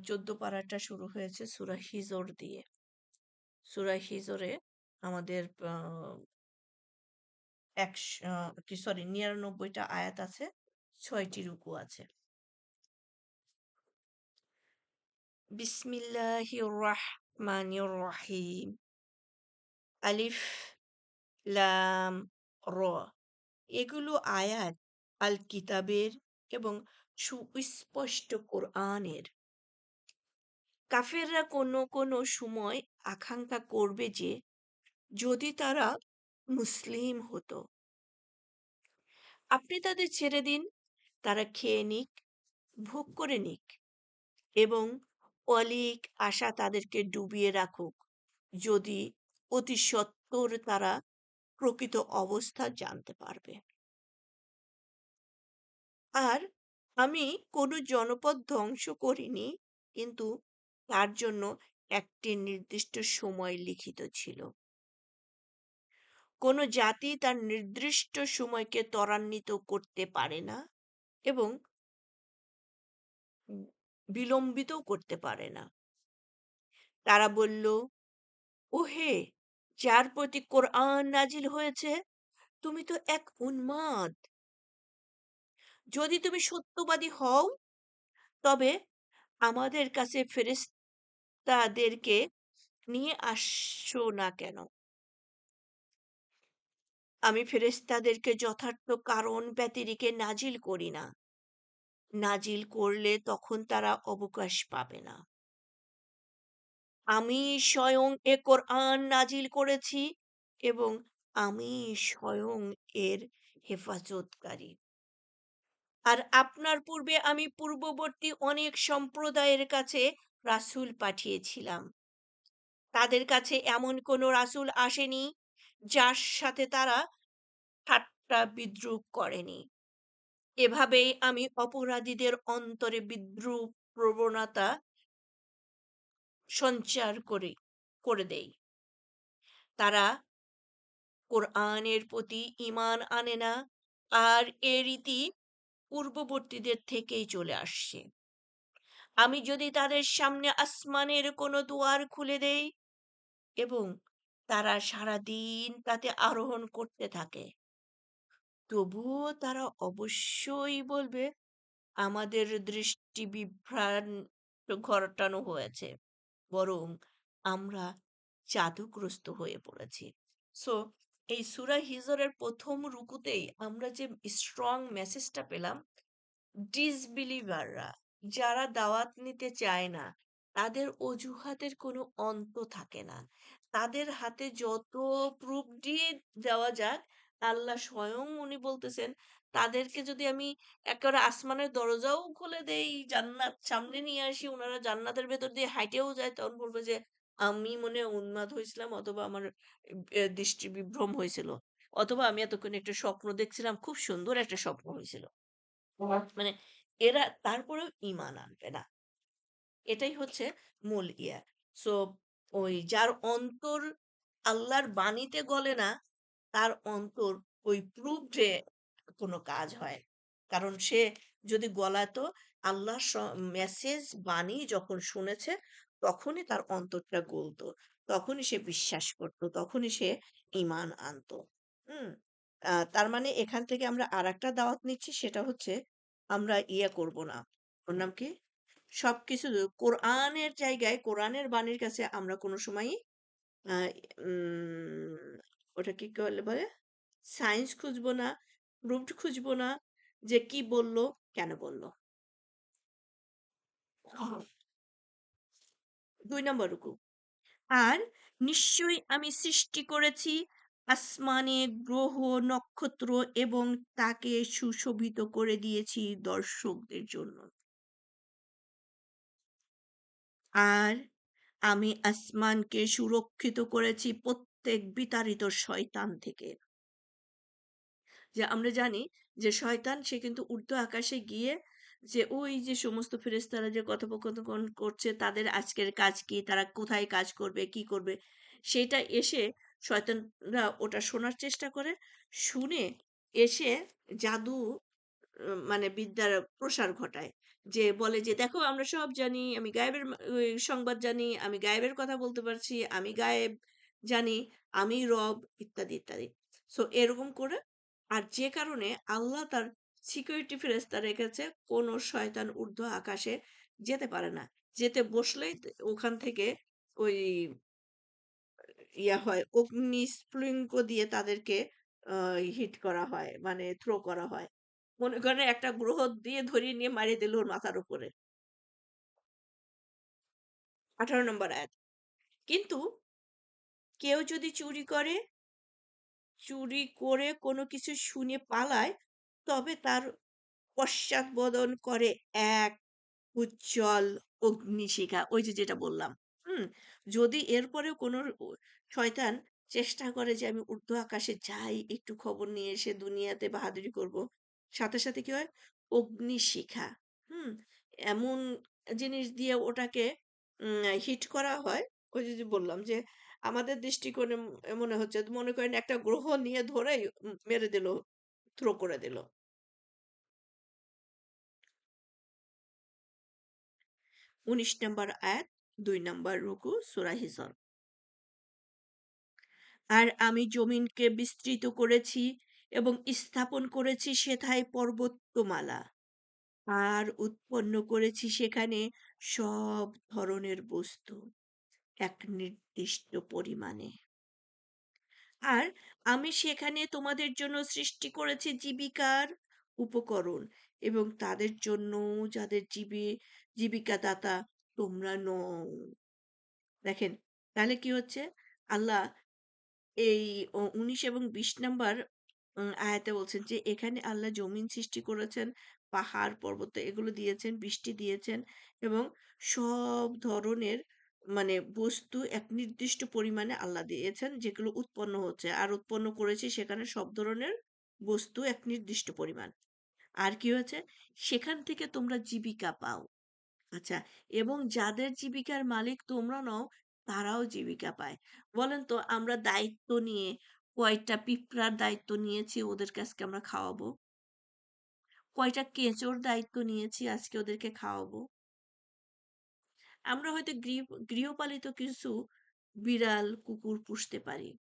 চোদ্দ পারাটা শুরু হয়েছে সূরা হিজর দিয়ে। সূরা হিজরে আমাদের কি সরি ৯৯টা আয়াত আছে, ৬টি রুকু আছে। বিসমিল্লাহির রাহমানির রাহিম। আলিফ লাম র। এগুলো আয়াত আল কিতাবের এবং সুস্পষ্ট কোরআনের। কাফেররা কোনো কোনো সময় আকাঙ্ক্ষা করবে যে যদি তারা মুসলিম হতো। আপনি তাদের ছেড়ে দিন, তারা খেয়ে নিক, ভোগ করে নিক এবং অলীক আশা তাদেরকে ডুবিয়ে রাখুক, যদি অতি সত্বর তারা প্রকৃত অবস্থা জানতে পারবে। আর আমি কোনো জনপদ ধ্বংস করিনি, কিন্তু তার জন্য একটি নির্দিষ্ট সময় লিখিত ছিল। কোনো জাতি তার নির্দিষ্ট সময়কে ত্বরান্বিত করতে পারে না এবং বিলম্বিতও করতে পারে না। তারা বলল, ওহে, যার প্রতি কোরআন নাজিল হয়েছে, তুমি তো এক উন্মাদ। যদি তুমি সত্যবাদী হও, তবে আমাদের কাছে ফেরেশতাদেরকে নিয়ে আসছো না কেন? আমি ফেরেশতাদেরকে যথার্থ কারণ ব্যতিরেকে নাজিল করি না। নাজিল করলে তখন তারা অবকাশ পাবে না। আমি স্বয়ং এ কোরআন নাজিল করেছি এবং আমি স্বয়ং এর হেফাজতকারী। আর আপনার পূর্বে আমি পূর্ববর্তী অনেক সম্প্রদায়ের কাছে রাসূল পাঠিয়েছিলাম। তাদের কাছে এমন কোনো রাসূল আসেনি যার সাথে তারা ঠাট্টা বিদ্রূপ করেনি। এভাবেই আমি অপরাধীদের অন্তরে বিদ্রূপ প্রবণতা সঞ্চার করে দেই। তারা কোরআনের প্রতি ঈমান আনে না, আর এ রীতি পূর্ববর্তীদের থেকেই চলে আসছে। আমি যদি তাদের সামনে আসমানের কোনো দুয়ার খুলে দেই এবং তারা সারাদিন তাতে আরোহণ করতে থাকে, তবুও তারা অবশ্যই বলবে, আমাদের দৃষ্টি বিভ্রান্ত ঘটানো হয়েছে, বরং আমরা জাদুগ্রস্ত হয়ে পড়েছি। সো এই সূরা হিজরের প্রথম রুকুতেই আমরা যে স্ট্রং মেসেজটা পেলাম, ডিসবিলিভাররা, যারা দাওয়াত নিতে চায় না, তাদের অজুহাতের কোনো অন্ত থাকে না। তাদের হাতে যত প্রুফ দিয়ে দেওয়া যাক, আল্লাহ স্বয়ং উনি বলতেছেন, তাদেরকে যদি আমি একেবারে আসমানের দরজাও খুলে দেই, জান্নাত সামনে নিয়ে আসি, ওনারা জান্নাতের ভেতর দিয়ে হাইটেও যায়, তখন বলবে যে আমি মনে হয় উন্মাদ হয়েছিলাম, অথবা আমার দৃষ্টি বিভ্রম হয়েছিল, অথবা আমি এতক্ষণ একটা স্বপ্ন দেখছিলাম, খুব সুন্দর একটা স্বপ্ন হয়েছিল। মানে এরা তারপরেও ঈমান আনবে না। এটাই হচ্ছে মূল ইয়া। সো ওই যার অন্তর আল্লাহর বাণীতে গলে না, তার অন্তর ওই প্রুফড এ কোনো কাজ হয়। কারণ সে যদি গলাতো, আল্লাহর মেসেজ বাণী যখন শুনেছে, তখনই তার অন্তরটা গলতো। তখনই সে বিশ্বাস করত। তখনই সে ঈমান আনতো। হুম? তার মানে এখান থেকে আমরা আরেকটা দাওয়াত নিচ্ছি, সেটা হচ্ছে আমরা ইয়ে করব না। ওর নাম কি? সবকিছু কোরআনের জায়গায়, কোরআনের বাণীর কাছে আমরা কোনো সময়ই আ উম ওটা কি বলে? সায়েন্স খুঁজবো না, প্রুফড খুঁজবো না, যে কি বলল, কেন বলল। ২ নম্বর রুকু। আর নিশ্চয়ই আমি সৃষ্টি করেছি আসমানে গ্রহ নক্ষত্র এবং তাকে সুশোভিত করে দিয়েছি দর্শকদের জন্য। আর আমি আসমানকে সুরক্ষিত করেছি প্রত্যেক বিতাড়িত শয়তান থেকে। যে আমরা জানি যে শয়তান সে কিন্তু ঊর্ধ্ব আকাশে গিয়ে যে ওই যে সমস্ত ফেরেশতারা যে কথোপকথন করছে, তাদের আজকের কাজ কি, তারা কোথায় কাজ করবে, কি করবে, সেটা এসে শয়তানরা ওটা শোনার চেষ্টা করে। শুনে এসে জাদু মানে বিদ্যার প্রসার ঘটায়। যে বলে যে, "দেখো আমরা সব জানি, আমি গায়েবের সংবাদ জানি, আমি গায়েবের কথা বলতে পারছি, আমি গায়েব জানি, আমি রব" ইত্যাদি, ইত্যাদি। সো এরকম করে আর যে কারণে আল্লাহ তার সিকিউরিটি ফেরেশতা রেখেছে, কোন শয়তান ঊর্ধ্ব আকাশে যেতে পারে না। যেতে বসলেই ওখান থেকে ওই হয়, অগ্নিস্ফুলিঙ্গ দিয়ে তাদেরকে আ হিট করা হয়। মানে থ্রো করা হয়। মনে করেন একটা গ্রহ দিয়ে ধরিয়ে নিয়ে মাইরে দিল ওর মাথার উপরে। ১৮ নম্বর আয়াত। কিন্তু কেউ যদি চুরি করে কোনো কিছু শুনে পালায়, তবে তার পশ্চাৎবদন করে এক উজ্জ্বল অগ্নিশিখা। ওই যে যেটা বললাম। হুম? যদি এরপরেও কোনো শয়তান চেষ্টা করে যে আমি ঊর্ধ্ব আকাশে যাই, একটু খবর নিয়ে এসে দুনিয়াতে বাহাদুরি করব। সাথে, সাথে কি হয়? অগ্নিশিখা। হুম? এমন জিনিস দিয়ে ওটাকে হিট করা হয়। ওই যে বললাম যে আমাদের দৃষ্টিকোণে মনে হচ্ছে মনে করেন একটা গ্রহ নিয়ে ধরেই মেরে দিল, থ্রো করে দিল। ১৯ নম্বর আয়াত, ২ নম্বর রুকু, সূরা হিজর। আর আমি জমিনকে বিস্তৃত করেছি এবং স্থাপন করেছি সেথায় পর্বতমালা। আর উৎপন্ন করেছি সেখানে সব ধরনের বস্তু এক নির্দিষ্ট পরিমাণে। আর আমি সেখানে তোমাদের জন্য সৃষ্টি করেছি জীবিকার উপকরণ এবং তাদের জন্য যাদের জীবিকাদাতা তোমরা নও। দেখেন, তাহলে কি হচ্ছে? আল্লাহ এই ১৯ এবং ২০ নাম্বার আয়াতে বলছেন যে এখানে আল্লাহ জমিন সৃষ্টি করেছেন, পাহাড়, পর্বত এগুলো দিয়েছেন, বৃষ্টি দিয়েছেন এবং সব ধরনের মানে বস্তু এক নির্দিষ্ট পরিমাণে আল্লাহ দিয়েছেন যেগুলো উৎপন্ন হচ্ছে। আর উৎপন্ন করেছি সেখানে সব ধরনের বস্তু এক নির্দিষ্ট পরিমাণ। আর কি হয়েছে? সেখান থেকে তোমরা জীবিকা পাও। আচ্ছা, এবং যাদের জীবিকার মালিক তোমরা নও, তারাও জীবিকা পায়। বলেন তো আমরা দায়িত্ব নিয়ে কয়টা পিঁপড়ার দায়িত্ব নিয়েছি ওদেরকে আজকে আমরা খাওয়াবো? কয়টা কেঁচোর দায়িত্ব নিয়েছি আজকে ওদেরকে খাওয়াবো? আমরা হয়তো গৃহপালিত কিছু বিড়াল, কুকুর পুষতে পারি।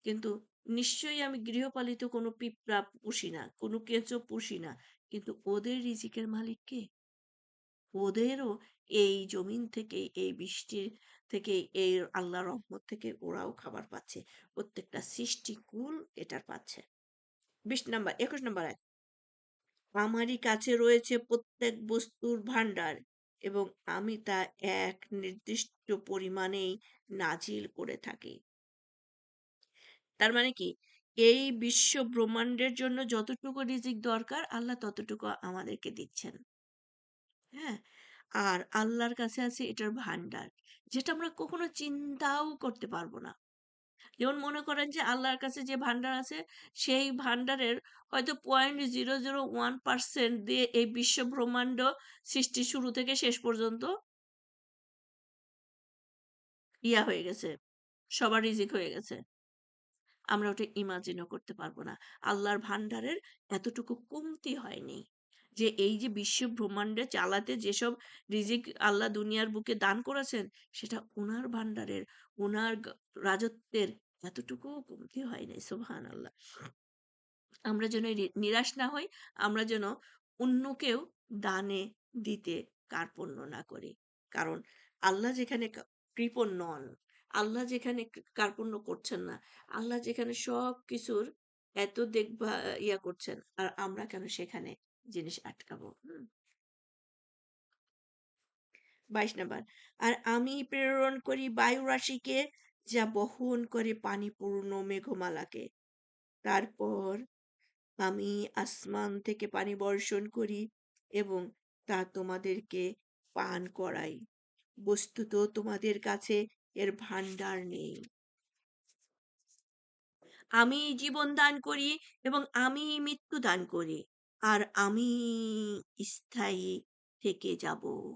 কিন্তু নিশ্চয়ই আমি গৃহপালিত কোনো পিঁপড়া পুষি না, কোনো কেঁচো পুষি না। কিন্তু ওদের রিজিকের মালিক কে? ওদেরও এই জমিন থেকে, এই বৃষ্টির থেকে, এই আল্লাহর রহমত থেকে ওরাও খাবার পাচ্ছে। প্রত্যেকটা সৃষ্টিকুল এটার পাচ্ছে। ২১ নম্বর আয়াত। আমারই কাছে রয়েছে প্রত্যেক বস্তুর ভাণ্ডার এবং আমি তা এক নির্দিষ্ট পরিমাণেই নাজিল করে থাকি। তার মানে কি? এই বিশ্ব ব্রহ্মাণ্ডের জন্য যতটুকু রিজিক দরকার আল্লাহ ততটুকু আমাদেরকে দিচ্ছেন। হ্যাঁ? আর আল্লাহর কাছে আছে এটার ভান্ডার। যেটা আমরা কখনো চিন্তাও করতে পারবো না। যেমন মনে করেন যে আল্লাহর কাছে যে ভান্ডার আছে, সেই ভান্ডারের হয়তো 0.001% দিয়ে এই বিশ্ব ব্রহ্মাণ্ড সৃষ্টি শুরু থেকে শেষ পর্যন্ত হয়ে গেছে। সবার রিজিক হয়ে গেছে। আমরা ওটা ইমাজিনও করতে পারবো না। আল্লাহর ভান্ডারের এতটুকু কমতি হয়নি। যে এই যে বিশ্ব ব্রহ্মাণ্ডে চালাতে যেসব রিজিক আল্লাহ দুনিয়ার বুকে দান করেছেন, সেটা উনার ভান্ডারের, উনার রাজত্বের এতটুকুও কমতি হয় নাই। সুবহানাল্লাহ। আমরা যেন নিরাশ না হই, আমরা যেন অন্যকেও দানে দিতে কার্পণ্য না করি। কারণ আল্লাহ যেখানে কৃপণ নন, আল্লাহ যেখানে কার্পণ্য করছেন না, আল্লাহ যেখানে সবকিছুর এত করছেন, আর আমরা কেন সেখানে জিনিস আটকাবো? ২২ নাম্বার। আর আমি প্রেরণ করি বায়ু রাশিকে, যা বহন করে পানিপূর্ণ মেঘমালাকে। তারপর আমি আসমান থেকে পানি বর্ষণ করি এবং তা তোমাদেরকে পান করাই। বস্তুত তোমাদের কাছে এর ভাণ্ডার নেই। আমি জীবন দান করি এবং আমি মৃত্যু দান করি। আর আমি স্থায়ী থেকে যাব।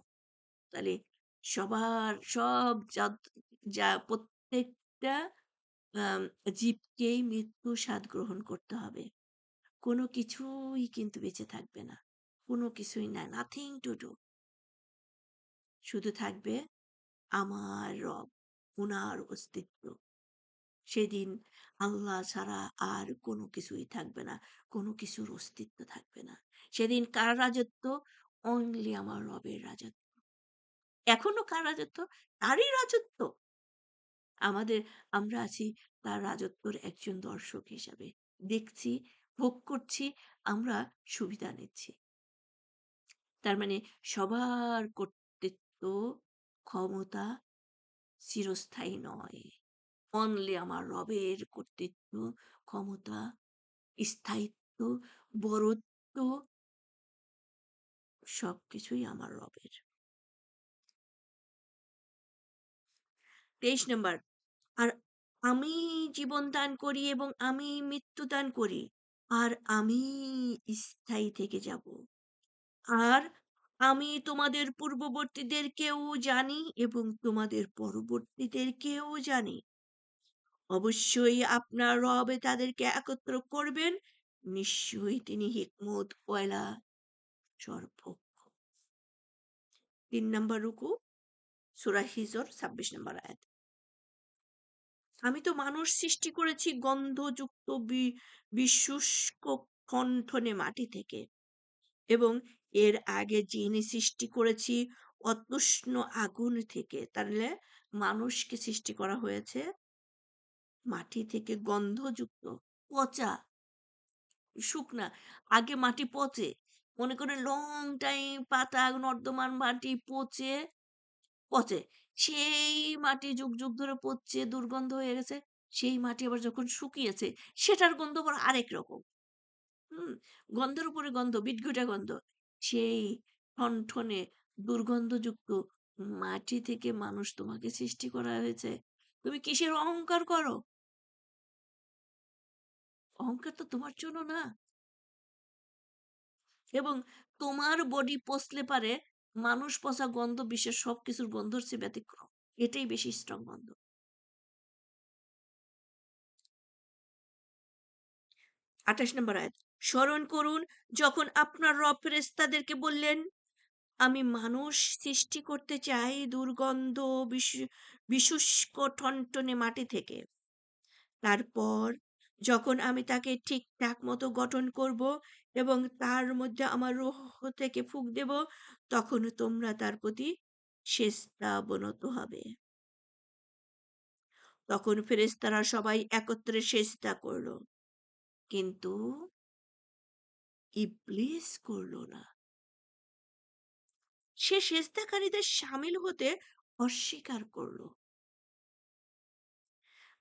তাহলে যা প্রত্যেকটা আম জীবকেই মৃত্যুর স্বাদ গ্রহণ করতে হবে। কোনো কিছুই কিন্তু বেঁচে থাকবে না। কোনো কিছুই নাই, নাথিং টু ডু। শুধু থাকবে আমার রব, উনার অস্তিত্ব। সেদিন আল্লাহ ছাড়া আর কোনো কিছুই থাকবে না, কোনো কিছুর অস্তিত্ব থাকবে না। সেদিন কার রাজত্ব? অনলি আমার রবের রাজত্ব। এখনো কার রাজত্ব? তারই রাজত্ব। আমাদের, আমরা আছি তার রাজত্বর একজন দর্শক হিসাবে। দেখছি, ভোগ করছি, আমরা সুবিধা নিচ্ছি। তার মানে সবার কর্তৃত্ব, ক্ষমতা চিরস্থায়ী নয়। অনলি আমার রবের কর্তৃত্ব, ক্ষমতা, স্থায়িত্ব, বরত্ব সবকিছুই আমার রবের। ২৩ নাম্বার, আর আমি জীবন দান করি এবং আমি মৃত্যু দান করি। আর আমি স্থায়ী থেকে যাব। আর আমি তোমাদের পূর্ববর্তীদেরকেও জানি এবং তোমাদের পরবর্তীদেরকেও জানি। অবশ্যই আপনার রব তাদেরকে একত্র করবেন। নিশ্চয়ই তিনি হিকমত ওয়ালা সর্বজ্ঞ। ৩ নাম্বার রুকু, সূরা হিজর ২৬ নাম্বার আয়াত। আমি তো মানুষ সৃষ্টি করেছি গন্ধযুক্ত বিশুষ্ক কণ্ঠনে মাটি থেকে, এবং এর আগে জিনি সৃষ্টি করেছি অতৃষ্ণ আগুন থেকে। তাহলে মানুষকে সৃষ্টি করা হয়েছে মাটি থেকে, গন্ধযুক্ত, পচা, শুকনা। আগে মাটি পচে, মনে করেন লং টাইম পাতা নর্দমার মাটি পচে পচে, সেই মাটি যুগ যুগ ধরে পচছে, দুর্গন্ধ হয়ে গেছে। সেই মাটি আবার যখন শুকিয়েছে, সেটার গন্ধ আবার আরেক রকম। হুম, গন্ধের উপরে গন্ধ, বিটঘুটে গন্ধ। সেই ঠনঠনে দুর্গন্ধযুক্ত মাটি থেকে মানুষ তোমাকে সৃষ্টি করা হয়েছে। তুমি কিসের অহংকার করো? অহংকার তো তোমার জন্য না। এবং তোমার বডি পচলে পারে মানুষ পচা গন্ধ বিশ্বের সবকিছুর গন্ধর চেয়ে ব্যতিক্রম। এটাই বেশি স্ট্রং গন্ধ। ২৮ নম্বর আয়াত। স্মরণ করুন যখন আপনার রব ফেরেশতাদেরকে বললেন, আমি মানুষ সৃষ্টি করতে চাই দুর্গন্ধ বিশুষ্ক ঠনঠনে মাটি থেকে। তারপর যখন আমি তাকে ঠিকঠাক মতো গঠন করব এবং তার মধ্যে আমার রূহ থেকে ফুঁক দেব, তখন তোমরা তার প্রতি সেজদা অবনত হবে। তখন ফেরেশতারা সবাই একত্রে সেজদা করল, কিন্তু ইবলিস করল না। সে সেজদাকারীদের শামিল হতে অস্বীকার করল।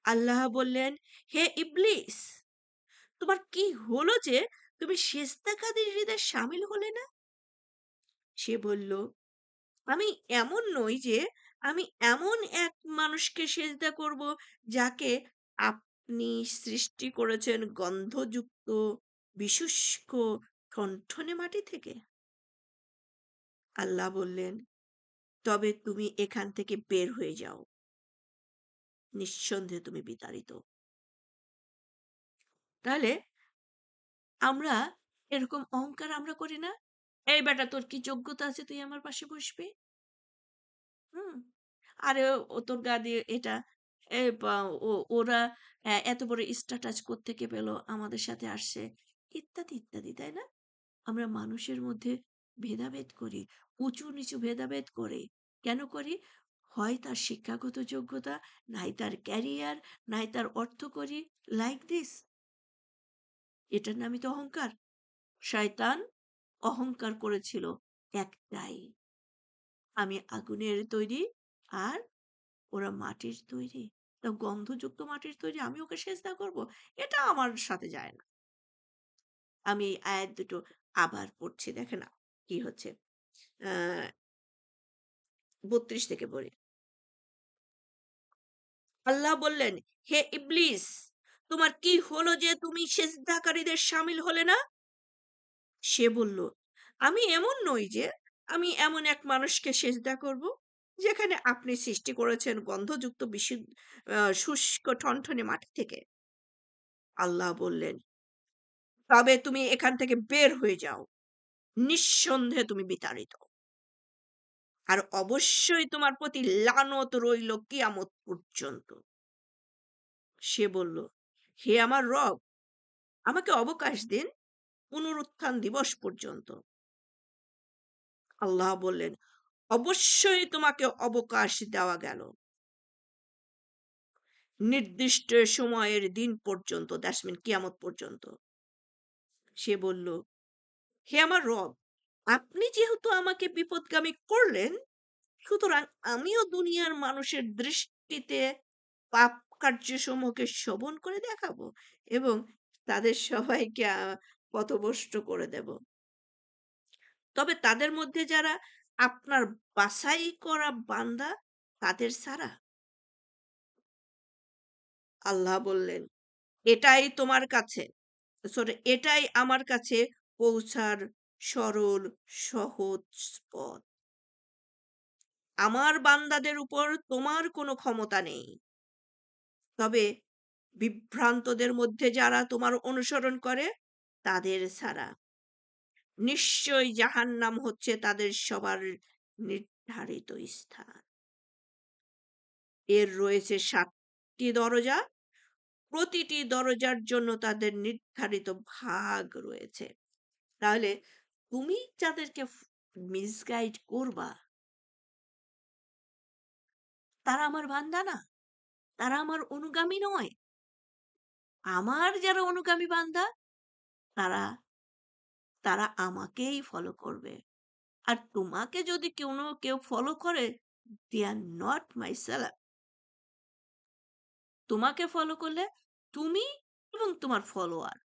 আল্লাহ বললেন, হে ইবলিস, তোমার কি হলো যে তুমি সেজদাকারীদের শামিল হলে না? সে বলল, আমি এমন নই যে আমি এমন এক মানুষকে সেজদা করব যাকে আপনি সৃষ্টি করেছেন গন্ধযুক্ত বিশুষ্ক ঠনঠনে মাটি থেকে। আল্লাহ বললেন, তবে তুমি এখান থেকে বের হয়ে যাও, নিঃসন্দেহে তুমি বিতাড়িত। তাহলে আমরা এরকম অহংকার আমরা করি না? এই বেটা, তোর কি যোগ্যতা আছে তুই আমার পাশে বসবি? হুম, আরে ও তোর গা দিয়ে এটা, এ ওরা এত বড় স্ট্যাটাস কোত্থেকে পেলো, আমাদের সাথে আসছে, ইত্যাদি ইত্যাদি, তাই না? আমরা মানুষের মধ্যে ভেদাভেদ করি, উঁচু নিচু ভেদাভেদ করে। কেন করি? হয় তার শিক্ষাগত যোগ্যতা, নাই তার ক্যারিয়ার, নাই তার অর্থকড়ি, লাইক দিস। এটার নামই তো অহংকার। শয়তান অহংকার করেছিল একটাই, আমি আগুনের তৈরি আর ওরা মাটির তৈরি। তা গন্ধযুক্ত মাটির তৈরি, আমি ওকে সেজদা করব? এটা আমার সাথে যায় না। আমি এই আয়াত দুটো আবার পড়ছি, দেখেন কি হচ্ছে। আহ ৩২ থেকে পড়ি। আল্লাহ বললেন, হে ইবলিস, তোমার কি হলো যে তুমি সেজদাকারীদের শামিল হলে না? সে বলল, আমি এমন নই যে আমি এমন এক মানুষকে সেজদা করব যেখানে আপনি সৃষ্টি করেছেন গন্ধযুক্ত শুষ্ক ঠনঠনে মাটি থেকে। আল্লাহ বললেন, তবে তুমি এখান থেকে বের হয়ে যাও, নিঃসন্দেহে তুমি বিতাড়িত। আর অবশ্যই তোমার প্রতি লানত রইল কিয়ামত পর্যন্ত। সে বলল, হে আমার রব, আমাকে অবকাশ দিন পুনরুত্থান দিবস পর্যন্ত। আল্লাহ বললেন, অবশ্যই তোমাকে অবকাশ দেওয়া গেল নির্দিষ্ট সময়ের দিন পর্যন্ত, দ্যাটস মিন কিয়ামত পর্যন্ত। সে বলল, হে আমার রব, আপনি যেহেতু আমাকে বিপদগামী করলেন, সুতরাং আমিও দুনিয়ার মানুষের দৃষ্টিতে পাপ কার্যসমূহকে শোভন করে দেখাবো এবং তাদের সবাইকে পথভ্রষ্ট করে দেব। তবে তাদের মধ্যে যারা আপনার বাছাই করা বান্দা, তাদের ছাড়া। আল্লাহ বললেন, এটাই তোমার কাছে, সরি, এটাই আমার কাছে পৌঁছার সরল সহজ পথ। আমার বান্দাদের উপর তোমার কোনো ক্ষমতা নেই। তবে বিভ্রান্তদের মধ্যে যারা তোমার অনুসরণ করে, তাদের ছাড়া। নিশ্চয়ই জাহান্নাম হচ্ছে তাদের সবার নির্ধারিত স্থান। এর রয়েছে ৭টি দরজা। প্রতিটি দরজার জন্য তাদের নির্ধারিত ভাগ রয়েছে। তাহলে তুমি যাদেরকে মিসগাইড করবা, তারা আমার বান্দা না, তারা আমার অনুগামী নয়। আমার যারা অনুগামী বান্দা, তারা তারা আমাকেই ফলো করবে। আর তোমাকে যদি কেউ ফলো করে, দে আর নট মাই সেলার। তোমাকে ফলো করলে তুমি এবং তোমার ফলোয়ার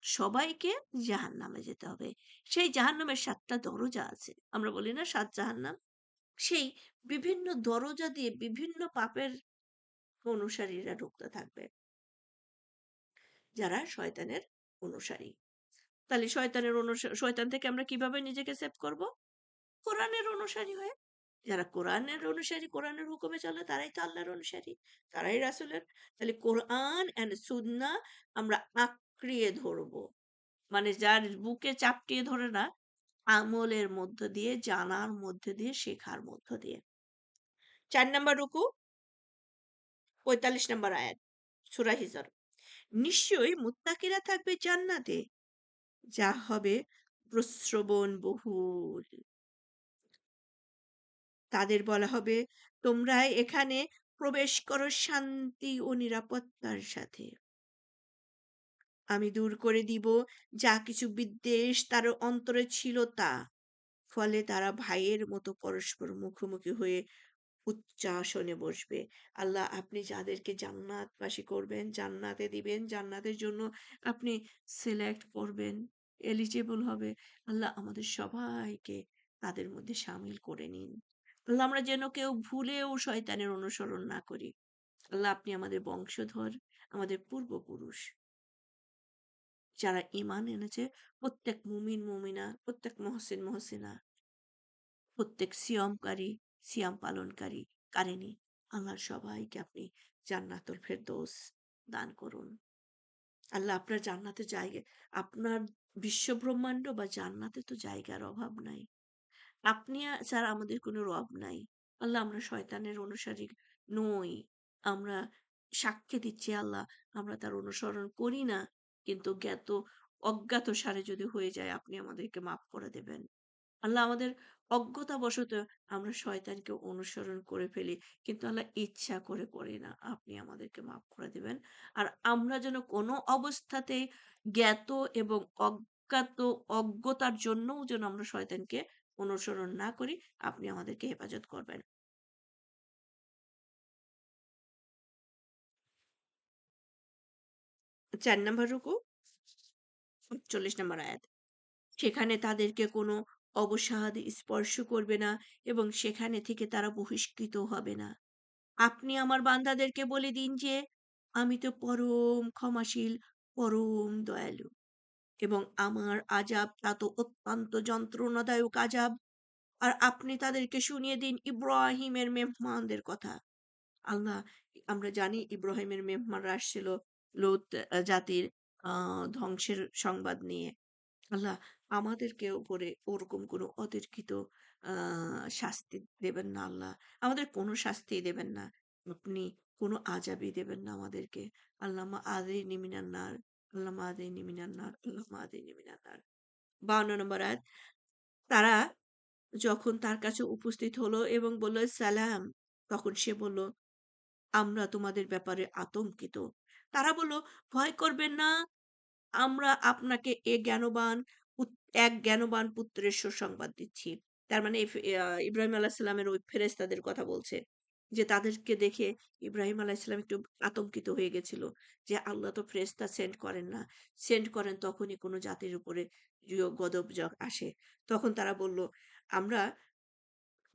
সবাইকে জাহান্নামে যেতে হবে। সেই জাহান্নামের ৭টা দরজা আছে। আমরা বলি না ৭ জাহান্নাম? সেই বিভিন্ন দরজা দিয়ে বিভিন্ন পাপের অনুসারীরা ঢুকতে থাকবে, যারা শয়তানের অনুসারী। তাহলে শয়তান থেকে আমরা কিভাবে নিজেকে সেভ করব? কোরআনের অনুসারী হয়ে। যারা কোরআনের অনুসারী, কোরআনের হুকুমে চলে, তারাই তো আল্লাহর অনুসারী, তারাই রাসূলের। তাহলে কোরআন অ্যান্ড সুন্নাহ আমরা আঁকড়িয়ে ধরবো। মানে যার বুকে চাপটিয়ে ধরে না, আমলের মধ্য দিয়ে, জানার মধ্য দিয়ে, শেখার মধ্য দিয়ে। ৪ নাম্বার রুকু, ৪৫ নাম্বার আয়াত, সূরা হিজর। নিশ্চয়ই মুত্তাকিরা থাকবে জান্নাতে, যা হবে প্রস্রবণ বহুল। তাদের বলা হবে, তোমরা এখানে প্রবেশ করো শান্তি ও নিরাপত্তার সাথে। আমি দূর করে দিব যা কিছু বিদ্বেষ তার অন্তরে ছিল তা। ফলে তারা ভাইয়ের মতো পরস্পর মুখোমুখি হয়ে উচ্চাসনে বসবে। আল্লাহ, আপনি যাদেরকে জান্নাতবাসী করবেন, জান্নাতে দিবেন, জান্নাতের জন্য আপনি সিলেক্ট করবেন, এলিজিবল হবে। আল্লাহ, আমাদের সবাইকে তাদের মধ্যে শামিল করে নিন। আল্লাহ, আমরা যেন কেউ ভুলেও শয়তানের অনুসরণ না করি। আল্লাহ, আপনি আমাদের বংশধর, আমাদের পূর্বপুরুষ যারা ঈমান এনেছে, প্রত্যেক মুমিন মুমিনা, প্রত্যেক মুহসিন মুহসিনা, প্রত্যেক সিয়ামকারী, সিয়াম পালনকারী, কারিনী, আল্লাহ সবাইকে আপনি জান্নাতুল ফেরদৌস দান করুন। আল্লাহ, আপনার জান্নাতে জায়গা, আপনার বিশ্বব্রহ্মাণ্ড বা জান্নাতে তো জায়গার অভাব নাই। আপনি ছাড়া আমাদের কোনো রব নাই। আল্লাহ, আমরা শয়তানের অনুসারী নই। আমরা সাক্ষ্য দিচ্ছি আল্লাহ, আমরা তার অনুসরণ করি না। কিন্তু অজ্ঞাতসারে যদি হয়ে যায়, আপনি আমাদেরকে মাফ করে দেবেন। আল্লাহ, আমাদের অজ্ঞতাবশত আমরা শয়তানকে অনুসরণ করে ফেলি। কিন্তু আল্লাহ, ইচ্ছা করে করি না। আপনি আমাদেরকে মাফ করে দিবেন। আর আমরা যেন কোনো অবস্থাতেই জ্ঞাত এবং অজ্ঞতার জন্যও যেন আমরা শয়তানকে অনুসরণ না করি। আপনি আমাদেরকে হেফাজত করবেন। ৪ নাম্বার রুকু, ৪৮ নাম্বার আয়াত। সেখানে তাদেরকে কোনো অবসাদ স্পর্শ করবে না এবং সেখানে থেকে তারা বহিষ্কৃত হবে না। আপনি আমার বান্দাদেরকে বলে দিন যে, আমি তো পরম ক্ষমাশীল, পরম দয়ালু এবং আমার আযাব তা তো অত্যন্ত যন্ত্রণাদায়ক আযাব। আর আপনি তাদেরকে শুনিয়ে দিন ইব্রাহিমের মেহমানদের কথা। আল্লাহ, আমরা জানি ইব্রাহিমের মেহমানরা আসছিল লূত জাতির ধ্বংসের সংবাদ নিয়ে। আল্লাহ, আমাদেরকে উপরে ওরকম কোনো অতর্কিত আ শাস্তি দেবেন না আল্লাহ। আমাদের কোনো শাস্তিই দেবেন না। আপনি কোনো আযাবই দেবেন না আমাদেরকে। আল্লাহুম্মা আযিনি মিনান নার, আল্লাহুম্মা আযিনি মিনান নার, আল্লাহুম্মা আযিনি মিনান নার। ৫২ নম্বর আয়াত। তারা যখন তার কাছে উপস্থিত হলো এবং বলল, সালাম, তখন সে বলল, আমরা তোমাদের ব্যাপারে আতঙ্কিত। তারা বলল, ভয় করবেন না। আমরা আপনাকে এক জ্ঞানবান পুত্রের সুসংবাদ দিচ্ছি। তার মানে ইব্রাহিম আলাইহিস সালামের ওই ফেরেশতাদের কথা বলছে। যে তাদেরকে দেখে ইব্রাহিম আলাইহিস সালাম একটু আতঙ্কিত হয়ে গেছিল। যে আল্লাহ তো ফেরেশতা সেন্ড করেন না। সেন্ড করেন তখনই কোন জাতির উপরে গজব আসে। তখন তারা বলল, আমরা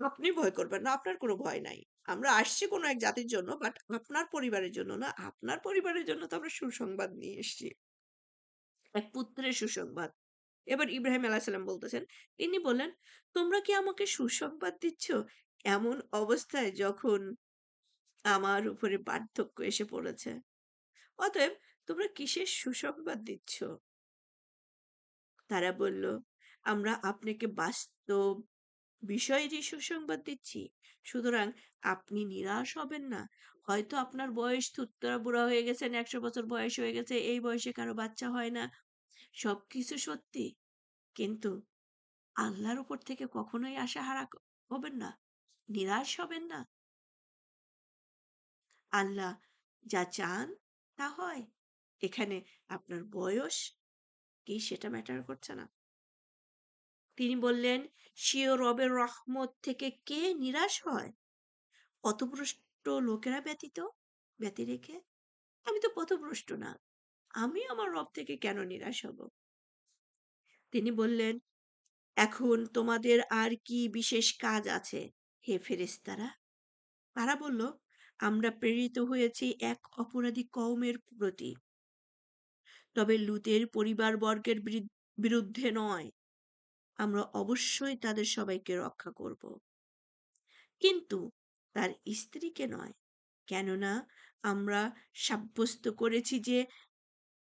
আপনি ভয় করবেন না। আপনার কোনো ভয় নাই। আমরা আসছি কোনো এক জাতির জন্য, বাট আপনার পরিবারের জন্য না। আপনার পরিবারের জন্য তো আমরা সুসংবাদ নিয়ে এসছি। এক পুত্রের সুসংবাদ। এবার ইব্রাহিম আলাইহিস সালাম বলতেছেন, তিনি বললেন, "তোমরা কি আমাকে সুসংবাদ দিচ্ছ? এমন অবস্থায় যখন আমার উপরে বার্ধক্য এসে পড়েছে। অতএব তোমরা কিসের সুসংবাদ দিচ্ছ?" তারা বলল, "আমরা আপনাকে বাস্তব বিষয়েরই সুসংবাদ দিচ্ছি। সুতরাং আপনি নিরাশ হবেন না। হয়তো আপনার বয়স থুতরা বুড়া হয়ে গেছেন, ১০০ বছর বয়স হয়ে গেছে, এই বয়সে কারো বাচ্চা হয় না। সবকিছু সত্যি। কিন্তু আল্লাহর উপর থেকে কখনোই আশাহারা হবেন না। নিরাশ হবেন না। আল্লাহ যা চান তা হয়। এখানে আপনার বয়স কি সেটা ম্যাটার করছে না।" তিনি বললেন, "স্বীয় রবের রহমত থেকে কে নিরাশ হয়? পথভ্রষ্ট লোকেরা ব্যতি রেখে? আমি তো পথভ্রষ্ট না। আমি আমার রব থেকে কেন নিরাশ হব?" তিনি বললেন, "এখন তোমাদের আর কি বিশেষ কাজ আছে, হে ফেরেশতারা?" তারা বলল, "আমরা প্রেরিত হয়েছি এক অপরাধী কওমের প্রতি। তবে লূতের পরিবারবর্গের বিরুদ্ধে নয়। আমরা অবশ্যই তাদের সবাইকে রক্ষা করব। কিন্তু তার স্ত্রীকে নয়। কেননা আমরা সাব্যস্ত করেছি যে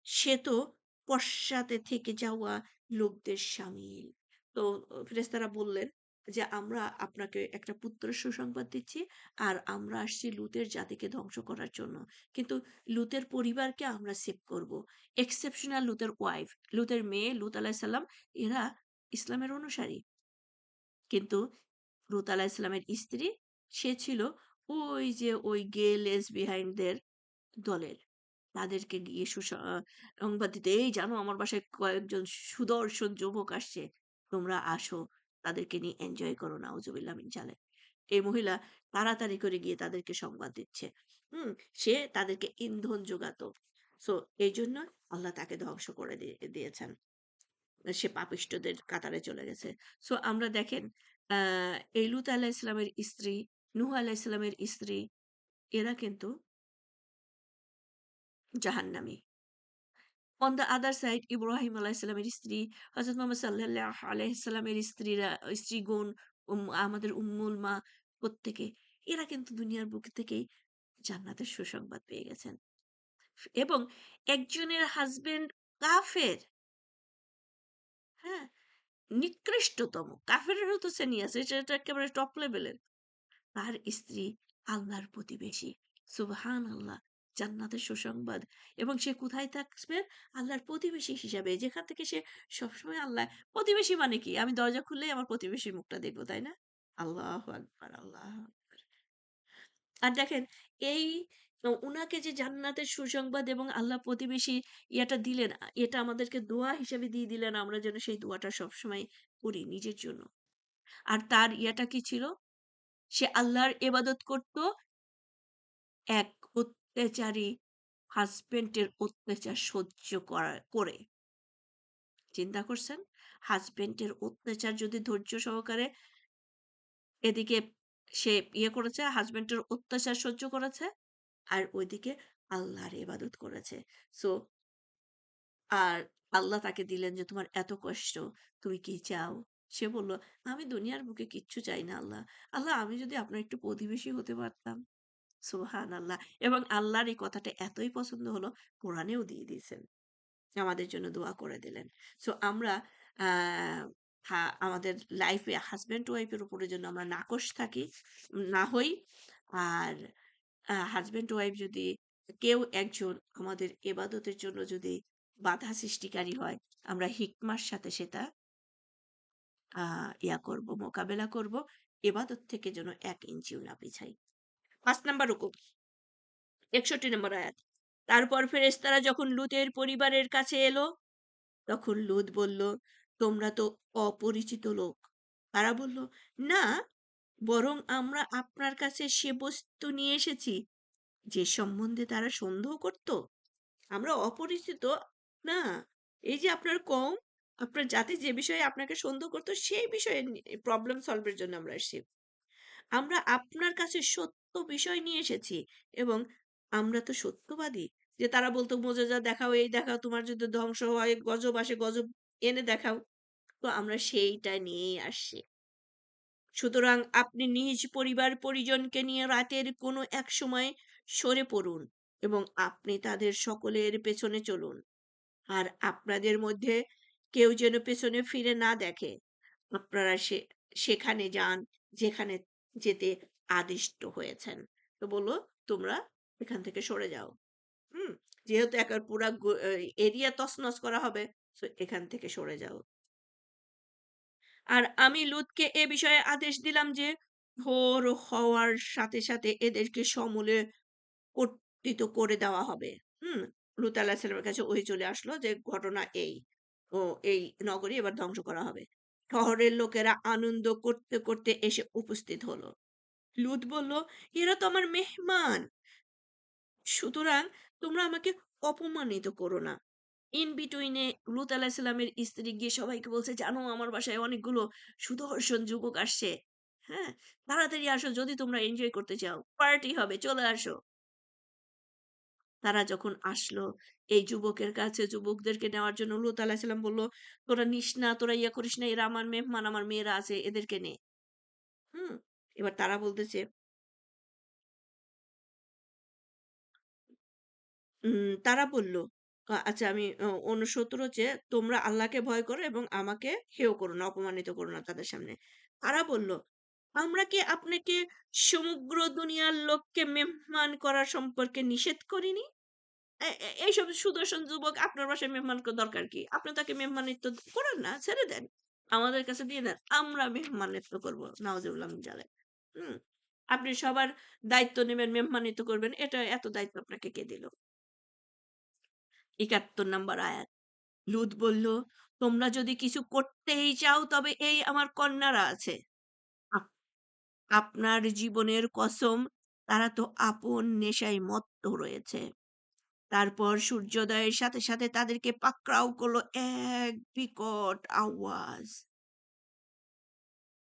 সে তো পশ্চাতে থেকে যাওয়া লোকদের শামিল।" তো ফেরেশতারা বললেন যে, "আমরা আপনাকে একটা পুত্রের সুসংবাদ দিচ্ছি। আর আমরা আসছি লূতের জাতিকে ধ্বংস করার জন্য। কিন্তু লূতের পরিবারকে আমরা সেভ করব। এক্সেপশনাল লূতের ওয়াইফ, লূতের মেয়ে লূত আলাইহিস সালাম, এরা ইসলামের অনুসারী। কিন্তু লূত আলাইহিস সালামের স্ত্রী, সে ছিল ওই যে ওই গে লেসবিয়ানদের দলের। তাদেরকে গিয়ে সংবাদ দিতে, "এই জানো আমার বাসায় কয়েকজন সুদর্শন যুবক আসছে। তোমরা আসো। তাদেরকে নিয়ে এনজয় করো।" নাউজুবিল্লাহ মিন জালিক। এই মহিলা তাড়াতাড়ি করে গিয়ে তাদেরকে সংবাদ দিচ্ছে। হুম? সে তাদেরকে ইন্ধন যোগাতো। সো এইজন্য আল্লাহ তাকে ধ্বংস করে দিয়েছেন। সে পাপিষ্ঠদের কাতারে চলে গেছে। সো আমরা দেখেন আ এই লূত আলাইহিস সালামের স্ত্রী, নূহ আলাইহিস সালামের স্ত্রী, এরা কিন্তু জাহান্নামী। On the other side Ibrahim আলাইহিস সালামের স্ত্রী, হযরত মুহাম্মদ সাল্লাল্লাহু আলাইহি সাল্লামের স্ত্রীগণ, আমাদের উম্মুল মা, প্রত্যেকে এরা কিন্তু দুনিয়ার বুক থেকেই জান্নাতের সুসংবাদ পেয়ে গেছেন। এবং একজনের হাসব্যান্ড কাফের, হ্যাঁ? নিকৃষ্টতম। কাফেরেরও তো শ্রেণী আছে। সেটা একেবারে টপ লেভেলের। তার স্ত্রী আল্লাহর প্রতিবেশী। সুবহানাল্লাহ! জান্নাতের সুসংবাদ। এবং সে কোথায় থাকবে? আল্লাহর প্রতিবেশী হিসাবে। যেখান থেকে সে সবসময় আল্লাহ, প্রতিবেশী মানে কি? আমি দরজা খুললেই আমার প্রতিবেশীর মুখটা দেখব, তাই না? আল্লাহু আকবার, আল্লাহু আকবার। আর দেখেন এই উনাকে যে জান্নাতের সুসংবাদ এবং আল্লাহ প্রতিবেশী ইয়েটা দিলেন, এটা আমাদেরকে দোয়া হিসেবে দিয়ে দিলেন। আমরা যেন সেই দোয়াটা সবসময় করি নিজের জন্য। আর তার ইয়েটা কি ছিল? সে আল্লাহর ইবাদত করত এক অত্যাচারী হাসব্যান্ডের অত্যাচার সহ্য করে। চিন্তা করছেন? হাসব্যান্ডের অত্যাচার যদি ধৈর্য সহকারে এদিকে সে করেছে, হাসব্যান্ডের অত্যাচার সহ্য করেছে, আর ওইদিকে আল্লাহর ইবাদত করেছে। সো আর আল্লাহ তাকে দিলেন যে, "তোমার এত কষ্ট, তুমি কি চাও?" সে বলল, "আমি দুনিয়ার বুকে কিচ্ছু চাই না আল্লাহ। আল্লাহ, আমি যদি আপনার একটু প্রতিবেশী হতে পারতাম।" সুবহানাল্লাহ! এবং আল্লাহর এই কথাটা এতই পছন্দ হলো, কোরআনেও দিয়ে দিয়েছেন। আমাদের জন্য দোয়া করে দিলেন। সো আমরা আমাদের লাইফে হাসব্যান্ড ওয়াইফের উপরে যেন আমরা নাকশ থাকি না হই। আর হাসব্যান্ড ওয়াইফ যদি কেউ একজন আমাদের এবাদতের জন্য যদি বাধা সৃষ্টিকারী হয়, আমরা হিকমার সাথে সেটা মোকাবেলা করব। এবাদত থেকে যেন ১ ইঞ্চিও না পিছাই। ৫ নাম্বার রুকু, ৬১ নম্বর আয়াত। তারপর ফেরেশতারা যখন লূতের পরিবারের কাছে এলো, তখন লূত বলল, তোমরা তো অপরিচিত লোক। তারা বলল, না, বরং আমরা আপনার কাছে সে বস্তু নিয়ে এসেছি যে সম্বন্ধে তারা সন্দেহ করত। আমরা অপরিচিত না। এই যে আপনার কওম, আপনার জাতি যে বিষয়ে আপনাকে সন্দেহ করত সেই বিষয়ে প্রবলেম সলভ এর জন্য আমরা এসেছি। আমরা আপনার কাছে সত্য বিষয় নিয়ে এসেছি এবং আমরা তো সত্যবাদী। যে তারা বলতো মোজেজা দেখাও, এই দেখাও, তোমার যদি ধ্বংস হয়, গজব আসে, গজব এনে দেখাও। তো আমরা সেইটা নিয়েই আসছি। সুতরাং আপনি নিজ পরিবার পরিজনকে নিয়ে রাতের কোনো এক সময় সরে পড়ুন এবং আপনি তাদের সকলের পেছনে চলুন। আর আপনাদের মধ্যে কেউ যেন পেছনে ফিরে না দেখে। আপনারা সেখানে যান যেখানে যেতে আদিষ্ট হয়েছেন। তো বলল, তোমরা এখান থেকে সরে যাও। হুম? যেহেতু একের পুরা এরিয়া তছনছ করা হবে, সো এখান থেকে সরে যাও। আর আমি লূতকে এ বিষয়ে আদেশ দিলাম যে ভোর হওয়ার সাথে সাথে এদেরকে সমূলে কর্তৃত করে দেওয়া হবে। হুম? লূত আলাইহিসসালামের কাছে ওহী চলে আসলো যে ঘটনা এই। ও এই নগরী এবার ধ্বংস করা হবে। শহরের লোকেরা আনন্দ করতে করতে এসে উপস্থিত হলো। লূত বলল, এরা তো আমার মেহমান। সুতরাং তোমরা আমাকে অপমানিত করো না। ইন বিটুইনে লূত আলাইহিসসালামের স্ত্রী গিয়ে সবাইকে বলছে, জানো আমার বাসায় অনেকগুলো সুদর্শন যুবক আসছে। হ্যাঁ? তাড়াতাড়ি আসো যদি তোমরা এনজয় করতে চাও। পার্টি হবে, চলে আসো। তারা যখন আসলো এই যুবকের কাছে, যুবকদেরকে নেওয়ার জন্য লূত আলাইহিসসালাম বলল, তোরা নিস না, তোরা ইয়া করিস না, এরা আমার মেহমান, আমার মেয়েরা আছে, এদেরকে নে। হুম? এবার তারা বলতেছে, তারা বলল, আচ্ছা আমি ৬৯ হচ্ছে, তোমরা আল্লাহকে ভয় করো এবং আমাকে হেয় করো না, অপমানিত করো না তাদের সামনে। তারা বলল, আমরা কি আপনাকে সমগ্র দুনিয়ার লোককে মেহমান করা সম্পর্কে নিষেধ করিনি? এইসব সুদর্শন যুবক আপনার বাসায় মেহমান দরকার কি? আপনি তাকে মেহমানিত্ব করেন না, ছেড়ে দেন। আমাদের কাছে দিয়ে দেন। আমরা মেহমানিত্ব করব। নাউজুবিল্লাহ মিন জালিক। হুম? আপনি সবার দায়িত্ব নেবেন, মেহমানিত্ব করবেন। এটা এত দায়িত্ব আপনাকে কে দিল? ৭১ নাম্বার আয়াত। লূত বলল, তোমরা যদি কিছু করতেই চাও তবে এই আমার কন্যারা আছে। আপ আপনার জীবনের কসম, তারা তো আপন নেশায় মত্ত রয়েছে। তারপর সূর্যোদয়ের সাথে সাথে তাদেরকে পাকড়াও করল এক বিকট আওয়াজ।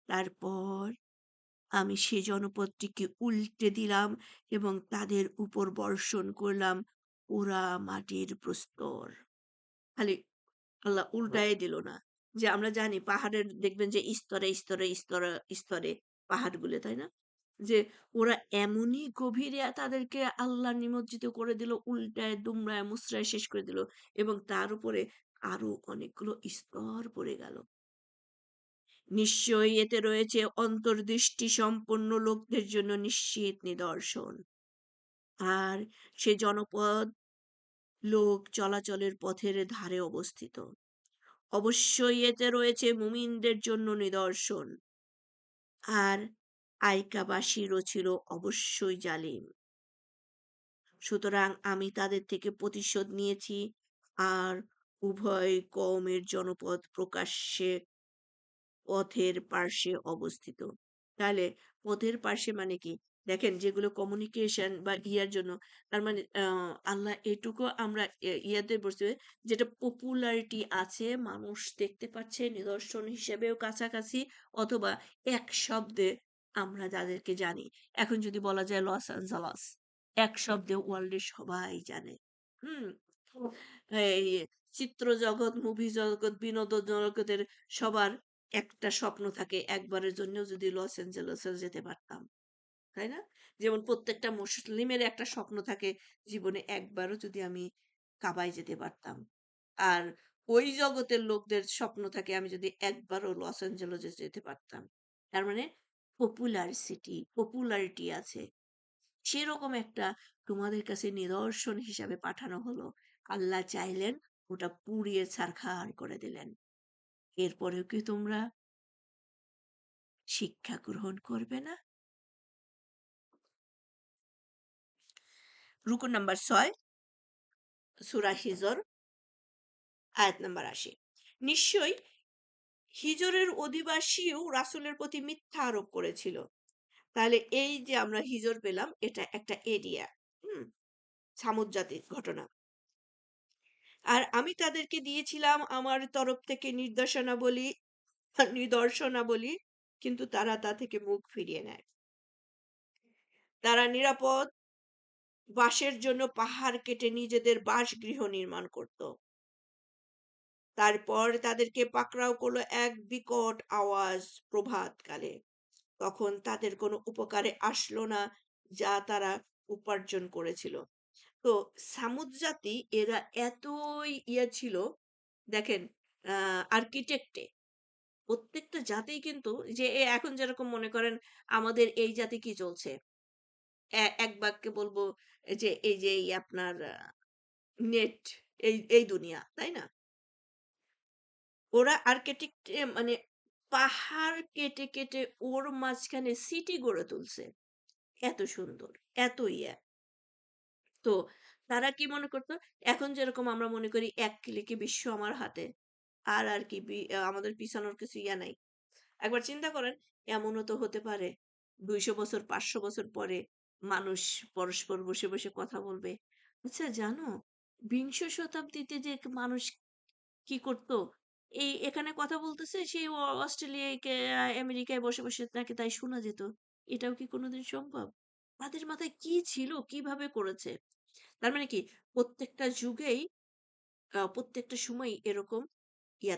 তারপর আমি সে জনপদটিকে উল্টে দিলাম এবং তাদের উপর বর্ষণ করলাম পোড়া মাটির প্রস্তর। খালি আল্লাহ উল্টায়ে দিল না। যে আমরা জানি পাহাড়ের দেখবেন যে স্তরে পাহাড়গুলো, তাই না? যে ওরা এমনই গভীরে তাদেরকে আল্লাহ নিমজ্জিত করে দিল, উল্টায় দুমড়ায় মুচড়ায় শেষ করে দিল এবং তার উপরে আরো অনেকগুলো স্তর পড়ে গেল। নিশ্চয়ই এতে রয়েছে অন্তর্দৃষ্টি সম্পন্ন লোকদের জন্য নিশ্চিত নিদর্শন। আর সে জনপদ লোক চলাচলের পথের ধারে অবস্থিত। অবশ্যই এতে রয়েছে মুমিনদের জন্য নিদর্শন। আর আইকাবাসীরও ছিল অবশ্যই জালিম। সুতরাং আমি তাদের থেকে প্রতিশোধ নিয়েছি আর উভয় কওমের জনপদ প্রকাশ্যে পথের পার্শ্বে অবস্থিত। তাহলে পথের পার্শ্বে মানে কি? দেখেন যেগুলো কমিউনিকেশন বা ইয়ার জন্য, তার মানে আল্লাহ এটুকু আমরা ইয়াতে বলছে যেটা পপুলারিটি আছে, মানুষ দেখতে পাচ্ছে নিদর্শন হিসেবেও কাছাকাছি, অথবা এক শব্দে আমরা যাদেরকে জানি। এখন যদি বলা যায় লস অ্যাঞ্জেলস, এক শব্দে ওয়ার্ল্ডের সবাই জানে। হুম? এই চিত্র জগৎ, মুভি জগৎ, বিনোদন জগতের সবার একটা স্বপ্ন থাকে, একবারের জন্যও যদি লস এঞ্জেলসে যেতে পারতাম। তাই না? যেমন প্রত্যেকটা মুসলিমের একটা স্বপ্ন থাকে, জীবনে একবারও যদি আমি কাবায় যেতে পারতাম। আর ওই জগতের লোকদের স্বপ্ন থাকে আমি যদি একবারও লস এঞ্জেলসে যেতে পারতাম। তার মানে পপুলারিটি আছে। সেরকম একটা তোমাদের কাছে নিদর্শন হিসাবে পাঠানো হলো। আল্লাহ চাইলেন ওটা পুড়িয়ে ছারখার করে দিলেন। এরপরেও কি তোমরা শিক্ষা গ্রহণ করবে না? রুকু নাম্বার ৬, সূরা হিজর, আয়াত নাম্বার ৮০। নিশ্চয়ই হিজরের অধিবাসীও রাসূলের প্রতি মিথ্যা আরোপ করেছিল। তাহলে এই যে আমরা হিজর পেলাম এটা একটা এরিয়া। হুম? ছামূদ জাতির ঘটনা। আর আমি তাদেরকে দিয়েছিলাম আমার তরফ থেকে নিদর্শনাবলী, কিন্তু তারা তা থেকে মুখ ফিরিয়ে নেয়। তারা নিরাপদ বাসের জন্য পাহাড় কেটে নিজেদের বাসগৃহ নির্মাণ করত। তারপর তাদেরকে পাকড়াও করলো এক বিকট আওয়াজ প্রভাতকালে। তখন তাদের কোনো উপকারে আসলো না যা তারা উপার্জন করেছিল। তো সামুদ জাতি এরা এতই ছিল, দেখেন, আর্কিটেক্টে প্রত্যেকটা জাতিই কিন্তু যে এখন যেরকম মনে করেন আমাদের এই জাতি কি চলছে, এক বাক্যে বলবো যে এই যে এই আপনার নেট, এই দুনিয়া, তাই না? ওরা আর্কিটেক্ট, মানে পাহাড় কেটে কেটে ওর মাঝখানে সিটি গড়ে তুলছে। এত সুন্দর, এত তো তারা কি মনে করতো, এখন যেরকম আমরা মনে করি এক ক্লিকে বিশ্ব আমার হাতে, আর কি আমাদের পিছানোর কিছু নাই। একবার চিন্তা করেন, এমনও তো হতে পারে ২০০ বছর ৫০০ বছর পরে মানুষ পরস্পর বসে বসে কথা বলবে। আচ্ছা জানো, বিংশ শতাব্দীতে যে মানুষ কি করত, এই এখানে কথা বলতেছে সেই অস্ট্রেলিয়ায় আমেরিকায় বসে বসে নাকি তাই শোনা যেত। এটাও কি কোনোদিন সম্ভব? তাদের মাথায় কি ছিল, কিভাবে করেছে? তার মানে কি প্রত্যেকটা যুগেই প্রত্যেকটা সময় এরকম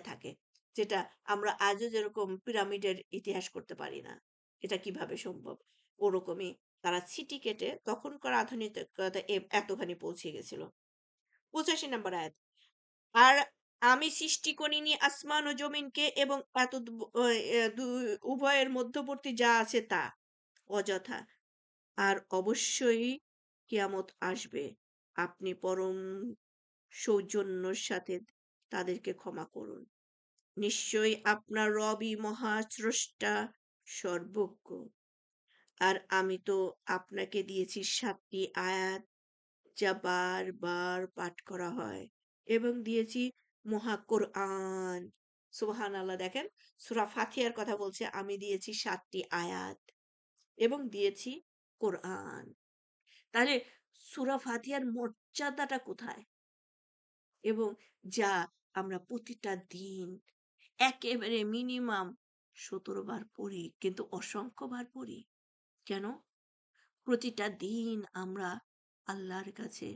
থাকে, যেটা আমরা আজও যেরকম পিরামিডের ইতিহাস করতে পারি না, এটা কিভাবে সম্ভব? ওরকমই তারা সিটি কেটে তখনকার আধুনিকতা এতখানি পৌঁছে গেছিল। ৮৫ নম্বর আয়াত। আর আমি সৃষ্টি করিনি আসমান ও জমিনকে এবং এত উভয়ের মধ্যবর্তী যা আছে তা অযথা। আর অবশ্যই কিয়ামত আসবে। আপনি পরম সৌজন্যর সাথে তাদেরকে ক্ষমা করুন। নিশ্চয়ই আপনার রবই মহাস্রষ্টা, সর্বজ্ঞ। আর আমি তো আপনাকে দিয়েছি ৭টি আয়াত যা বারবার পাঠ করা হয়, এবং দিয়েছি মহাকুরআন। সুবহানাল্লাহ, দেখেন সূরা ফাতিহার কথা বলছে, আমি দিয়েছি ৭টি আয়াত এবং দিয়েছি কোরআন। তাহলে সূরা ফাতিহার মর্যাদাটা কোথায়? এবং যা আমরা প্রতিটা দিন একেবারে মিনিমাম ১৭ বার পড়ি, কিন্তু অসংখ্য বার পড়ি। কেন? প্রতিটা দিন আমরা আল্লাহর কাছে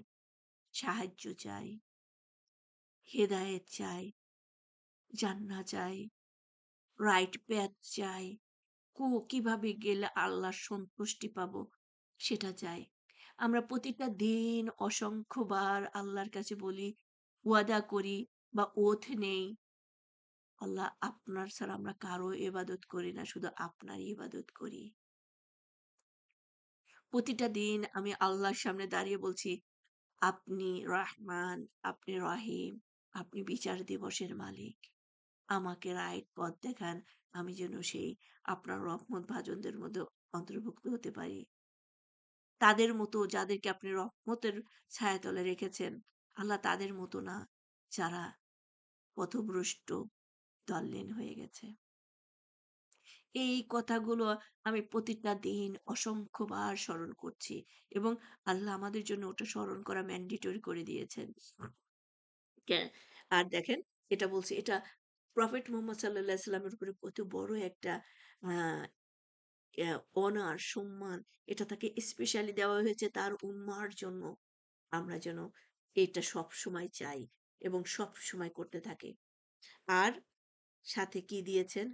সাহায্য চাই, হেদায়েত চাই, জান্নাত চাই, রাইট প্যাথ চাই, কিভাবে গেলে আল্লাহর সন্তুষ্টি পাবো সেটা চাই। আমরা প্রতিটা দিন অসংখ্যবার আল্লাহর কাছে বলি, ওয়াদা করি বা ওথ নেই, আল্লাহ আপনার ছাড়া আমরা কারো ইবাদত করি না, শুধু আপনারই ইবাদত করি। প্রতিটা দিন আমি আল্লাহর সামনে দাঁড়িয়ে বলছি, আপনি রহমান, আপনি রহিম, আপনি বিচার দিবসের মালিক। আমাকে রাইট পথ দেখান, আমি যেন সেই আপনার রহমত ভাজনদের মধ্যে অন্তর্ভুক্ত হতে পারি। তাদের মতো যাদেরকে আপনি রহমতের ছায়াতলে রেখেছেন, আল্লাহ তাদের মতো না যারা পথভ্রষ্ট, দললেন হয়ে গেছে। এই কথাগুলো আমি প্রতিটা দিন অসংখ্যবার স্মরণ করছি, এবং আল্লাহ আমাদের জন্য ওটা স্মরণ করা ম্যান্ডেটরি করে দিয়েছেন। আর দেখেন, এটা বলছি, এটা প্রফেট মুহাম্মদ সাল্লাল্লাহু আলাইহি সাল্লামের উপরে কত বড় একটা আহ অনার সম্মান, এটা তাকে স্পেশালি দেওয়া হয়েছে তার উম্মার জন্য। আমরা যেন এটা সব সময় চাই এবং সব সময় করতে থাকি। আর সাথে কি দিয়েছেন?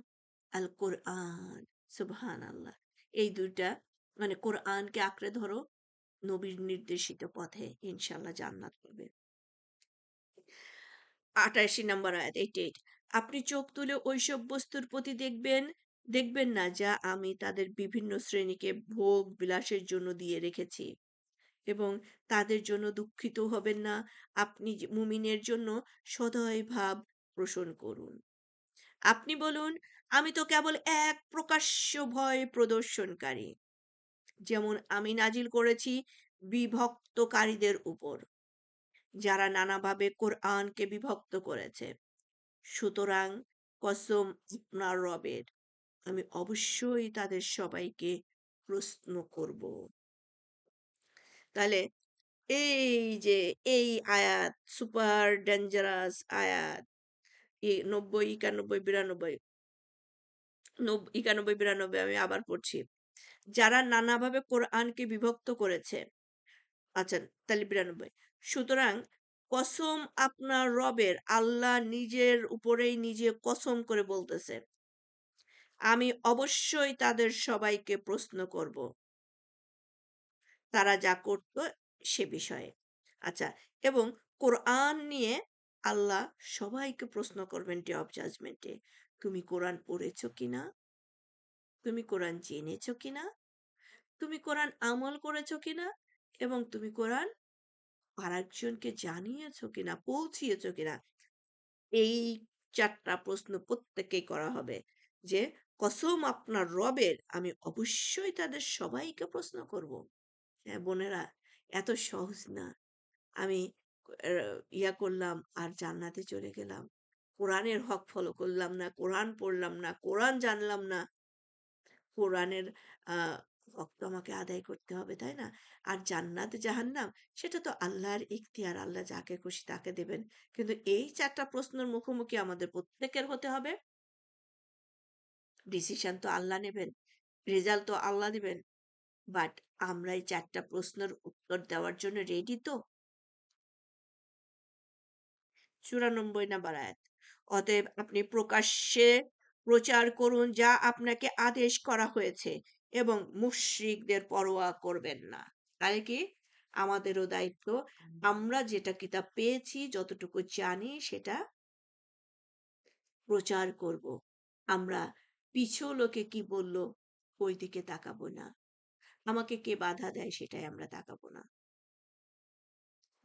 আল কোরআন। সুবহানাল্লাহ। এই ২ টা, মানে কোরআনকে আঁকড়ে ধরো, নবীর নির্দেশিত পথে ইনশাআল্লাহ জান্নাত পাবে। ৮৮ নম্বর আয়াত 88। আপনি চোখ তুলে ঐসব বস্তুর প্রতি দেখবেন না যা আমি তাদের বিভিন্ন শ্রেণীকে ভোগ বিলাসের জন্য দিয়ে রেখেছি এবং তাদের জন্য দুঃখিত হবেন না। আপনি মুমিনের জন্য সদয় ভাব পোষণ করুন। আপনি বলুন, আমি তো কেবল এক প্রকাশ্য ভয় প্রদর্শনকারী। যেমন আমি নাজিল করেছি বিভক্তকারীদের উপর, যারা নানাভাবে কোরআনকে বিভক্ত করেছে। সুতরাং কসম আপনার রবের, আমি অবশ্যই তাদের সবাইকে প্রশ্ন করব। তাহলে এই যে এই আয়াত সুপার ডেঞ্জারাস আয়াত 90, 91, 92, 91, 92 আমি আবার পড়ছি। যারা নানাভাবে কোরআনকে বিভক্ত করেছে। আচ্ছা, তাহলে 92। সুতরাং কসম আপনার রবের, আল্লাহ নিজের উপরেই নিজে কসম করে বলতেছে, আমি অবশ্যই তাদের সবাইকে প্রশ্ন করব তারা যা করত সে বিষয়ে। আচ্ছা, এবং কোরআন নিয়ে আল্লাহ সবাইকে প্রশ্ন করবেন ডে অফ জাজমেন্টে, তুমি কোরআন পড়েছো কিনা, তুমি কোরআন জেনেছো কিনা, তুমি কোরআন আমল করেছো কিনা, এবং তুমি কোরআন আরেকজনকে জানিয়েছো কিনা, পৌঁছিয়েছো কিনা। এই ৪ টা প্রশ্ন প্রত্যেককেই করা হবে। যে কসম আপনার রবের, আমি অবশ্যই তাদের সবাইকে প্রশ্ন করব। হ্যাঁ বোনেরা, এত সহজ না। আমি ইয়া করলাম আর জান্নাতে চলে গেলাম। কোরআনের হক ফলো করলাম না, কোরআন পড়লাম না, কোরআন জানলাম না। কোরআনের আ হক তো আমাকে আদায় করতে হবে, তাই না? আর জান্নাত জাহান্নাম সেটা তো আল্লাহর ইখতিয়ার। আল্লাহ যাকে খুশি তাকে দেবেন। কিন্তু এই ৪ টা প্রশ্নের মুখোমুখি আমাদের প্রত্যেকের হতে হবে। ডিসিশন তো আল্লাহ নেবেন। রেজাল্ট তো আল্লাহ দিবেন। বাট আমরা এই ৪ টা প্রশ্নের উত্তর দেওয়ার জন্য রেডি তো? ৯৪ নাম্বার আয়াত। অতএব আপনি প্রকাশ্যে প্রচার করুন যা আপনাকে আদেশ করা হয়েছে এবং মুশরিকদের পরোয়া করবেন না। তাহলে কি? আমাদেরও দায়িত্ব, আমরা যেটা কিতাব পেয়েছি, যতটুকু জানি সেটা প্রচার করব। আমরা পিছু লোকে কি বলল ওই দিকে তাকাবো না। আমাকে কে বাধা দেয় সেটাই আমরা তাকাবো না।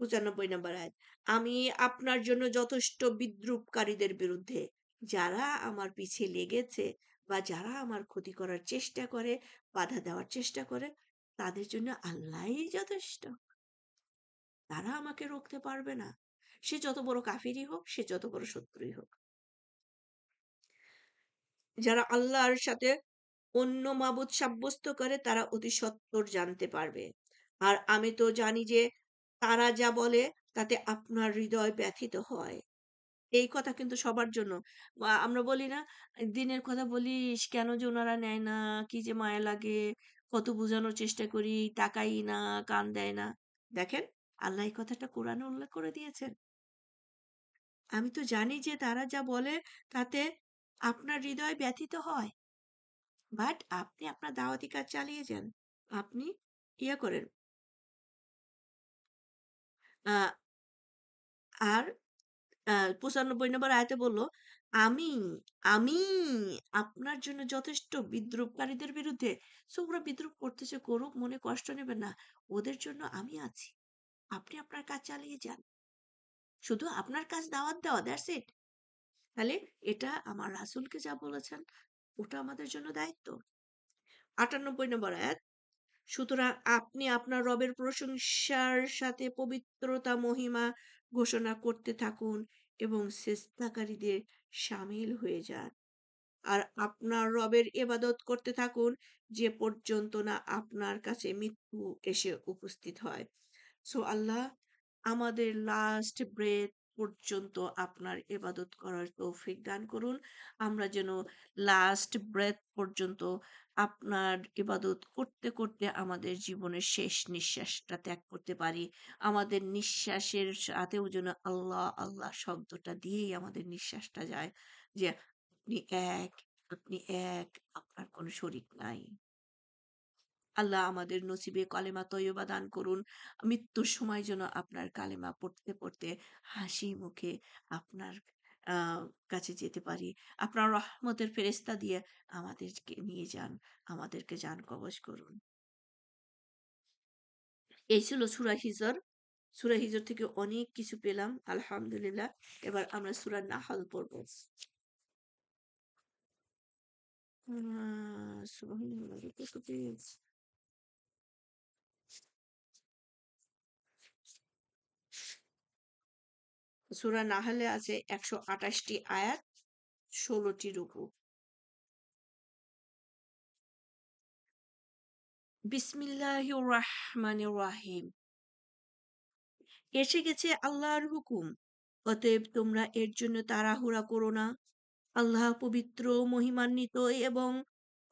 ৯৫ নম্বর আয়াত। আমি আপনার জন্য যথেষ্ট বিদ্রূপকারীদের বিরুদ্ধে, যারা আমার পিছে লেগেছে বা যারা আমার ক্ষতি করার চেষ্টা করে, বাধা দেওয়ার চেষ্টা করে, তাদের জন্য আল্লাহই যথেষ্ট। তারা আমাকে রুখতে পারবে না। সে যত বড় কাফিরই হোক, সে যত বড় শত্রুই হোক। যারা আল্লাহর সাথে অন্য মাবুদ সাব্যস্ত করে তারা অতি সত্বর জানতে পারবে। আর আমি তো জানি যে তারা যা বলে তাতে আপনার হৃদয় ব্যথিত হয়। এই কথা কিন্তু সবার জন্য। বা আমরা বলি না, দিনের কথা বলিস, কেন যে ওনারা নেয় না, কি যে মায়া লাগে, কত বোঝানোর চেষ্টা করি, তাকাই না, কান দেয় না। দেখেন, আল্লাহ এই কথাটা কোরআনে উল্লেখ করে দিয়েছেন। আমি তো জানি যে তারা যা বলে তাতে আপনার হৃদয় ব্যথিত হয়। বাট আপনি আপনার দাওয়াতি কাজ চালিয়ে যান। আপনি ইয়ে করেন। আ আর ৯৫ নম্বর আয়াতে বলল, আমি, আমি আপনার জন্য যথেষ্ট বিদ্রূপকারীদের বিরুদ্ধে। সো ওরা বিদ্রূপ করতেছে, করুক, মনে কষ্ট নেবেন না। ওদের জন্য আমি আছি। আপনি আপনার কাজ চালিয়ে যান। শুধু আপনার কাজ দাওয়াত দেওয়া, দ্যাটস ইট। তাহলে এটা আমার রাসূলকে যা বলেছেন, ওটা আমাদের জন্য দায়িত্ব। ৯৮ নম্বর আয়াত। সুতরাং আপনি আপনার রবের প্রশংসার সাথে পবিত্রতা মহিমা ঘোষণা করতে থাকুন এবং সেজদাকারীদের শামিল হয়ে যান। আর আপনার রবের ইবাদত করতে থাকুন যে পর্যন্ত না আপনার কাছে মৃত্যু এসে উপস্থিত হয়। সো আল্লাহ আমাদের লাস্ট ব্রেথ পর্যন্ত আপনার ইবাদত করার তৌফিক দান করুন। আমরা যেন লাস্ট ব্রেথ পর্যন্ত আপনার ইবাদত করতে করতে আমাদের জীবনের শেষ নিঃশ্বাসটা ত্যাগ করতে পারি। আমাদের নিঃশ্বাসের সাথেও যেন আল্লাহ আল্লাহ শব্দটা দিয়েই আমাদের নিঃশ্বাসটা যায়, যে আপনি এক, আপনি এক, আপনার কোনো শরিক নাই। আল্লাহ আমাদের নসিবে কলেমা তৈয়বা দান করুন। মৃত্যুর সময় যেন আপনার কালেমা পড়তে, পড়তে হাসি মুখে আপনার আ কাছে যেতে পারি। আপনার রহমতের ফেরেশতা দিয়ে আমাদেরকে নিয়ে যান। আমাদেরকে জান কবজ করুন। এই ছিল সূরা হিজর। সূরা হিজর থেকে অনেক কিছু পেলাম। আলহামদুলিল্লাহ। এবার আমরা সূরা নাহল পড়ব। সুবহানাল্লাহ কত পেজ? সূরা নাহলে আছে ১২৮ টি আয়াত, ১৬ টি রুকু। বিসমিল্লাহির রাহমানির রাহিম। এসে গেছে আল্লাহর হুকুম। অতএব তোমরা এর জন্য তাড়াহুড়া করো না। আল্লাহ পবিত্র, মহিমান্বিত এবং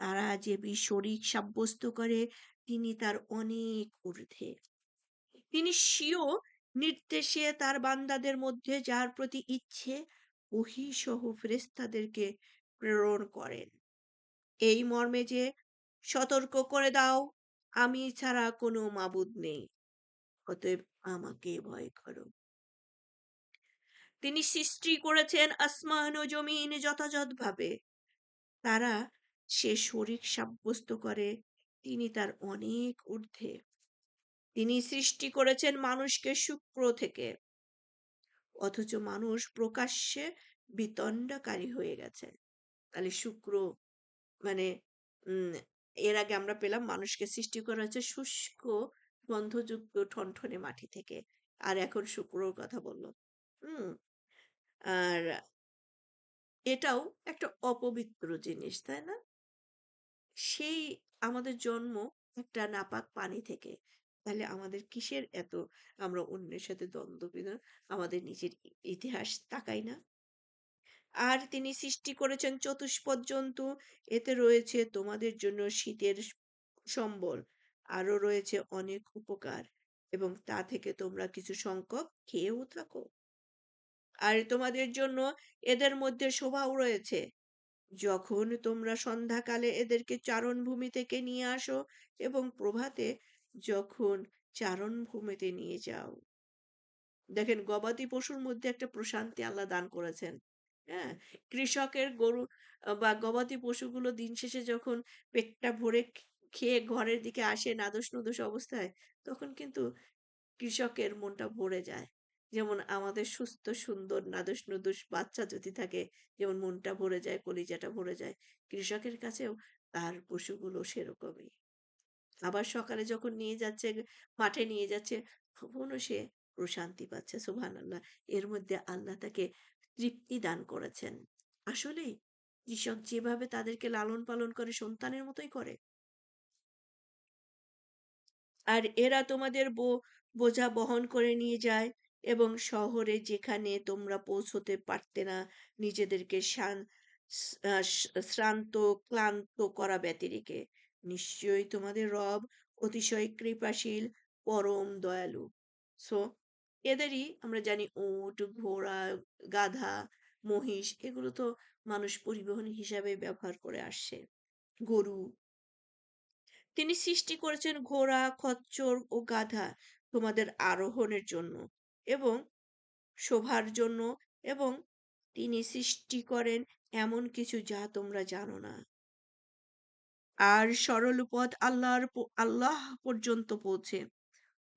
তারা যে শরীক সাব্যস্ত করে তিনি তার অনেক ঊর্ধ্বে। তিনি স্বীয় নির্দেশে তার বান্দাদের মধ্যে যার প্রতি ইচ্ছে ওহী সহ ফেরেশতাদেরকে প্রেরণ করেন। এই মর্মে যে, সতর্ক করে দাও, আমি ছাড়া কোনো মাবুদ নেই। অতএব আমাকে ভয় করো। তিনি সৃষ্টি করেছেন আসমান ও জমিন যথাযথভাবে। তারা সে শরীক সাব্যস্ত করে তিনি তার অনেক ঊর্ধ্বে। তিনি সৃষ্টি করেছেন মানুষকে শুক্র থেকে, অথচ মানুষ প্রকাশ্যে বিতণ্ডাকারী হয়ে গেছে। তাহলে শুক্র মানে উম এর আগে আমরা পেলাম মানুষকে সৃষ্টি করা হয়েছে শুষ্ক গন্ধযুক্ত ঠনঠনে মাটি থেকে। আর এখন শুক্রর কথা বলল। হুম? আর এটাও একটা অপবিত্র জিনিস, তাই না? সেই আমাদের জন্ম একটা নাপাক পানি থেকে। তাহলে আমাদের কিসের এত আমরা অন্যের সাথে দ্বন্দ্ব বিনা আমাদের নিজের ইতিহাস তাকাই না? আর তিনি সৃষ্টি করেছেন চতুষ্পদ জন্তু, এতে রয়েছে তোমাদের জন্য শীতের সম্বল, আরো রয়েছে অনেক উপকার এবং তা থেকে তোমরা কিছু সংখ্যক খেয়েও থাকো। আর তোমাদের জন্য এদের মধ্যে শোভাও রয়েছে। যখন তোমরা সন্ধ্যাকালে এদেরকে চারণভূমি থেকে নিয়ে আসো এবং প্রভাতে যখন চারণভূমিতে নিয়ে যাও। দেখেন গবাদি পশুর মধ্যে একটা প্রশান্তি আল্লাহ দান করেছেন। হ্যাঁ? কৃষকের গরু বা গবাদি পশুগুলো দিন শেষে যখন পেটটা ভরে খেয়ে ঘরের দিকে আসে নাদোষ-নুদোষ অবস্থায়, তখন কিন্তু কৃষকের মনটা ভরে যায়। যেমন আমাদের সুস্থ সুন্দর নাদোষ-নুদোষ বাচ্চা যদি থাকে, যেমন মনটা ভরে যায়, কলিজাটা ভরে যায়। কৃষকের কাছেও তার পশুগুলো সেরকমই। আবার সকালে যখন নিয়ে যাচ্ছে, মাঠে নিয়ে যাচ্ছে, তখনও সে প্রশান্তি পাচ্ছে। সুবহানাল্লাহ। এর মধ্যে আল্লাহ তাকে তৃপ্তি দান করেছেন। আসলেই কৃষক যেভাবে তাদেরকে লালন পালন করে সন্তানের মতোই করে। আর এরা তোমাদের বোঝা বহন করে নিয়ে যায় এবং শহরে যেখানে তোমরা পৌঁছতে পারতে না নিজেদেরকে শ্রান্ত ক্লান্ত করা ব্যতিরেকে। নিশ্চয়ই তোমাদের রব অতিশয় কৃপাশীল, পরম দয়ালু। সো এদেরই আমরা জানি উট, ঘোড়া, গাধা, মহিষ এগুলো তো মানুষ পরিবহন হিসাবে ব্যবহার করে আসছে। গরু তিনি সৃষ্টি করেছেন ঘোড়া, খচ্চর ও গাধা তোমাদের আরোহণের জন্য এবং শোভার জন্য এবং তিনি সৃষ্টি করেন এমন কিছু যা তোমরা জানো না। আর সরল পথ আল্লাহ পর্যন্ত পৌঁছে।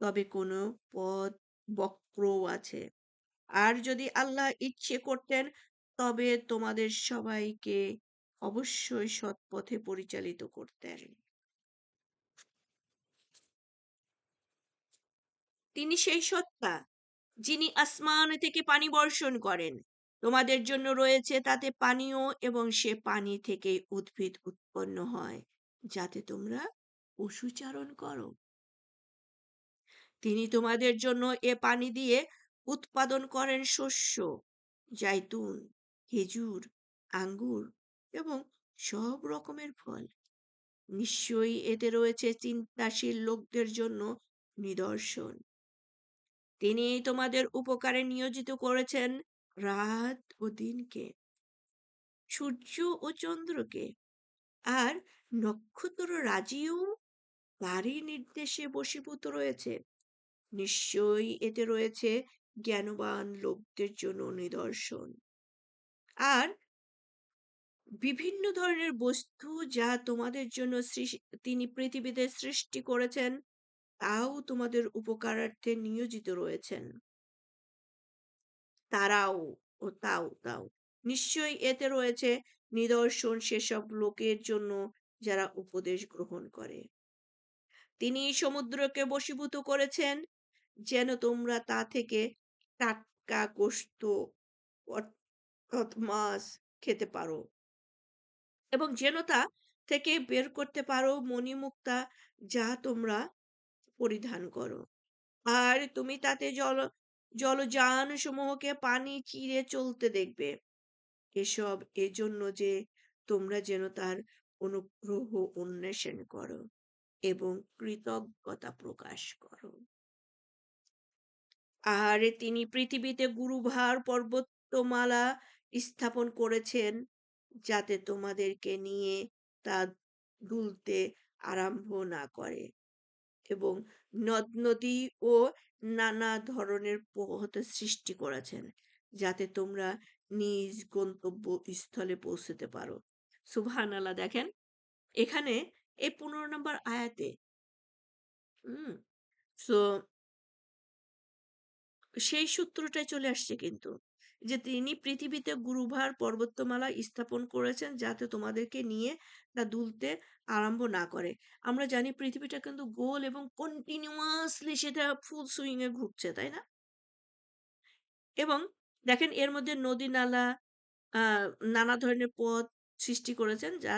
তবে কোনো পথ বক্রও আছে। আর যদি আল্লাহ ইচ্ছে করতেন তবে তোমাদের সবাইকে অবশ্যই সৎ পথে পরিচালিত করতেন। তিনি সেই সত্তা যিনি আসমান থেকে পানি বর্ষণ করেন। তোমাদের জন্য রয়েছে তাতে পানীয় এবং সে পানি থেকে উদ্ভিদ উৎপন্ন হয় যাতে তোমরা পশুচারণ করো। তিনি তোমাদের জন্য এ পানি দিয়ে উৎপাদন করেন শস্য, জাইতুন, খেজুর, আঙ্গুর এবং সব রকমের ফল। নিশ্চয়ই এতে রয়েছে চিন্তাশীল লোকদের জন্য নিদর্শন। তিনি তোমাদের উপকারে নিয়োজিত করেছেন রাত ও দিনকে, সূর্য ও চন্দ্রকে, আর নক্ষত্র রাজিও তারই নির্দেশে বশীভূত রয়েছে। নিশ্চয়ই এতে রয়েছে জ্ঞানবান লোকদের জন্য নিদর্শন। আর বিভিন্ন ধরনের বস্তু যা তোমাদের জন্য তিনি পৃথিবীতে সৃষ্টি করেছেন, তাও তোমাদের উপকারার্থে নিয়োজিত রয়েছেন। তারাও তাও। নিশ্চয়ই এতে রয়েছে নিদর্শন সেসব লোকের জন্য যারা উপদেশ গ্রহণ করে। তিনি সমুদ্রকে বশীভূত করেছেন যেন তোমরা তা থেকে টাটকা গোশত অর্থাৎ মাছ খেতে পারো এবং যেন তা থেকে বের করতে পারো মণিমুক্তা যা তোমরা পরিধান করো। আর তুমি তাতে জলযান সমূহকে পানি চিরে চলতে দেখবে। এসব এজন্য যে তোমরা যেন তার অনুগ্রহ অন্বেষণ করো এবং কৃতজ্ঞতা প্রকাশ করো। আর তিনি পৃথিবীতে গুরুভার পর্বতমালা স্থাপন করেছেন যাতে তোমাদেরকে নিয়ে তা দুলতে আরম্ভ না করে এবং নদ-নদী ও নানা ধরনের পথ সৃষ্টি করেছেন যাতে তোমরা নিজ গন্তব্য স্থলে পৌঁছতে পারো। সুবহানাল্লাহ, দেখেন এখানে এই 15 নম্বর আয়াতে হুম সো সেই সূত্রটাই চলে আসছে কিন্তু যে তিনি পৃথিবীতে গুরুভার পর্বতমালা স্থাপন করেছেন যাতে তোমাদেরকে নিয়ে তা দুলতে আরম্ভ না করে। আমরা জানি পৃথিবীটা কিন্তু গোল এবং কন্টিনিউয়াসলি সেটা ফুল সুইং এ ঘুরছে, তাই না? এবং দেখেন এর মধ্যে নদী নালা নানা ধরনের পথ সৃষ্টি করেছেন যা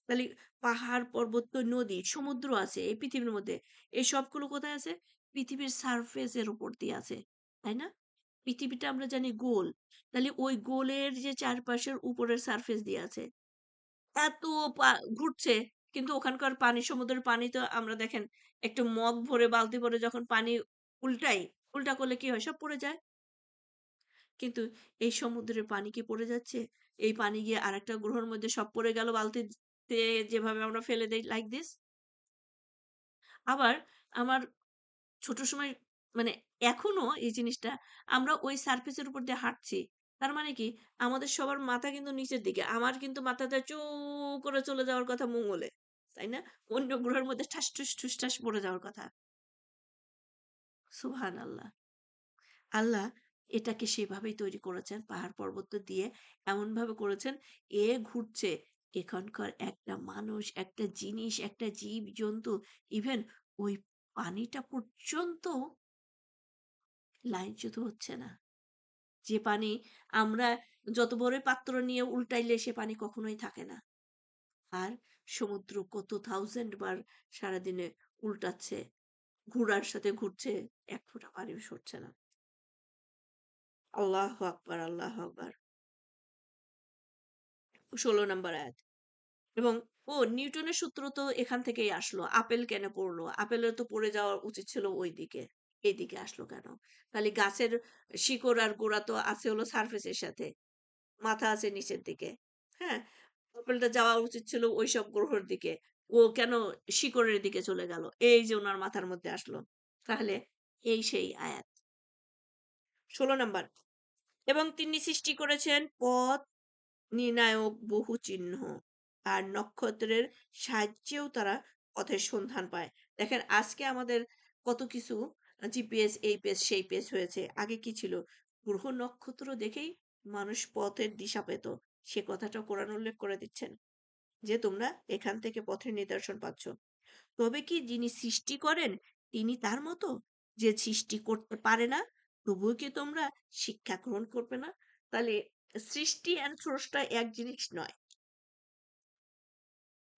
খালি পাহাড় পর্বত তো নদী সমুদ্র আছে এই পৃথিবীর মধ্যে। এই সবগুলো কোথায় আছে? পৃথিবীর সারফেস এর উপর দিয়ে আছে, তাই না? পৃথিবীটা আমরা জানি গোল, তাহলে ওই গোলের যে চারপাশের উপরের সারফেস দিয়ে আছে এত ঘুরছে, কিন্তু ওখানকার পানি সমুদ্রের পানি তো আমরা দেখেন একটু মগ ভরে বালতি ভরে যখন পানি উল্টাই, উল্টা করলে কি হয়? সব পড়ে যায়। কিন্তু এই সমুদ্রের পানি কি পড়ে যাচ্ছে? এই পানি গিয়ে আরেকটা গ্রহের মধ্যে সব পড়ে গেল বালতিতে যেভাবে আমরা ফেলে দেই লাইক দিস। আবার আমার ছোট সময় মানে এখনো এই জিনিসটা আমরা ওই সারফেসের উপর দিয়ে হাঁটছি। তার মানে কি আমাদের সবার মাথা কিন্তু নিচের দিকে। আমার কিন্তু মাথাটা চু করে চলে যাওয়ার কথা মঙ্গলে। তাই না? অন্য গ্রহের মধ্যে ঠাস ঠুস ঠুস ঠাস পড়ে যাওয়ার কথা। সুবহানাল্লাহ। আল্লাহ এটাকে সেভাবেই তৈরি করেছেন পাহাড় পর্বত দিয়ে এমনভাবে করেছেন ঘুরছে এখানকার একটা মানুষ একটা জিনিস একটা জীব জন্তু ইভেন ওই পানিটা পর্যন্ত লাইনচ্যুত হচ্ছে না। যে পানি আমরা যত বড়ই পাত্র নিয়ে উল্টাইলে সে পানি কখনোই থাকে না। আর সমুদ্র কত থাউজেন্ড বার সারাদিনে উল্টাচ্ছে, ঘুরার সাথে ঘুরছে, এক ফোঁটা পানিও সরছে না। আল্লাহু আকবার, আল্লাহু আকবার। ১৬ নাম্বার আয়াত। এবং নিউটনের সূত্র তো এখান থেকেই আসলো। আপেল কেন পড়লো? আপেলের তো পড়ে যাওয়া উচিত ছিল ওইদিকে। এইদিকে আসলো কেন? খালি গাছের শিকড় আর গোড়া তো আছে হলো সারফেসের সাথে। মাথা আছে নিচের দিকে। হ্যাঁ? আপেলটা যাওয়া উচিত ছিল ওইসব গ্রহের দিকে। ও কেন শিকড়ের দিকে চলে গেল? এই যে উনার মাথার মধ্যে আসলো। তাহলে এই সেই আয়াত। ১৬ নাম্বার। এবং তিনি সৃষ্টি করেছেন পথ নির্ণায়ক বহু চিহ্ন আর নক্ষত্রের সাহায্যেও তারা পথের সন্ধান পায়। দেখেন আজকে আমাদের কত কিছু জিপিএস এই পেজ সেই পেজ হয়েছে। আগে কি ছিল? গ্রহ নক্ষত্র দেখেই মানুষ পথের দিশা পেত। সে কথাটা কোরআন উল্লেখ করে দিচ্ছেন যে তোমরা এখান থেকে পথের নিদর্শন পাচ্ছ। তবে কি যিনি সৃষ্টি করেন তিনি তার মতো? যে সৃষ্টি করতে পারে না তবুও কি তোমরা শিক্ষা গ্রহণ করবে না? তাহলে সৃষ্টি আর স্রষ্টা এক জিনিস নয়।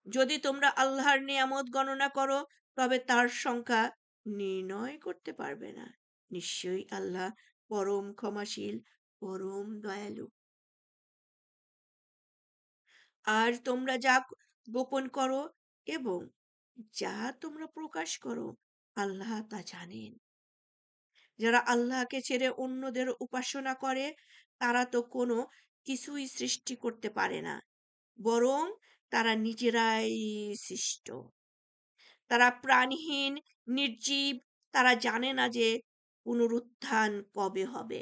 যদি তোমরা আল্লাহর নিয়ামত গণনা করো তবে তার সংখ্যা নির্ণয় করতে পারবে না। নিশ্চয়ই আল্লাহ পরম ক্ষমাশীল, পরম দয়ালু। আর তোমরা যা গোপন করো এবং যা তোমরা প্রকাশ করো আল্লাহ তা জানেন। যারা আল্লাহকে ছেড়ে অন্যদের উপাসনা করে তারা তো কোনো কিছুই সৃষ্টি করতে পারে না, বরং তারা নিজেরাই সৃষ্ট। তারা প্রাণহীন, নির্জীব, তারা জানে না যে পুনরুত্থান কবে হবে।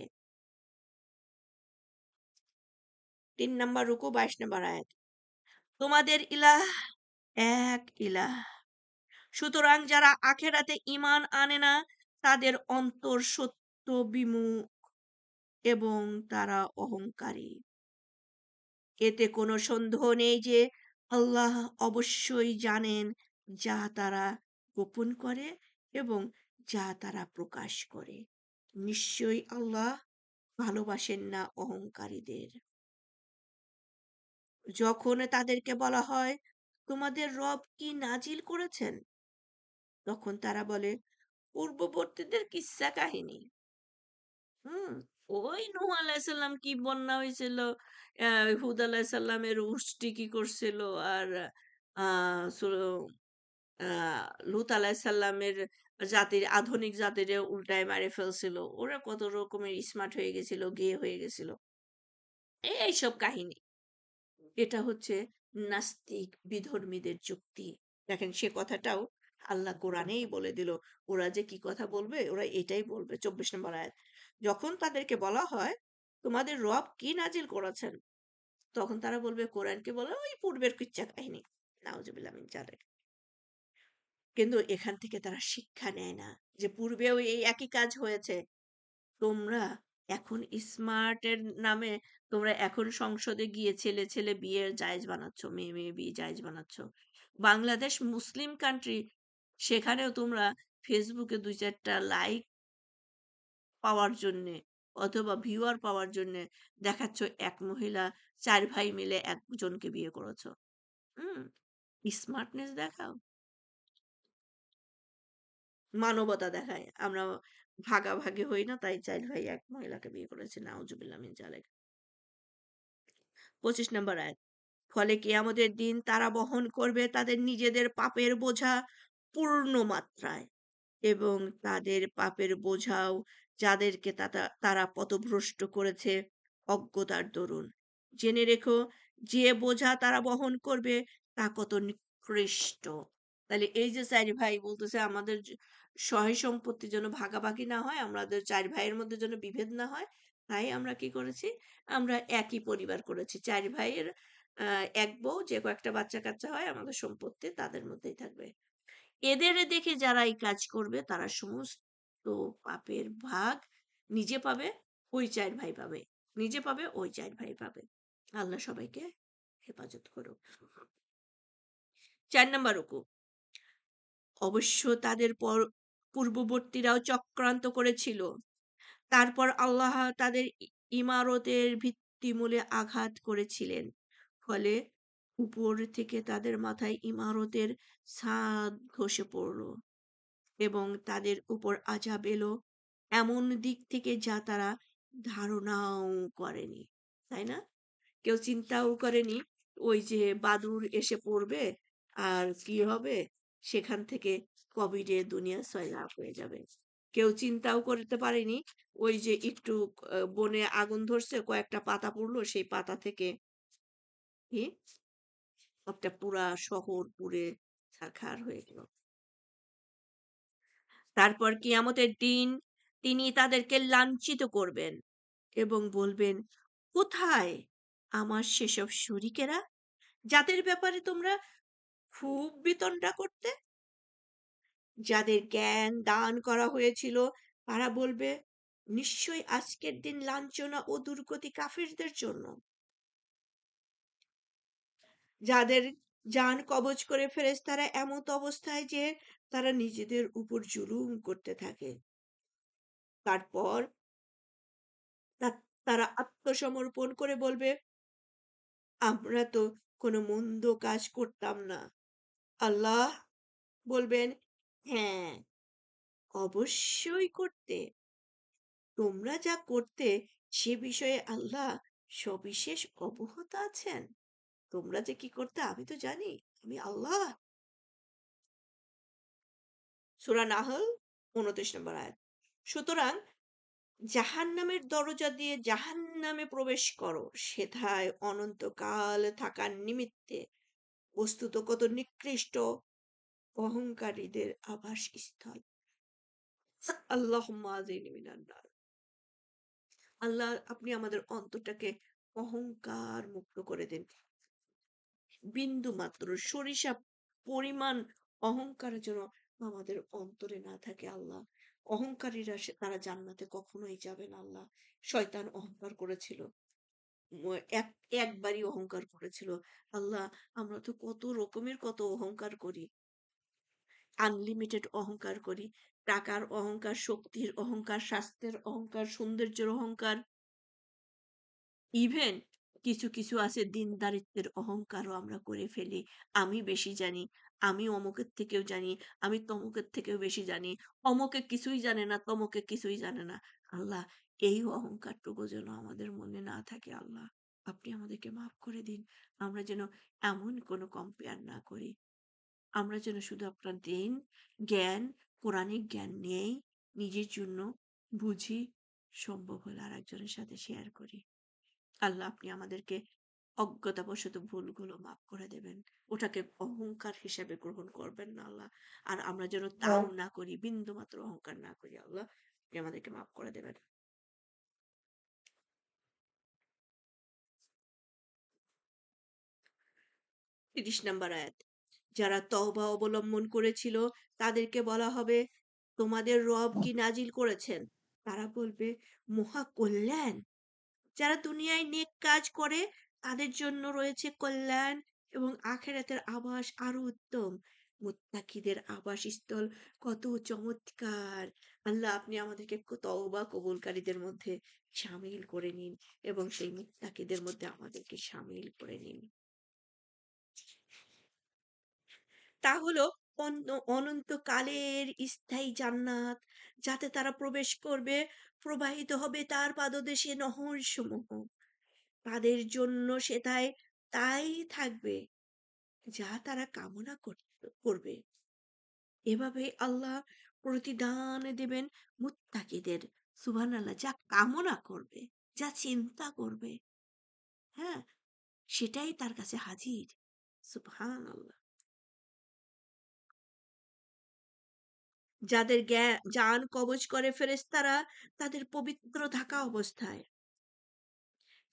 ৩ নাম্বার রুকু ২২ নাম্বার আয়াত। তোমাদের ইলাহ এক ইলাহ। সুতরাং যারা আখেরাতে ঈমান আনে না তাদের অন্তর সত্য বিমুখ এবং তারা অহংকারী। এতে কোনো সন্দেহ নেই যে আল্লাহ অবশ্যই জানেন যা তারা গোপন করে এবং যা তারা প্রকাশ করে। নিশ্চয়ই আল্লাহ ভালোবাসেন না অহংকারীদের। যখন তাদেরকে বলা হয় তোমাদের রব কি নাজিল করেছেন, তখন তারা বলে পূর্ববর্তীদের কিস্সা কাহিনী। হুম, ওই নূহ আলাইহিসসালাম কি বন্যা হয়েছিল, হুদ আলাইহিসসালামের উষ্ট্রি কি করছিল, আর লূত আলাইহিসসালামের জাতির আধুনিক জাতিরে উল্টায় মারে ফেলছিল, ওরা কত রকমের স্মার্ট হয়ে গেছিল, গেয়ে হয়ে গেছিল, এইসব কাহিনী। এটা হচ্ছে নাস্তিক বিধর্মীদের যুক্তি। দেখেন সে কথাটাও আল্লাহ কোরআনেই বলে দিল। ওরা যে কি কথা বলবে, ওরা এটাই বলবে। ২৪ নম্বর আয়াত। যখন তাদেরকে বলা হয় তোমাদের রব কি নাজিল করেছেন, তখন তারা বলবে কোরআনকে বলে ওই পূর্বের কিচ্ছা কাহিনী। নাউজুবিল্লাহ মিন যালিক। কিন্তু এখান থেকে তারা শিক্ষা নেয় না যে পূর্বেও এই একই কাজ হয়েছে। তোমরা এখন স্মার্টের নামে তোমরা এখন সংসদে গিয়ে ছেলে ছেলে বিয়ে জায়েজ বানাচ্ছ, মেয়ে মেয়ে বিয়ে জায়েজ বানাচ্ছ। বাংলাদেশ মুসলিম কান্ট্রি, সেখানেও তোমরা ফেসবুকে ২-৪টা লাইক পাওয়ার জন্যে অথবা ভিউয়ার পাওয়ার জন্যে দেখাচ্ছ এক মহিলা ৪ ভাই মিলে একজনকে বিয়ে করেছ। হুম? স্মার্টনেস দেখাও, মানবতা দেখায়। আমরা ভাগাভাগি হই না, তাই ৪ ভাই এক মহিলাকে বিয়ে করেছে। নাউজুবিল্লাহ মিন যালিক। ২৫ নম্বর আয়াত। ফলে কিয়ামতের দিন তারা বহন করবে তাদের নিজেদের পাপের বোঝা পূর্ণ মাত্রায় এবং তাদের পাপের বোঝাও যাদেরকে তারা পথভ্রষ্ট করেছে অজ্ঞতার দরুন। জেনে রেখো যে বোঝা তারা বহন করবে তা কত নিকৃষ্ট। তাহলে এই যে ৪ ভাই বলতেছে আমাদের সয় সম্পত্তি যেন ভাগাভাগি না হয়, আমাদের ৪ ভাইয়ের মধ্যে যেন বিভেদ না হয়, তাই আমরা কি করেছি? আমরা একই পরিবার করেছি। ৪ ভাইয়ের ১ বউ, যে কয়েকটা বাচ্চা-কাচ্চা হয় আমাদের সম্পত্তি তাদের মধ্যেই থাকবে। এদের দেখে যারা এই কাজ করবে তারা সমস্ত পাপের ভাগ নিজে পাবে, ওই ৪ ভাই পাবে। নিজে পাবে, ওই ৪ ভাই পাবে। আল্লাহ সবাইকে হেফাজত করুক। ৪ নাম্বার রুকু। অবশ্য তাদের পূর্ববর্তীরাও চক্রান্ত করেছিল। তারপর আল্লাহ তাদের ইমারতের ভিত্তিমূলে আঘাত করেছিলেন। ফলে উপর থেকে তাদের মাথায় ইমারতের ছাদ ধসে পড়ল এবং তাদের উপর আযাব এলো এমন দিক থেকে যা তারা ধারণাও করেনি। তাই না? কেউ চিন্তাও করেনি ওই যে বাদুড় এসে পড়বে আর কি হবে, সেখান থেকে কোভিডে দুনিয়া ছয়লাপ হয়ে যাবে। কেউ চিন্তাও করতে পারেনি ওই যে একটু বনে আগুন ধরছে, কয়েকটা পাতা পড়লো, সেই পাতা থেকে কি একটা পুরা শহর পুড়ে ছারখার হয়ে গেল। তারপর কিয়ামতের দিন তিনি তাদেরকে লাঞ্ছিত করবেন এবং বলবেন কোথায় আমার সেসব শরীকেরা যাদের ব্যাপারে তোমরা খুব বিতণ্ডা করতে, যাদের জ্ঞান দান করা হয়েছিল। তারা বলবে নিশ্চয়ই আজকের দিন লাঞ্ছনা ও দুর্গতি কাফিরদের জন্য, যাদের জান কবজ করে ফেরেশতারা এমত অবস্থায় যে তারা নিজেদের উপর জুলুম করতে থাকে। তারপর তারা আত্মসমর্পণ করে বলবে আমরা তো কোনো মন্দ কাজ করতাম না। আল্লাহ বলবেন হ্যাঁ, অবশ্যই করতে। তোমরা যা করতে সে বিষয়ে আল্লাহ সবিশেষ অবগত আছেন। তোমরা যে কি করতে আমি তো জানি, আমি আল্লাহ। সূরা নাহল ২৯ নম্বর আয়াত। সুতরাং জাহান্নামের দরজা দিয়ে জাহান্নামে প্রবেশ করো, সেথায় অনন্তকাল থাকার নিমিত্তে। বস্তুত কত নিকৃষ্ট অহংকারীদের আবাসস্থল। আল্লাহুম্মা আজিনি মিনান নার। আল্লাহ আপনি আমাদের অন্তরটাকে অহংকার মুক্ত করে দিন। বিন্দু মাত্র সরিষা পরিমাণ অহংকার যেন আমাদের অন্তরে না থাকে আল্লাহ। অহংকারীরা তারা জান্নাতে কখনোই যাবে না আল্লাহ। শয়তান অহংকার করেছিল। ম এক একবারই অহংকার করেছিল। আল্লাহ আমরা তো কত রকমের কত অহংকার করি। আনলিমিটেড অহংকার করি। টাকার অহংকার, শক্তির অহংকার, স্বাস্থ্যের অহংকার, সৌন্দর্যের অহংকার। ইভেন কিছু, কিছু আছে দিনদারিত্বের অহংকারও আমরা করে ফেলি। আমি বেশি জানি, আমি অমুকের থেকেও জানি, আমি তমুকের থেকেও বেশি জানি। অমুকে কিছুই জানে না, তমুকে কিছুই জানে না। আল্লাহ এই অহংকারটুকু যেন আমাদের মনে না থাকে আল্লাহ। আপনি আমাদেরকে মাফ করে দিন। আমরা যেন এমন কোনো কম্পেয়ার না করি। আমরা যেন শুধু আপনার দিন, জ্ঞান, কোরআনিক জ্ঞান নিয়েই নিজের জন্য বুঝি, সম্ভব হলে আরেকজনের সাথে শেয়ার করি। আল্লাহ আপনি আমাদেরকে অজ্ঞতাবশত ভুলগুলো মাফ করে দেবেন। ওটাকে অহংকার হিসেবে গ্রহণ করবেন না আল্লাহ। আর আমরা যেন তাও না করি, বিন্দুমাত্র অহংকার না করি আল্লাহ। আপনি আমাদেরকে মাফ করে দেবেন। ৩০ নাম্বার আয়াত। যারা তওবা অবলম্বন করেছিল তাদেরকে বলা হবে, তোমাদের রব কি নাজিল করেছেন? তারা বলবে, মহা কল্যাণ। যারা দুনিয়ায় নেক কাজ করে তাদের জন্য রয়েছে কল্যাণ এবং আখেরাতের আবাস আরো উত্তম। মুত্তাকিদের আবাসস্থল কত চমৎকার। আল্লাহ আপনি আমাদেরকে তওবা কবুলকারীদের মধ্যে শামিল করে নিন এবং সেই মুত্তাকিদের মধ্যে আমাদেরকে শামিল করে নিন। তা হলো অনন্তকালের স্থায়ী জান্নাত, যাতে তারা প্রবেশ করবে, প্রবাহিত হবে তার পাদদেশে নহরসমূহ। তাদের জন্য সেথায় তাই থাকবে যা তারা কামনা করবে। এভাবে আল্লাহ প্রতিদান দেবেন মুত্তাকিদের। সুবহানাল্লাহ, যা কামনা করবে, যা চিন্তা করবে, হ্যাঁ, সেটাই তার কাছে হাজির। সুবহানাল্লাহ। যাদের জান কবজ করে ফেরেশতারা তাদের পবিত্র থাকা অবস্থায়।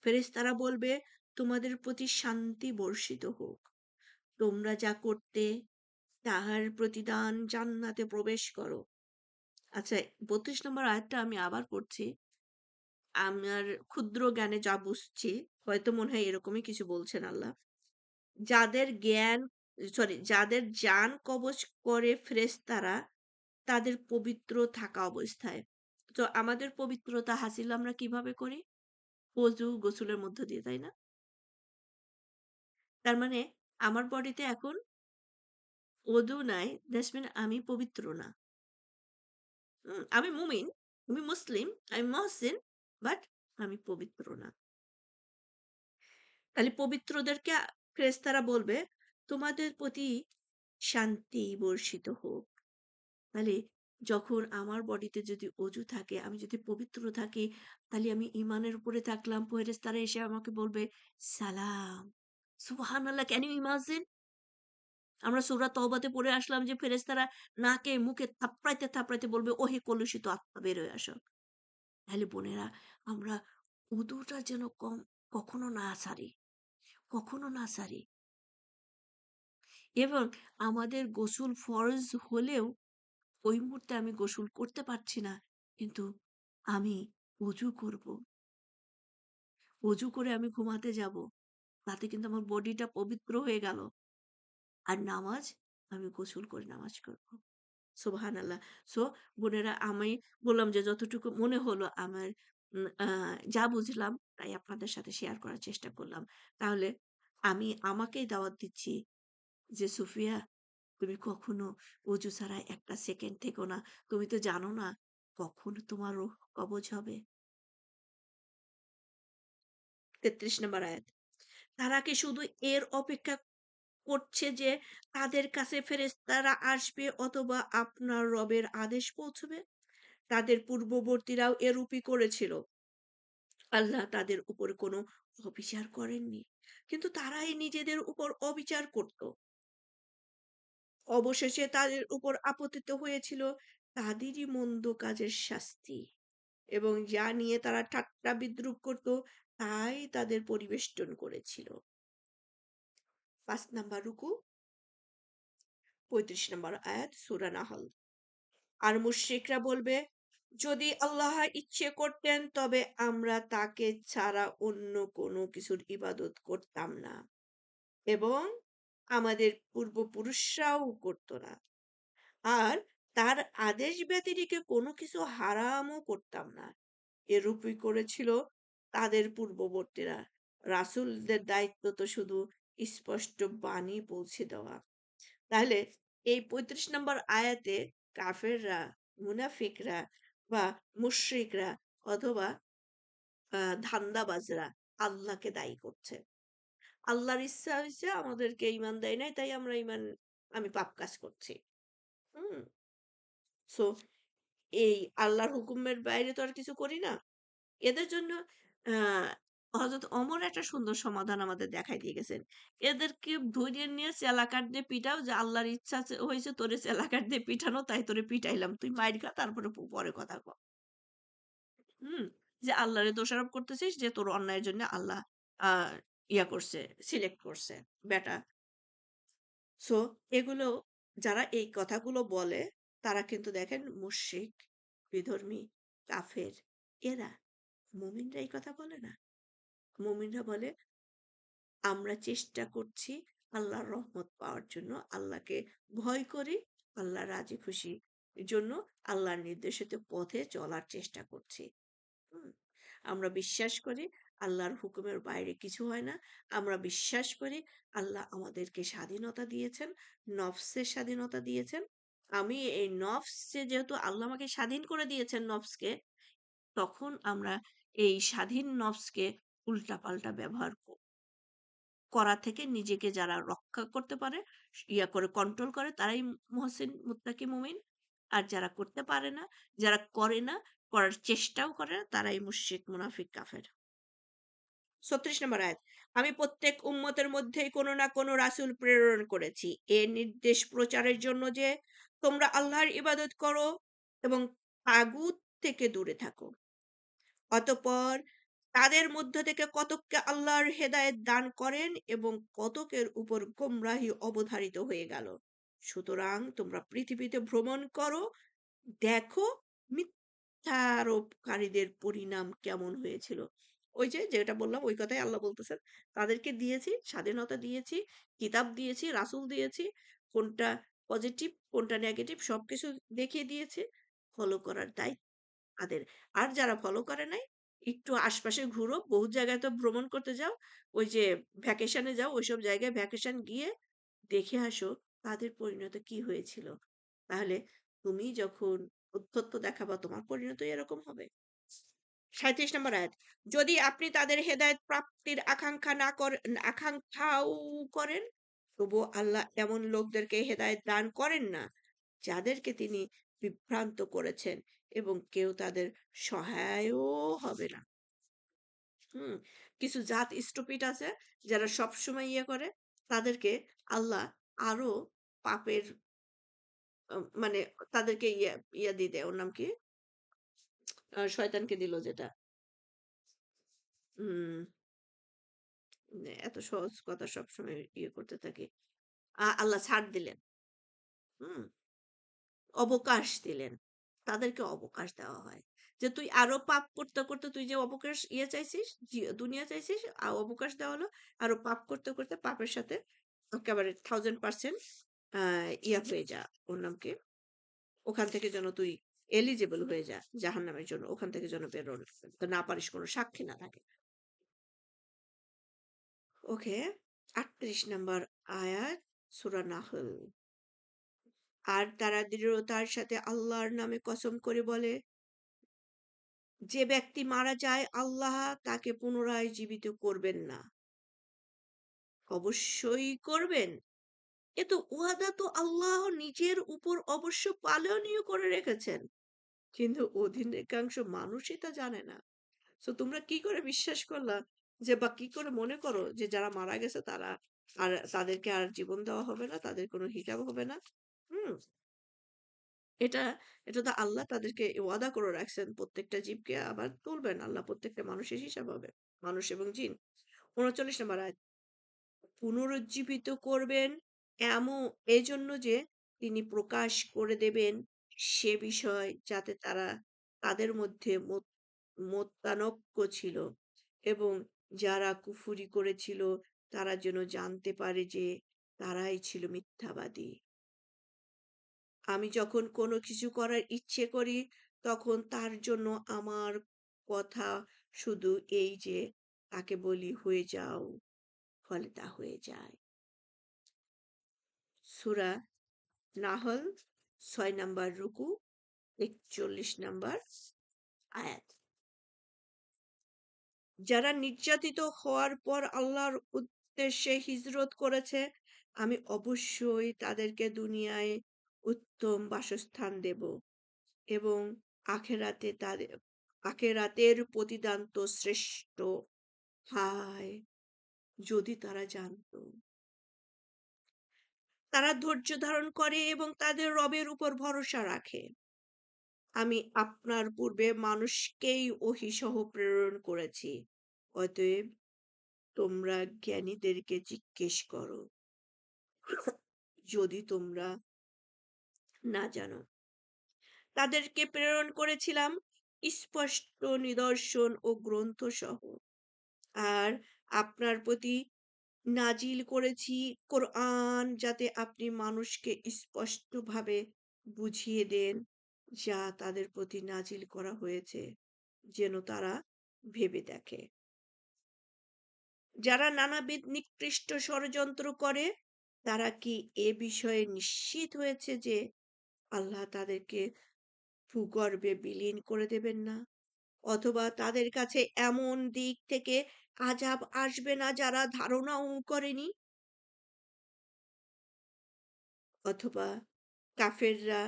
ফেরেশতারা বলবে, তোমাদের প্রতি শান্তি বর্ষিত হোক। তোমরা যা করতে তাহার প্রতিদান জান্নাতে প্রবেশ করো। আচ্ছা, ৩২ নম্বর আয়াতটা আমি আবার পড়ছি। আমার ক্ষুদ্র জ্ঞানে যা বুঝছি, হয়তো মনে হয় এরকমই কিছু বলছেন আল্লাহ। যাদের জ্ঞান যাদের জান কবজ করে ফেরেশতারা তাদের পবিত্র থাকা অবস্থায়। তো আমাদের পবিত্রতা হাসিল আমরা কিভাবে করি? অজু, গোসলের মধ্য দিয়ে, তাই না? তার মানে আমার বডিতে এখন অজু নাই, দ্যাটস মিন আমি পবিত্র না। আমি মুমিন, আমি মুসলিম, আমি মহসিন, বাট আমি পবিত্র না। তাহলে পবিত্রদেরকে ফেরেশতারা বলবে, তোমাদের প্রতি শান্তি বর্ষিত হোক। তাহলে যখন আমার বডিতে যদি অজু থাকে, আমি যদি পবিত্র থাকি, তাহলে আমি ঈমানের উপরে থাকলাম। ফেরেশতারা এসে আমাকে বলবে, সালাম। সুবহানাল্লাহ, ক্যান ইউ ইমাজিন? আমরা সূরা তওবাতে পড়ে আসলাম যে ফেরেশতারা নাকে মুখে থাপড়াইতে, থাপড়াইতে বলবে, ওহে কলুষিত আত্মা বের হয়ে আসো। তাহলে বোনেরা, আমরা উদুটা যেন কখনো না ছাড়ি, কখনো না ছাড়ি। এবং আমাদের গোসল ফরজ হলেও ওই মুহূর্তে আমি গোসল করতে পারছি না, কিন্তু আমি অজু করব। অজু করে আমি ঘুমাতে যাব। তাতে কিন্তু আমার বডিটা পবিত্র হয়ে গেল। আর নামাজ, আমি গোসল করে নামাজ করব। সুবহানাল্লাহ। সো বোনেরা, আমি বললাম যে যতটুকু মনে হলো আমার যা বুঝলাম তাই আপনাদের সাথে শেয়ার করার চেষ্টা করলাম। তাহলে আমি আমাকেই দাওয়াত দিচ্ছি যে, সুফিয়া, তুমি কখনো অজু ছাড়া একটা সেকেন্ড থেকো না। তুমি তো জানো না কখন তোমার রূহ কবজ হবে। ৩৩ নম্বর আয়াত। তারা কি শুধু এর অপেক্ষা করছে যে তাদের কাছে ফেরেশতারা আসবে অথবা আপনার রবের আদেশ পৌঁছবে? তাদের পূর্ববর্তীরাও এরূপই করেছিল। আল্লাহ তাদের উপর কোনো অবিচার করেননি। কিন্তু তারাই নিজেদের উপর অবিচার করত। অবশেষে তাদের উপর আপতিত হয়েছিল তাদেরই মন্দ কাজের শাস্তি এবং যা নিয়ে তারা ঠাট্টা বিদ্রুপ করত তাই তাদের পরিবেষ্টন করেছিল। ৫ নাম্বার রুকু ৩৫ নম্বর আয়াত সূরা নাহল। আর মুশরিকরা বলবে, যদি আল্লাহ ইচ্ছে করতেন তবে আমরা তাকে ছাড়া অন্য কোনো কিছুর ইবাদত করতাম না এবং আমাদের পূর্বপুরুষরাও করত না। আর তার আদেশ ব্যতিরেকে কোনো কিছু হারামও করতাম না। এরূপই করেছিল তাদের পূর্ববর্তীরা। রাসূলদের দায়িত্ব তো শুধু স্পষ্ট বাণী পৌঁছে দেওয়া। তাহলে এই ৩৫ নম্বর আয়াতে কাফেররা, মুনাফিকরা বা মুশরিকরা অথবা ধান্দাবাজরা আল্লাহকে দায়ী করছে। আল্লাহর ইচ্ছা হইছে আমাদেরকে ঈমান দেয় নাই তাই আমরা আমি পাপ কাজ করছি। হুম? সো এই আল্লাহর হুকুমের বাইরে তো আর কিছু করি না। এদের জন্য আ হযরত ওমর একটা সুন্দর সমাধান আমাদের দেখায় দিয়ে গেছেন। এদেরকে ধইরে নিয়ে চেলাকাঠ দিয়ে পিটাও যে আল্লাহর ইচ্ছা হইছে তোরে চেলাকাঠ দিয়ে পিটানো তাই তোরে পিটাইলাম। তুই মাইর খা তারপরে পরে কথা ক। হুম? যে আল্লাহরে দোষারোপ করতেছিস যে তোর অন্যায়ের জন্য আল্লাহ আ করছে, সিলেক্ট করছে। বেটা সো এগুলো যারা এই কথাগুলো বলে তারা কিন্তু দেখেন মুশরিক, বিধর্মী, কাফের এরা। মুমিনরা এই কথা বলে না। মুমিনরা বলে আমরা চেষ্টা করছি আল্লাহর রহমত পাওয়ার জন্য, আল্লাহকে ভয় করি, আল্লাহর রাজি খুশির জন্য আল্লাহর নির্দেশিত পথে চলার চেষ্টা করছি। হুম? আমরা বিশ্বাস করি আল্লাহর হুকুমের বাইরে কিছু হয় না। আমরা বিশ্বাস করি আল্লাহ আমাদেরকে স্বাধীনতা দিয়েছেন, নফসের স্বাধীনতা দিয়েছেন। আমি এই নফসে যেহেতু আল্লাহ আমাকে স্বাধীন করে দিয়েছেন নফসকে, তখন আমরা এই স্বাধীন নফসকে উল্টাপাল্টা ব্যবহার করা থেকে নিজেকে যারা রক্ষা করতে পারে, করে কন্ট্রোল করে তারাই মুহসিন, মুত্তাকি, মুমিন। আর যারা করতে পারে না, যারা করে না, করার চেষ্টাও করে না, তারাই মুশরিক, মুনাফিক, কাফের। ৩৬ নম্বর আয়াত। আমি প্রত্যেক উম্মতের মধ্যেই কোনো না কোনো রাসূল প্রেরণ করেছি। এ নির্দেশ প্রচারের জন্য যে তোমরা আল্লাহর ইবাদত করো এবং তাগুত থেকে দূরে থাকো। অতঃপর তাদের মধ্য থেকে কতককে আল্লাহর হেদায়েত দান করেন এবং কতকের উপর গোমরাহি অবধারিত হয়ে গেল। সুতরাং তোমরা পৃথিবীতে ভ্রমণ করো, দেখো মিথ্যারোপকারীদের পরিণাম কেমন হয়েছিল। ওই যে যেটা বললাম ওই কথাই আল্লাহ বলতেছেন। তাদেরকে দিয়েছি, স্বাধীনতা দিয়েছি, কিতাব দিয়েছি, রাসূল দিয়েছি। কোনটা পজিটিভ, কোনটা নেগেটিভ সবকিছু দেখিয়ে দিয়েছি। ফলো করার দায়িত্ব তাদের। আর যারা ফলো করে নাই, একটু আশপাশে ঘুরো। বহু জায়গায় তো ভ্রমণ করতে যাও। ওই যে ভ্যাকেশন এ যাও, ওইসব জায়গায় ভ্যাকেশন গিয়ে দেখে আসো তাদের পরিণত কি হয়েছিল। তাহলে তুমি যখন উদ্ধত্ত দেখাবা তোমার পরিণতই এরকম হবে। ৩৭ নম্বর আয়াত। যদি আপনি তাদের হেদায়েত প্রাপ্তির আকাঙ্ক্ষাও করেন, তবুও আল্লাহ এমন লোকদেরকে হেদায়েত দান করেন না, যাদেরকে তিনি বিভ্রান্ত করেছেন এবং কেউ তাদের সহায়ও হবে না। হুম? কিছু জাত স্টুপিড আছে যারা সবসময় করে, তাদেরকে আল্লাহ আরো পাপের মানে তাদেরকে দিয়ে দেয়। ওর নাম কি? শয়তানকে দিল যেটা। উম এত সহজ কথা সবসময় করতে থাকি। আল্লাহ ছাড় দিলেন। হুম? অবকাশ দিলেন। তাদেরকে অবকাশ দেওয়া হয়। যে তুই আরো পাপ করতে, করতে তুই যে অবকাশ চাইছিস, দুনিয়া চাইছিস, অবকাশ দেওয়া হলো। আরো পাপ করতে, করতে পাপের সাথে একেবারে 1000% আ হয়ে যা। ওর নাম কি? ওখান থেকে যেন তুই এলিজিবল হয়ে যা জাহান্নামের জন্য। ওখান থেকে যেন বেরোতে না পারিস কোন সাক্ষী না থাকে। ওকে ৩৮ নাম্বার আয়াত সূরা নাহল। আর তারা দৃঢ়তার সাথে আল্লাহর নামে কসম করে বলে, যে ব্যক্তি মারা যায় আল্লাহ তাকে পুনরায় জীবিত করবেন না। অবশ্যই করবেন। এ তো ওয়াদা তো আল্লাহ নিজের উপর অবশ্য পালনীয় করে রেখেছেন। কিন্তু অধিকাংশ মানুষই তা জানে না। সো তোমরা কি করে বিশ্বাস করলা যে বা কি করে মনে করো যে যারা মারা গেছে তারা আর তাদেরকে আর জীবন দেওয়া হবে না, তাদের কোনো হিসাব হবে না। হুম? এটা এটা তো আল্লাহ তাদেরকে ওয়াদা করে রাখছেন প্রত্যেকটা জীবকে আবার তুলবেন আল্লাহ প্রত্যেকটা মানুষের হিসাব হবে। মানুষ এবং জিন। ৩৯ নম্বর আয়াত। পুনরুজ্জীবিত করবেন এজন্য যে তিনি প্রকাশ করে দেবেন সে বিষয় যাতে তারা তাদের মধ্যে মতানৈক্য ছিল এবং যারা কুফরি করেছিল তারা যেন জানতে পারে যে তারাই ছিল মিথ্যাবাদী। আমি যখন কোনো কিছু করার ইচ্ছে করি তখন তার জন্য আমার কথা শুধু এই যে তাকে বলি হয়ে যাও, ফলে তা হয়ে যায়। সূরা নাহল ৬ নাম্বার রুকু ৪১ নাম্বার আয়াত। যারা নির্যাতিত হওয়ার পর আল্লাহর উদ্দেশ্যে হিজরত করেছে আমি অবশ্যই তাদেরকে দুনিয়ায় উত্তম বাসস্থান দেব এবং আখেরাতের প্রতিদান তো শ্রেষ্ঠ। হায় যদি তারা জানতো। তারা ধৈর্য ধারণ করে এবং তাদের রবের উপর ভরসা রাখে। আমি আপনার পূর্বে মানুষকেই ওহী-সহ প্রেরণ করেছি। অতএব তোমরা জ্ঞানীদেরকে জিজ্ঞেস করো যদি তোমরা না জানো। তাদেরকে প্রেরণ করেছিলাম স্পষ্ট নিদর্শন ও গ্রন্থসহ। আর আপনার প্রতি নাজিল করেছি কোরআন যাতে আপনি মানুষকে স্পষ্টভাবে বুঝিয়ে দেন যা তাদের প্রতি নাজিল করা হয়েছে যেন তারা ভেবে দেখে। যারা নানাবিধ নিকৃষ্ট ষড়যন্ত্র করে তারা কি এ বিষয়ে নিশ্চিত হয়েছে যে আল্লাহ তাদেরকে ভূগর্ভে বিলীন করে দেবেন না অথবা তাদের কাছে এমন দিক থেকে আযাব আসবে না যারা ধারণাও করেনি অথবা কাফেররা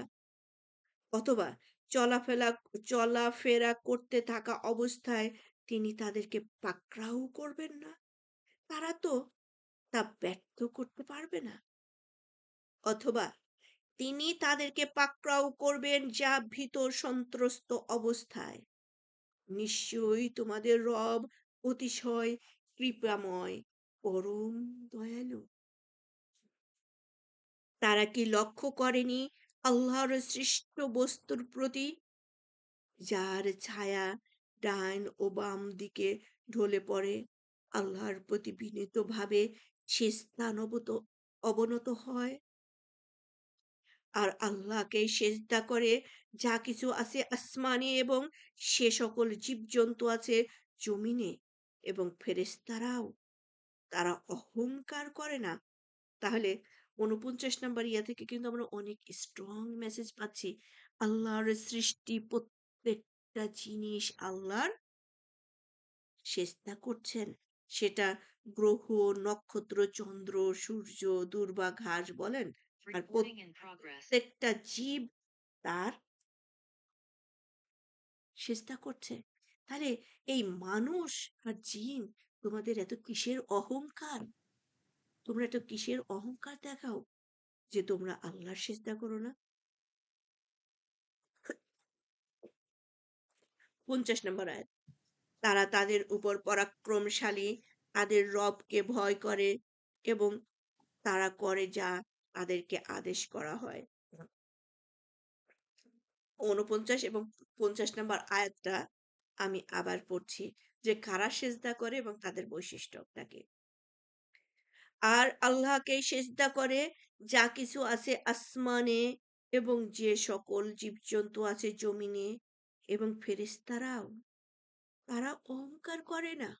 অথবা চলাফেরা চলাফেরা করতে থাকা অবস্থায় তিনি তাদেরকে পাকড়াও করবেন না তারা তো তা ব্যর্থ করতে পারবে না অথবা তিনি তাদেরকে পাকড়াও করবেন যা ভীত সন্ত্রস্ত অবস্থায় নিশ্চয়ই তোমাদের রব অতিশয় কৃপাময় পরম দয়ালু তারা কি লক্ষ্য করেনি আল্লাহর সৃষ্ট বস্তুর প্রতি যার ছায়া ডান ও বাম দিকে ঢলে পড়ে আল্লাহর প্রতি বিনীতভাবে সে অবনত হয় আর আল্লাহকে সেজদা করে যা কিছু আছে আসমানে এবং সে সকল জীবজন্তু আছে জমিনে এবং ফেরেশতারাও তারা অহংকার করে না তাহলে ৪৯ নাম্বার ইয়া থেকে কিন্তু আমরা অনেক স্ট্রং মেসেজ পাচ্ছি আল্লাহর সৃষ্টি প্রত্যেকটা জিনিস আল্লাহর সেজদা করছেন সেটা গ্রহ নক্ষত্র চন্দ্র সূর্য দূর্বা ঘাস বলেন আর প্রত্যেকটা জীব তার সেজদা করছে তাহলে এই মানুষ আর জিন তোমাদের এত কিসের অহংকার তোমরা এত কিসের অহংকার দেখাও যে তোমরা আল্লাহর সেজদা করো না ৫০ নম্বর আয়াত তারা তাদের উপর পরাক্রমশালী তাদের রবকে ভয় করে এবং তারা করে যা তাদেরকে আদেশ করা হয় ৪৯ এবং ৫০ নম্বর আয়াতটা আমি আবার পড়ছি যে কারা সেজদা করে এবং তাদের বৈশিষ্ট্যটাকে আর আল্লাহকে সেজদা করে যা কিছু আছে আসমানে এবং যে সকল জীবজন্তু আছে জমিনে এবং ফেরেশতারাও তারা অহংকার করে না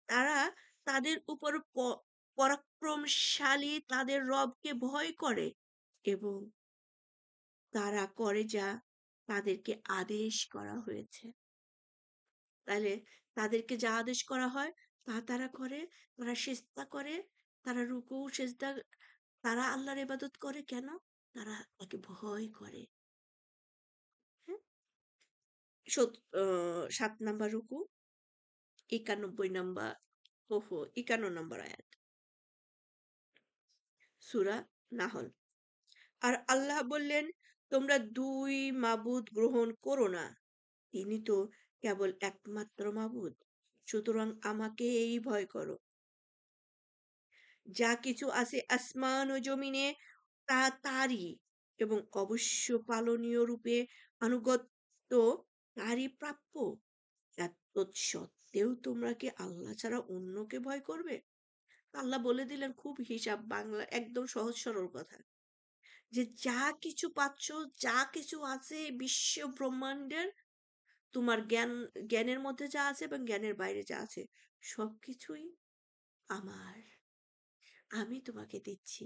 তারা তাদের উপর পরাক্রমশালী তাদের রবকে ভয় করে এবং তারা করে যা তাদেরকে আদেশ করা হয়েছে তাহলে তাদেরকে যা আদেশ করা হয় তা তারা করে তারা সেজদা করে তারা রুকু সেজদা তারা আল্লাহর ইবাদত করে কেন তারা তাকে ভয় করে হ্যাঁ ৭ নাম্বার রুকু ৯১ নাম্বার ওহো! ৫১ নম্বর আয়াত। সূরা নাহল। আর আল্লাহ বললেন, তোমরা ২ মাবুদ গ্রহণ করো না। তিনি তো কেবল একমাত্র মাবুদ। সুতরাং আমাকেই ভয় করো। যা কিছু আছে আসমান ও জমিনে তা তারই এবং অবশ্য পালনীয় রূপে আনুগত্য তারই প্রাপ্য। তৎসত্ত্বেও তোমরা কি আল্লাহ ছাড়া অন্যকে ভয় করবে? আল্লাহ বলে দিলেন খুব হিসাব বাংলা একদম সহজ সরল কথা। যে যা কিছু পাচ্ছ, যা কিছু আছে বিশ্ব ব্রহ্মাণ্ডের তোমার জ্ঞানের মধ্যে যা আছে এবং জ্ঞানের বাইরে যা আছে সবকিছুই আমার। আমি তোমাকে দিচ্ছি।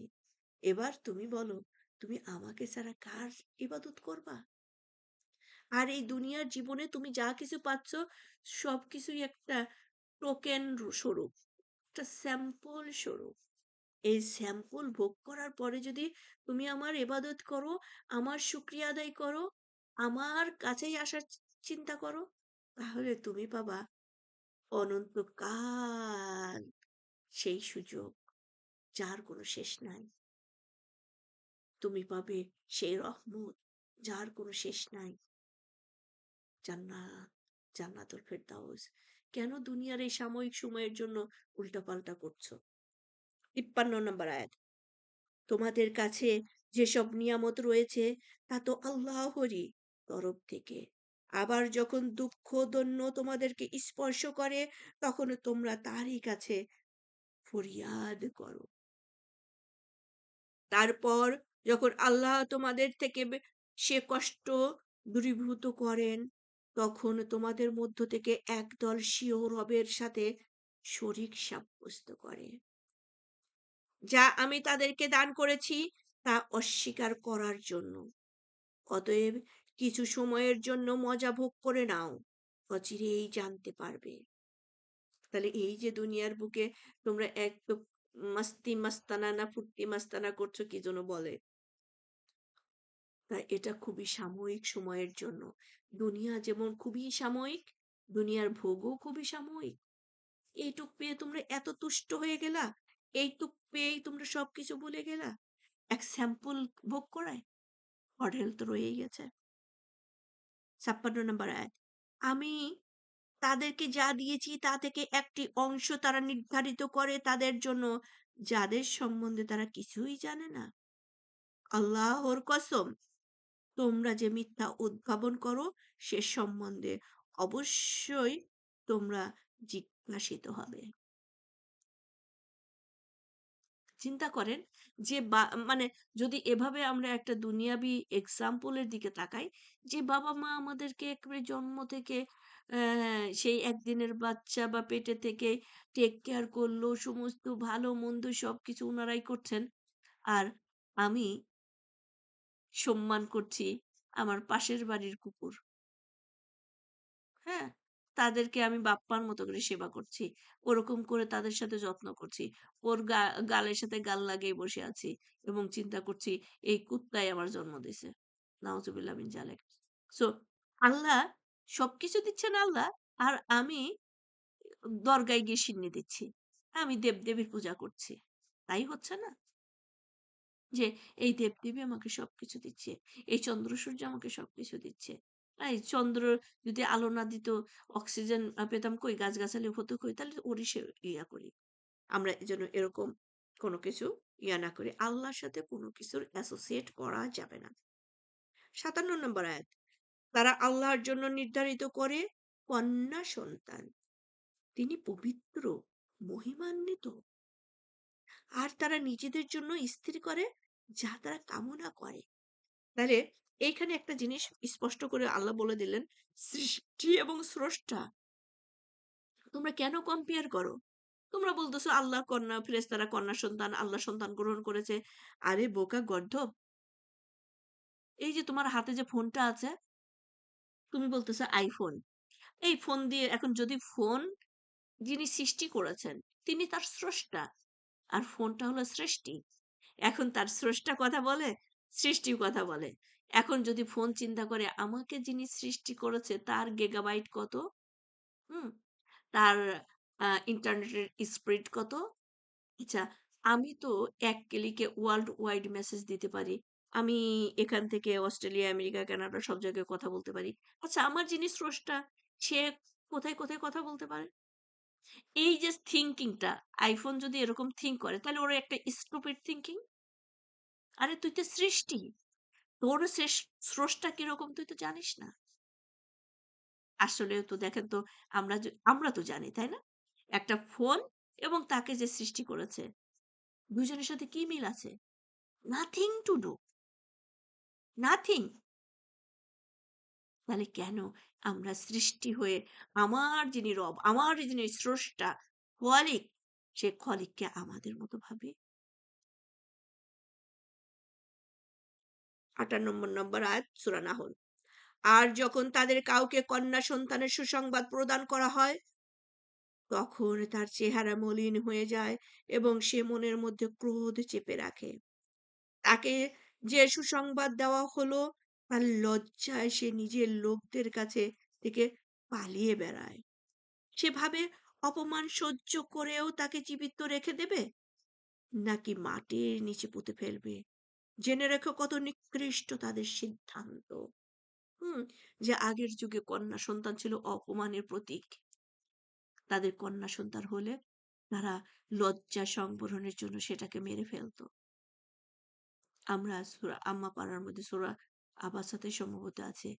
এবার তুমি বলো, তুমি আমাকে ছাড়া কার ইবাদত করবা? আর এই দুনিয়ার জীবনে তুমি যা কিছু পাচ্ছ সবকিছুই একটা টোকেন স্বরূপ, একটা স্যাম্পল স্বরূপ। এই স্যাম্পল ভোগ করার পরে যদি তুমি আমার ইবাদত করো, আমার শুকরিয়া আদায় করো, আমার কাছেই আসার চিন্তা করো, তাহলে তুমি পাবা অনন্তকাল সেই সুযোগ যার কোনো শেষ নাই। তুমি পাবে সেই রহমত যার কোনো শেষ নাই। জান্নাত, জান্নাতুল ফেরদাউস। কেন দুনিয়ার এই সাময়িক সময়ের জন্য উল্টাপাল্টা করছো? ৫৩ নম্বর আয়াত। তোমাদের কাছে যেসব নিয়ামত রয়েছে তা তো আল্লাহরই তরফ থেকে। আবার যখন দুঃখ দৈন্য তোমাদেরকে স্পর্শ করে তখন তোমরা তারই কাছে ফরিয়াদ করো। তারপর যখন আল্লাহ তোমাদের থেকে সে কষ্ট দূরীভূত করেন তখন তোমাদের মধ্য থেকে একদল স্বীয় রবের সাথে শরীক সাব্যস্ত করে। যা আমি তাদেরকে দান করেছি তা অস্বীকার করার জন্য। অতএব কিছু সময়ের জন্য মজা ভোগ করে নাও, অচিরেই জানতে পারবে। তাহলে এই যে দুনিয়ার বুকে তোমরা এক তো মাস্তি মাস্তানা না ফুর্তি মাস্তানা করছো কি যেন বলে, তা এটা খুবই সাময়িক সময়ের জন্য। দুনিয়া যেমন খুবই সাময়িক, দুনিয়ার ভোগও খুবই সাময়িক। এইটুক পেয়ে তোমরা এত তুষ্ট হয়ে গেলা, এইটুক পেয়েই তোমরা সবকিছু ভুলে গেলা, এক স্যাম্পল ভোগ করায়। অঢেল তো রয়েই গেছে। ৫৬ নম্বর আয়াত। আমি তাদেরকে যা দিয়েছি তা থেকে একটি অংশ তারা নির্ধারিত করে তাদের জন্য যাদের সম্বন্ধে তারা কিছুই জানে না। আল্লাহর কসম, তোমরা যে মিথ্যা উদ্ভাবন করো সে সম্বন্ধে অবশ্যই তোমরা জিজ্ঞাসিত হবে। চিন্তা করেন যে মানে যদি এভাবে আমরা একটা দুনিয়াবি এক্সাম্পলের দিকে তাকাই, যে বাবা মা আমাদেরকে একেবারে জন্ম থেকে সেই একদিনের বাচ্চা বা পেটে থেকে টেক কেয়ার করলো, সমস্ত ভালো মন্দ সবকিছু ওনারাই করছেন। আর আমি সম্মান করছি আমার পাশের বাড়ির কুকুর। হ্যাঁ? তাদেরকে আমি বাপ্পার মতো করে সেবা করছি। ওরকম করে তাদের সাথে যত্ন করছি। ওর গালের সাথে গাল লাগিয়ে বসে আছি এবং চিন্তা করছি এই কুত্তাই আমার জন্ম দিছে। নাউজুবিল্লাহ মিন জালিক। সো আল্লাহ সবকিছু দিচ্ছেন আল্লাহ আর আমি দরগায় গিয়ে সিন্নি দিচ্ছি। আমি দেবদেবীর পূজা করছি। তাই হচ্ছে না? যে এই দেবদেবী আমাকে সবকিছু দিচ্ছে। এই চন্দ্র সূর্য আমাকে সবকিছু দিচ্ছে। এই চন্দ্র যদি আলো না দিত, অক্সিজেন পেতাম কই? গাছগাছালি হতো কই? তাহলে ওরই ইয়া করি। আমরা এজন্য এরকম কোনো কিছু ইয়া না করি। আল্লাহর সাথে কোনো কিছুর অ্যাসোসিয়েট করা যাবে না। ৫৭ নম্বর আয়াত। তারা আল্লাহর জন্য নির্ধারিত করে কন্যা সন্তান। তিনি পবিত্র, মহিমান্বিত। আর তারা নিজেদের জন্য স্থির করে যা তারা কামনা করে। তাহলে এইখানে একটা জিনিস স্পষ্ট করে আল্লাহ বলে দিলেন, সৃষ্টি এবং স্রষ্টা তোমরা কেন কম্পেয়ার করো? তোমরা বলতেছো আল্লাহর কন্যা, ফেরেশতারা কন্যা সন্তান, আল্লাহ সন্তান গ্রহণ করেছে। আরে বোকা গর্দভ! এই যে তোমার হাতে যে ফোনটা আছে, তুমি বলতেছো আইফোন। এই ফোন দিয়ে এখন যদি ফোন যিনি সৃষ্টি করেছেন, তিনি তার স্রষ্টা। আর ফোনটা হলো সৃষ্টি। এখন তার স্রষ্টা কথা বলে, সৃষ্টিও কথা বলে। এখন যদি ফোন চিন্তা করে আমাকে যিনি সৃষ্টি করেছে তার গিগাবাইট কত? হুম? তার ইন্টারনেটের স্পিড কত? আচ্ছা, আমি তো ১ ক্লিকে ওয়ার্লড ওয়াইড মেসেজ দিতে পারি। আমি এখান থেকে অস্ট্রেলিয়া, আমেরিকা, কানাডা সব জায়গায় কথা বলতে পারি। আচ্ছা, আমার যিনি স্রষ্টা সে কোথায়, কোথায় কথা বলতে পারে? এই যে থিংকিংটা, iPhone যদি এরকম থিংক করে তাহলে ওর একটা স্টুপিড থিংকিং। আরে তুই তো সৃষ্টি। তোর স্রষ্টা কিরকম তুই তো জানিস না। আসলেও তো দেখেন তো আমরা তো জানি, তাই না? একটা ফোন এবং তাকে যে সৃষ্টি করেছে, ২ জনের সাথে কি মিল আছে? Nothing to do, nothing. তাহলে কেন আমরা সৃষ্টি হয়ে আমার যিনি রব, আমার যিনি স্রষ্টা, খোয়ালিক, সে খোয়ালিককে আমাদের মতো ভাবি? ৫৮ নম্বর আয়াত সূরা নাহল। আর যখন তাদের কাউকে কন্যা সন্তানের সুসংবাদ প্রদান করা হয়, তখন তার চেহারা মলিন হয়ে যায় এবং সে মনের মধ্যে ক্রোধ চেপে রাখে। তাকে যে সুসংবাদ দেওয়া হলো, তার লজ্জায় সে নিজের লোকদের কাছে থেকে পালিয়ে বেড়ায়। সে ভাবে অপমান সহ্য করেও তাকে জীবিত রেখে দেবে নাকি মাটির নিচে পুঁতে ফেলবে। জেনে রেখো কত নিকৃষ্ট তাদের সিদ্ধান্ত। হুম, যে আগের যুগে কন্যা সন্তান ছিল অপমানের প্রতীক। তাদের কন্যা সন্তান হলে তারা লজ্জা সংবরণের জন্য সেটাকে মেরে ফেলতো। আমরা সূরা আম্মা পাড়ার মধ্যে সূরা আবাসাতে সম্ভবত আছে।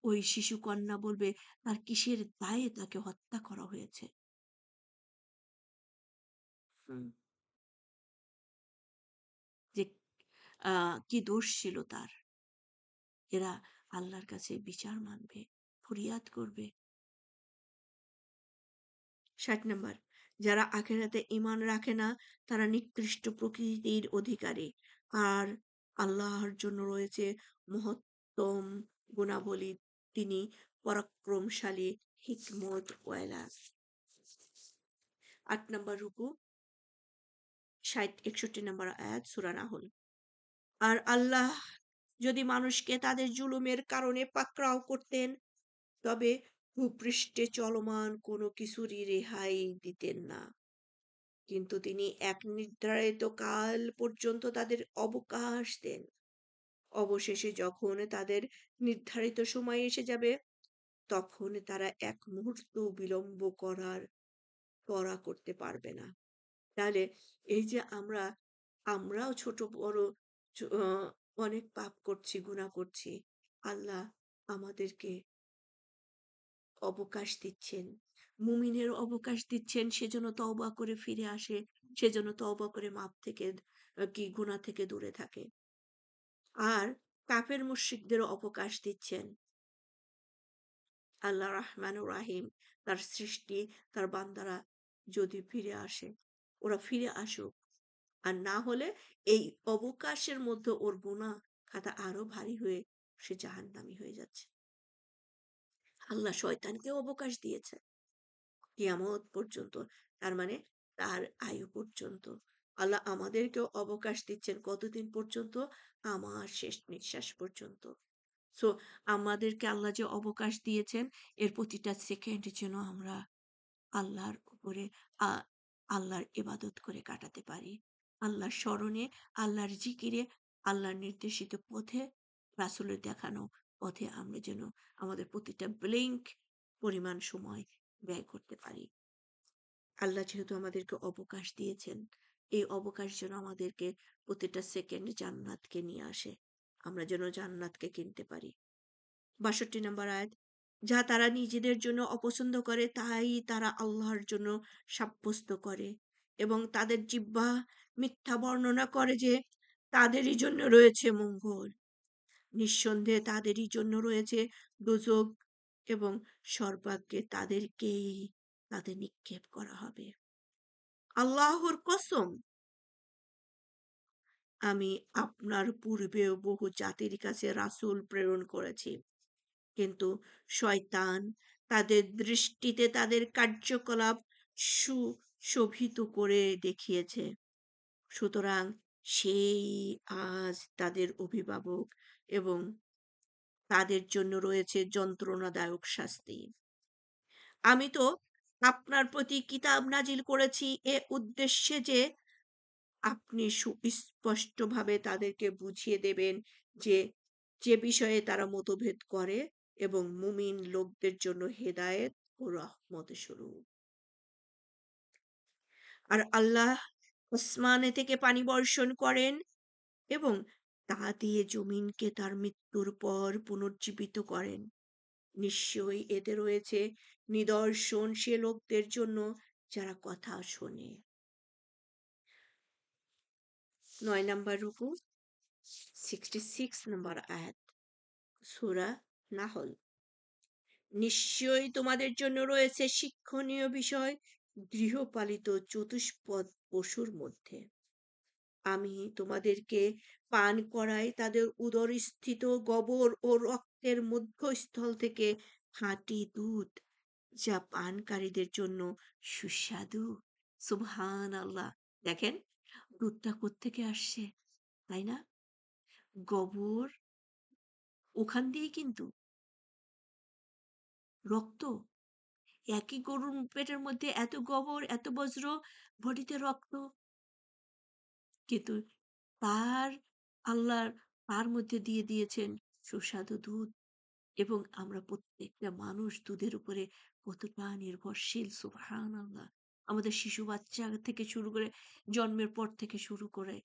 ওই শিশু কন্যা বলবে তার কিসের দায়ে তাকে হত্যা করা হয়েছে। হুম, যে কি দোষ ছিল তার। এরা আল্লাহর কাছে বিচার মানবে, ফরিয়াদ করবে। ৬০ নাম্বার, যারা আখিরাতে ঈমান রাখে না তারা নিকৃষ্ট প্রকৃতির অধিকারী। আর আল্লাহর জন্য রয়েছে মহত্তম গুণাবলী। তিনি পরাক্রমশালী, হিকমত ওয়ালা। ৮ নাম্বার রুকু, ৬০-৬১ নাম্বার আয়াত সূরা নাহল। আর আল্লাহ যদি মানুষকে তাদের জুলুমের কারণে পাকড়াও করতেন, তবে ভূপৃষ্ঠে চলমান কোনো কিছুরই রেহাই দিতেন না। কিন্তু তিনি এক নির্ধারিত কাল পর্যন্ত তাদের অবকাশ দেন। অবশেষে যখন তাদের নির্ধারিত সময় এসে যাবে, তখন তারা এক মুহূর্ত বিলম্ব করা করতে পারবে না। তাহলে এই যে আমরাও ছোট বড় চ আ অনেক পাপ করছি, গুনাহ করছি। আল্লাহ আমাদেরকে অবকাশ দিচ্ছেন। মুমিনের অবকাশ দিচ্ছেন সেজন্য তওবা করে ফিরে আসে। সেজন্য তওবা করে মাপ থেকে গুনাহ থেকে দূরে থাকে। আর কাফের মুশরিকদেরও অবকাশ দিচ্ছেন। আল্লাহ রাহমানুর রাহিম, তার সৃষ্টি, তার বান্দারা যদি ফিরে আসে, ওরা ফিরে আসুক। আর না হলে এই অবকাশের মধ্যে ওর গুনাহ খাতা আরো ভারী হয়ে সে জাহান্নামী হয়ে যাচ্ছে। আল্লাহ শয়তানকেও অবকাশ দিয়েছে। কিয়ামত পর্যন্ত। তার মানে তার আয়ু পর্যন্ত। আল্লাহ আমাদেরকেও অবকাশ দিচ্ছেন কতদিন পর্যন্ত? আমার শেষ নিঃশ্বাস পর্যন্ত। সো আমাদেরকে আল্লাহ যে অবকাশ দিয়েছেন এর প্রতিটা সেকেন্ড যেন আমরা আল্লাহর উপরে আ আল্লাহর ইবাদত করে কাটাতে পারি। আল্লাহর স্মরণে, আল্লাহর জিকিরে, আল্লাহর নির্দেশিত পথে, রাসূলের দেখানো পথে আমরা যেন আমাদের প্রতিটা ব্লিংক পরিমাণ সময় ব্যয় করতে পারি। আল্লাহ যেহেতু আমাদেরকে অবকাশ দিয়েছেন, এই অবকাশ যেন আমাদেরকে প্রতিটা সেকেন্ড জান্নাতকে নিয়ে আসে। আমরা যেন জান্নাতকে কিনতে পারি। ৬২ নম্বর আয়াত, যা তারা নিজেদের জন্য অপছন্দ করে তাই তারা আল্লাহর জন্য সাব্যস্ত করে এবং তাদের জিহ্বা মিথ্যা বর্ণনা করে যে তাদেরই জন্য রয়েছে মঙ্গল। নিঃসন্দেহে তাদেরই জন্য রয়েছে দোজখ এবং সর্বাগ্রে তাদেরকেই তাদের নিক্ষেপ করা হবে। আল্লাহর কসম, আমি আপনার পূর্বেও বহু জাতির কাছে রাসূল প্রেরণ করেছি। কিন্তু শয়তান তাদের দৃষ্টিতে তাদের কার্যকলাপ সুশোভিত করে দেখিয়েছে। সুতরাং সেই আজ তাদের অভিভাবক এবং তাদের জন্য রয়েছে যন্ত্রণাদায়ক শাস্তি। আমি তো আপনার প্রতি কিতাব নাজিল করেছি এ উদ্দেশ্যে যে আপনি সুস্পষ্টভাবে তাদেরকে বুঝিয়ে দেবেন যে, যে বিষয়ে তারা মতভেদ করে এবং মুমিন লোকদের জন্য হেদায়েত ও রহমতের স্বরূপ। আর আল্লাহ আসমানে থেকে পানি বর্ষণ করেন এবং তা দিয়ে জমিনকে তার মৃত্যুর পর পুনর্জীবিত করেন। নিশ্চয়ই এতে রয়েছে নিদর্শন সে লোকদের জন্য যারা কথা শোনে। ৯ নাম্বার রুকু 66 নম্বর আয়াত সূরা নাহল। নিশ্চয়ই তোমাদের জন্য রয়েছে শিক্ষণীয় বিষয় গৃহপালিত চতুষ্পদ পশুর মধ্যে। আমি তোমাদেরকে পান করাই তাদের উদরস্থিত গোবর ও রক্তের মধ্যস্থল থেকে খাঁটি দুধ, যা পানকারীদের জন্য সুস্বাদু। সুবহানাল্লাহ। দেখেন দুধটা কোত্থেকে আসছে, তাই না? গোবর, ওখান দিয়েই কিন্তু রক্ত। একই গরুর পেটের মধ্যে এত গোবর, এত বজ্র, বডিতে রক্ত। কিন্তু তার আল্লাহ তার মধ্যে দিয়ে দিয়েছেন সুস্বাদু দুধ। এবং আমরা প্রত্যেকটা মানুষ দুধের উপরে কতটা নির্ভরশীল, সুবহানাল্লাহ। আমাদের শিশু বাচ্চা থেকে শুরু করে জন্মের পর থেকে শুরু করে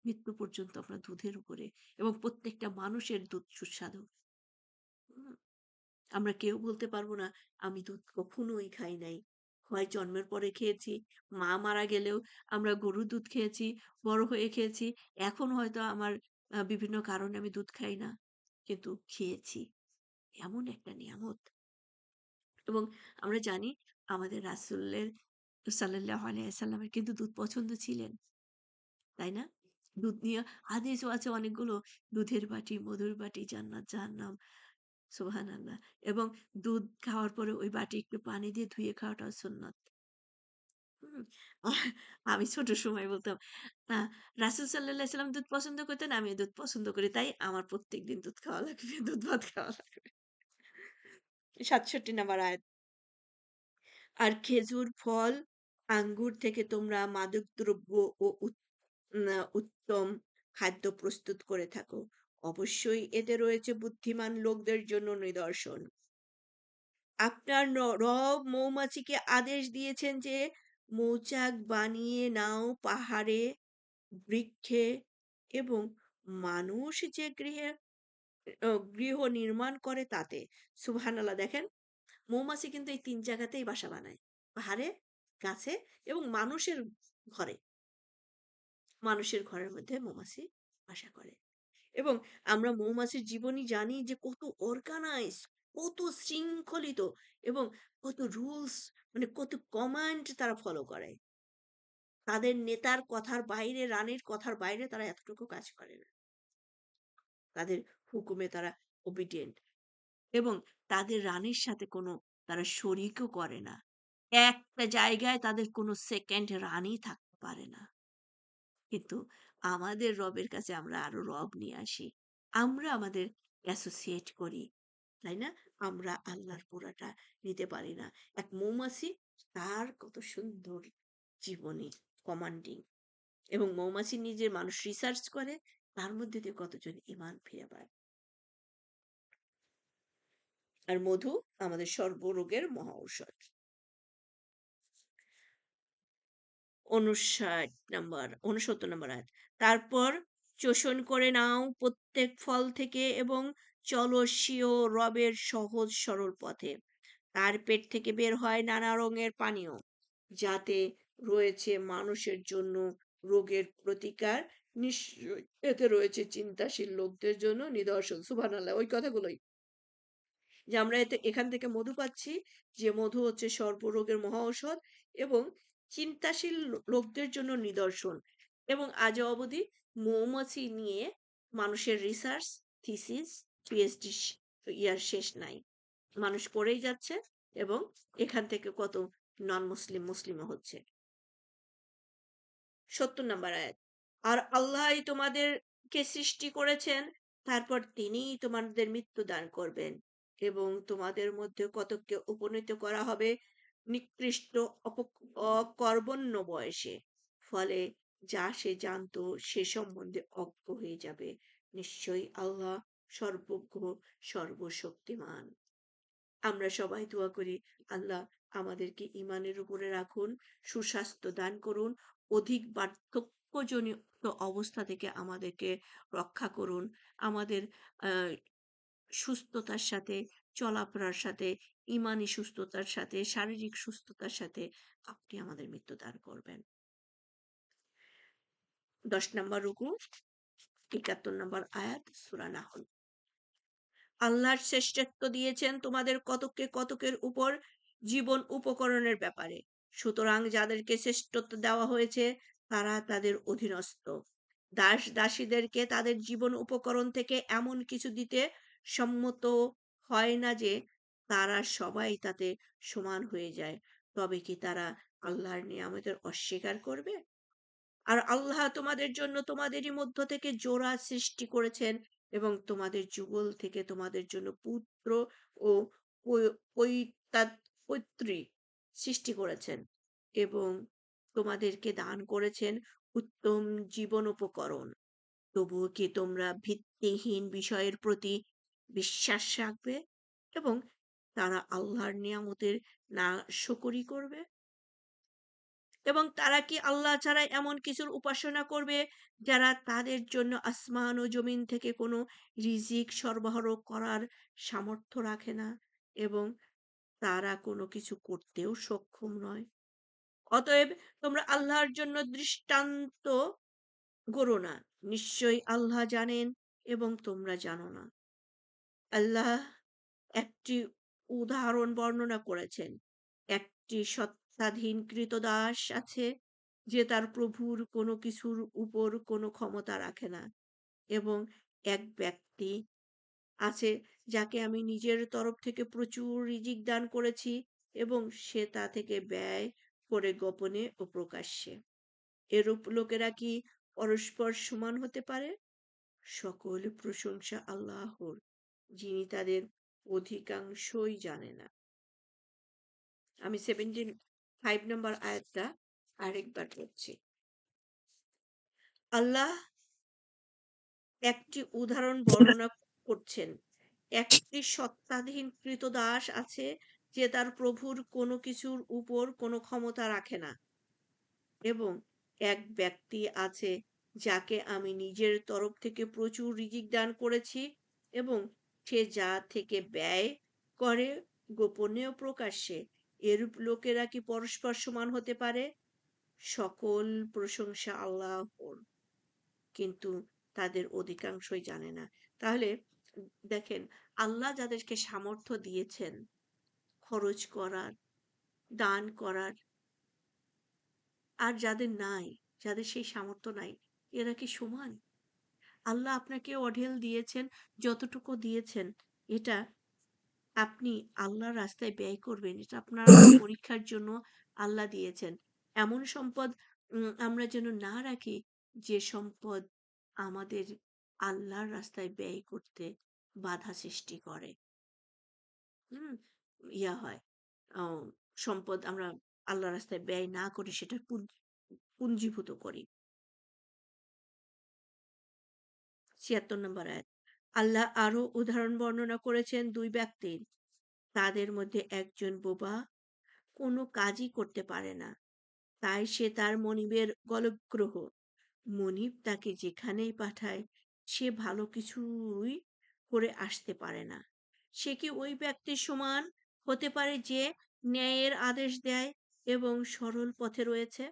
মৃত্যু পর্যন্ত আমরা দুধের উপরে, এবং প্রত্যেকটা মানুষের দুধ সুস্বাদু। হুম, আমরা কেউ বলতে পারবো না আমি দুধ কখনোই খাই নাই। হয় জন্মের পরে খেয়েছি, মা মারা গেলেও আমরা গরুর দুধ খেয়েছি, বড় হয়ে খেয়েছি। এখন হয়তো আমার বিভিন্ন কারণে আমি দুধ খাই না। কিন্তু খেয়েছি। এমন একটা নিয়ামত। এবং আমরা জানি আমাদের রাসূলের সাল্লাল্লাহু আলাইহি ওয়াসাল্লামের কিন্তু দুধ পছন্দ ছিলেন। তাই না? দুধ নিয়ে হাদিসও আছে অনেকগুলো। দুধের বাটি, মধুর বাটি, জান্নাত জাহান্নাম। সুবহানাল্লাহ। এবং দুধ খাওয়ার পরে ওই বাটি একটু পানি দিয়ে ধুয়ে খাওয়াটাও সুন্নাত। হুম? আহ আমি ছোট সময় বলতাম, আ রাসূল সাল্লাল্লাহু আলাইহি সাল্লাম দুধ পছন্দ করতেন, আমিও দুধ পছন্দ করি। তাই আমার প্রত্যেকদিন দুধ খাওয়া লাগবে, দুধ ভাত খাওয়া লাগবে। ৬৭ নাম্বার আয়াত। আর খেজুর ফল, আঙ্গুর থেকে তোমরা মাদকদ্রব্য ও উত্তম খাদ্য প্রস্তুত করে থাকো। অবশ্যই এতে রয়েছে বুদ্ধিমান লোকদের জন্য নিদর্শন। আপনার রব মৌমাছিকে আদেশ দিয়েছেন যে মৌচাক বানিয়ে নাও পাহাড়ে, বৃক্ষে এবং মানুষ যে গৃহ নির্মাণ করে তাতে। সুবহানাল্লাহ। দেখেন মৌমাছি কিন্তু এই ৩ জায়গাতেই বাসা বানায়। পাহাড়ে, গাছে এবং মানুষের ঘরে। মানুষের ঘরের মধ্যে মৌমাছি বাসা করে। এবং আমরা মৌমাছির জীবনী জানি যে কত অর্গানাইজ, কত শৃঙ্খলিত এবং কত রুলস, মানে কত কমান্ড তারা ফলো করে। তাদের নেতার কথার বাইরে, রানীর কথার বাইরে তারা এতটুকু কাজ করে না। তাদের হুকুমে তারা ওবিডিয়েন্ট এবং তাদের রানীর সাথে কোনো তারা শরিকও করে না। একটা জায়গায় তাদের কোনো সেকেন্ড রানী থাকতে পারে না। কিন্তু আমাদের রবের কাছে আমরা আরো রব নিয়ে আসি। আমরা আমাদের অ্যাসোসিয়েট করি। তাই না? আমরা আল্লাহর পুরাটা নিতে পারি না। এক মৌমাছি তার কত সুন্দর জীবনী, কমান্ডিং, এবং মৌমাছি নিজে মানুষ রিসার্চ করে তার মধ্যে দিয়ে কতজন ঈমান ফিরে পায়। আর মধু আমাদের সর্বরোগের মহা ঔষধ। ৬৯ নম্বর আয়াত। তারপর চোষণ করে নাও প্রত্যেক ফল থেকে এবং চলো স্বীয় রবের সহজ সরল পথে। তার পেট থেকে বের হয় নানা রঙের পানীয়, যাতে রয়েছে মানুষের জন্য রোগের প্রতিকার। নিশ্চয়ই এতে রয়েছে চিন্তাশীল লোকদের জন্য নিদর্শন। সুবহানাল্লাহ। ওই কথাগুলোই। যে আমরা এখান থেকে মধু পাচ্ছি, যে মধু হচ্ছে সর্বরোগের মহা ঔষধ এবং চিন্তাশীল লোকদের জন্য নিদর্শন। এবং আজ অবধি মৌমাছি নিয়ে মানুষের রিসার্চ, থিসিস, পিএইচডি ইয়ার শেষ নাই। মানুষ করেই যাচ্ছে এবং এখান থেকে কত নন মুসলিম মুসলিমও হচ্ছে। ৭০ নাম্বার আয়াত। আর আল্লাহই তোমাদেরকে সৃষ্টি করেছেন, তারপর তিনিই তোমাদের মৃত্যু দান করবেন এবং তোমাদের মধ্যে কতককে উপনীত করা হবে নিকৃষ্ট অকর্বণ্য বয়সে। ফলে যা সে জানতো সে সম্বন্ধে অজ্ঞ হয়ে যাবে। নিশ্চয়ই আল্লাহ সর্বজ্ঞ, সর্বশক্তিমান। আমরা সবাই দোয়া করি, আল্লাহ আমাদেরকে ঈমানের উপরে রাখুন, সুস্বাস্থ্য দান করুন, অধিক বার্ধক্যজনিত অবস্থা থেকে আমাদেরকে রক্ষা করুন। আমাদের আ সুস্থতার সাথে, চলাফেরার সাথে, ঈমানি সুস্থতার সাথে, শারীরিক সুস্থতার সাথে আপনি আমাদের মৃত্যু দান করবেন। ১০ নম্বর রুকু, ৭১ নম্বর আয়াত, সূরা নাহল। আল্লাহর শ্রেষ্ঠত্ব দিয়েছেন তোমাদের কতককে কতকের উপর জীবন উপকরণের ব্যাপারে। সুতরাং যাদেরকে শ্রেষ্ঠত্ব দেওয়া হয়েছে তারা তাদের অধীনস্থ। দাস দাসীদেরকে তাদের জীবন উপকরণ থেকে এমন কিছু দিতে সম্মত হয় না যে তারা সবাই তাতে সমান হয়ে যায়। তবে কি তারা আল্লাহর নিয়ামতের অস্বীকার করবে? আর আল্লাহ তোমাদের জন্য তোমাদেরই মধ্য থেকে জোড়া সৃষ্টি করেছেন এবং তোমাদের যুগল থেকে তোমাদের জন্য পুত্র ও পৈত্রী সৃষ্টি করেছেন এবং তোমাদেরকে দান করেছেন উত্তম জীবন উপকরণ। তবুও কি তোমরা ভিত্তিহীন বিষয়ের প্রতি বিশ্বাস রাখবে এবং তারা আল্লাহর নিয়ামতের না শুকরি করবে? এবং তারা কি আল্লাহ ছাড়া এমন কিছুর উপাসনা করবে যারা তাদের জন্য আসমান ও জমিন থেকে কোনো রিজিক সরবরাহ করার সামর্থ্য রাখে না এবং তারা কোনো কিছু করতেও সক্ষম নয়? অতএব তোমরা আল্লাহর জন্য দৃষ্টান্ত গড়ো না। নিশ্চয়ই আল্লাহ জানেন এবং তোমরা জানো না। আল্লাহ একটি উদাহরণ বর্ণনা করেছেন। একটি সত্তাধীন ক্রীতদাস আছে যে তার প্রভুর কোনো কিছুর উপর কোনো ক্ষমতা রাখে না এবং এক ব্যক্তি আছে যাকে আমি নিজের তরফ থেকে প্রচুর রিজিক দান করেছি এবং সে তা থেকে ব্যয় করে গোপনে ও প্রকাশ্যে। এরূপ লোকেরা কি পরস্পর সমান হতে পারে? সকল প্রশংসা আল্লাহর, যিনি তাদের অধিকাংশই জানে না। আমি 75 নম্বর আয়াতটা আরেকবার পড়ছি। আল্লাহ একটি উদাহরণ বর্ণনা করছেন। একটি সত্তাধীন ক্রীতদাস আছে যে তার প্রভুর কোনো কিছুর উপর কোনো ক্ষমতা রাখে না এবং এক ব্যক্তি আছে যাকে আমি নিজের তরফ থেকে প্রচুর রিজিক দান করেছি এবং সে যা থেকে ব্যয় করে গোপনে ও প্রকাশ্যে। এরূপ লোকেরা কি পরস্পর সমান হতে পারে? সকল প্রশংসা আল্লাহর, কিন্তু তাদের অধিকাংশই জানে না। তাহলে দেখেন, আল্লাহ যাদেরকে সামর্থ্য দিয়েছেন খরচ করার, দান করার, আর যাদের নাই, যাদের সেই সামর্থ্য নাই, এরা কি সমান? আল্লাহ আপনাকে অঢেল দিয়েছেন, যতটুকু দিয়েছেন এটা আপনি আল্লাহর রাস্তায় ব্যয় করবেন। এটা আপনার আমার পরীক্ষার জন্য আল্লাহ দিয়েছেন। এমন সম্পদ আমরা যেন না রাখি যে সম্পদ আমাদের আল্লাহর রাস্তায় ব্যয় করতে বাধা সৃষ্টি করে। হুম? হয়। আ সম্পদ আমরা আল্লাহর রাস্তায় ব্যয় না করি, সেটা পুঞ্জীভূত করি। ৭৬ নম্বর আয়াত। আল্লাহ আরো উদাহরণ বর্ণনা করেছেন ২ ব্যক্তির। তাদের মধ্যে একজন বোবা, কোনো কাজই করতে পারে না। তাই সে তার মনিবের গলগ্রহ। মনিব তাকে যেখানেই পাঠায় সে ভালো কিছুই করে আসতে পারে না। সে কি ওই ব্যক্তির সমান হতে পারে যে ন্যায়ের আদেশ দেয় এবং সরল পথে রয়েছে?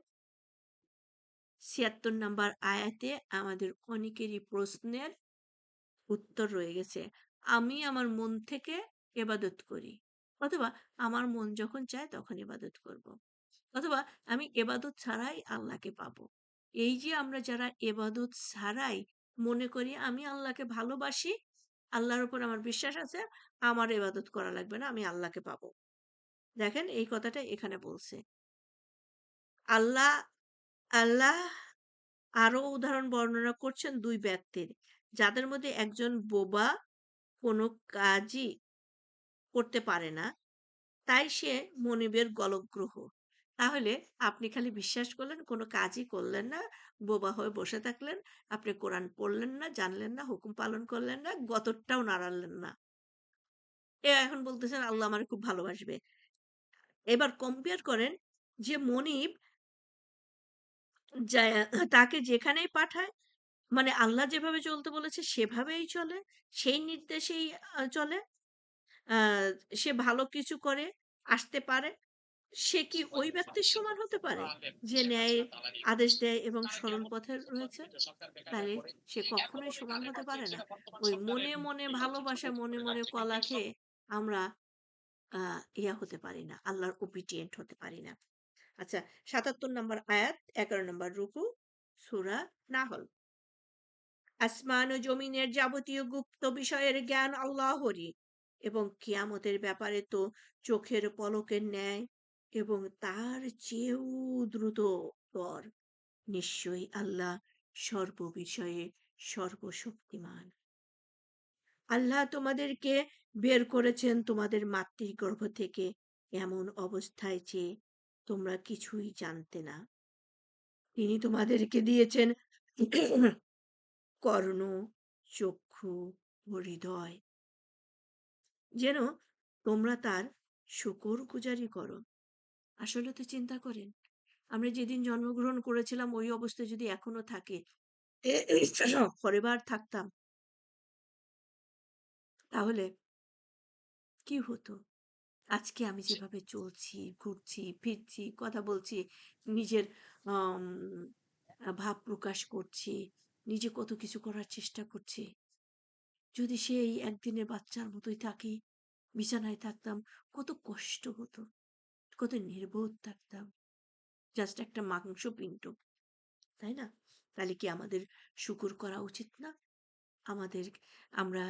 ৭৬ নাম্বার আয়াতে আমাদের অনেকেরই প্রশ্নের উত্তর রয়ে গেছে। আমি আমার মন থেকে এবাদত করি, অথবা আমার মন যখন চায় তখন এবাদত করব, অথবা আমি এবাদত ছাড়াই আল্লাহকে পাবো। এই যে আমরা যারা এবাদত ছাড়াই মনে করি আমি আল্লাহকে ভালোবাসি, আল্লাহর উপর আমার বিশ্বাস আছে, আমার এবাদত করা লাগবে না, আমি আল্লাহকে পাবো। দেখেন এই কথাটা এখানে বলছে। আল্লাহ আল্লাহ আরো উদাহরণ বর্ণনা করছেন ২ ব্যক্তির, যাদের মধ্যে একজন বোবা, কোনো কাজই করতে পারে না। তাই সে মনিবের গলগ্রহ। তাহলে আপনি খালি বিশ্বাস করলেন, কোনো কাজই করলেন না, বোবা হয়ে বসে থাকলেন। আপনি কোরআন পড়লেন না, জানলেন না, হুকুম পালন করলেন না, গতরটাও নাড়ালেন না। এখন বলতেছেন আল্লাহ আমারে খুব ভালোবাসবে। এবার কম্পেয়ার করেন যে মনিব যা তাকে যেখানেই পাঠায় মানে আল্লাহ যেভাবে চলতে বলেছে সেভাবেই চলে, সেই নির্দেশেই চলে। আ সে ভালো কিছু করে আসতে পারে। সে কি ওই ব্যক্তির সমান হতে পারে? যে ন্যায়ের আদেশ দেয় এবং সরল পথে রয়েছে? তাহলে সে কখনোই সমান হতে পারে না। ওই মনে, মনে ভালোবাসা, মনে, মনে কলা খেয়ে আমরা আ হতে পারি না। আল্লাহর obedient হতে পারি না। আচ্ছা ৭৭ নম্বর আয়াত, ১১ নম্বর রুকু, সূরা নাহল। আসমান ও জমিনের যাবতীয় গুপ্ত বিষয়ের জ্ঞান আল্লাহরই এবং কিয়ামতের ব্যাপারে তো চোখের পলকের ন্যায় এবং তার চেয়েও দ্রুততর। নিশ্চয়ই আল্লাহ সর্ববিষয়ে সর্বশক্তিমান। আল্লাহ তোমাদেরকে বের করেছেন তোমাদের মাতৃগর্ভ থেকে এমন অবস্থায় যে তোমরা কিছুই জানতে না। তিনি তোমাদেরকে দিয়েছেন কর্ণ, চক্ষু ও হৃদয় যেন তোমরা তার শুকরগুজারি করো। আসলে তো চিন্তা করেন, আমরা যেদিন জন্মগ্রহণ করেছিলাম ওই অবস্থায় যদি এখনো থাকে, ফরএভার থাকতাম, তাহলে কি হতো? আজকে আমি যেভাবে চলছি, ঘুরছি, ফিরছি, কথা বলছি, নিজের আম ভাব প্রকাশ করছি, নিজে কত কিছু করার চেষ্টা করছি। যদি সেই একদিনের বাচ্চার মতোই থাকি, বিছানায় থাকতাম, কত কষ্ট হতো, কত নির্বোধ থাকতাম। জাস্ট একটা মাংসপিণ্ড, তাই না? তাহলে কি আমাদের শুকর করা উচিত না? আমাদের আমরা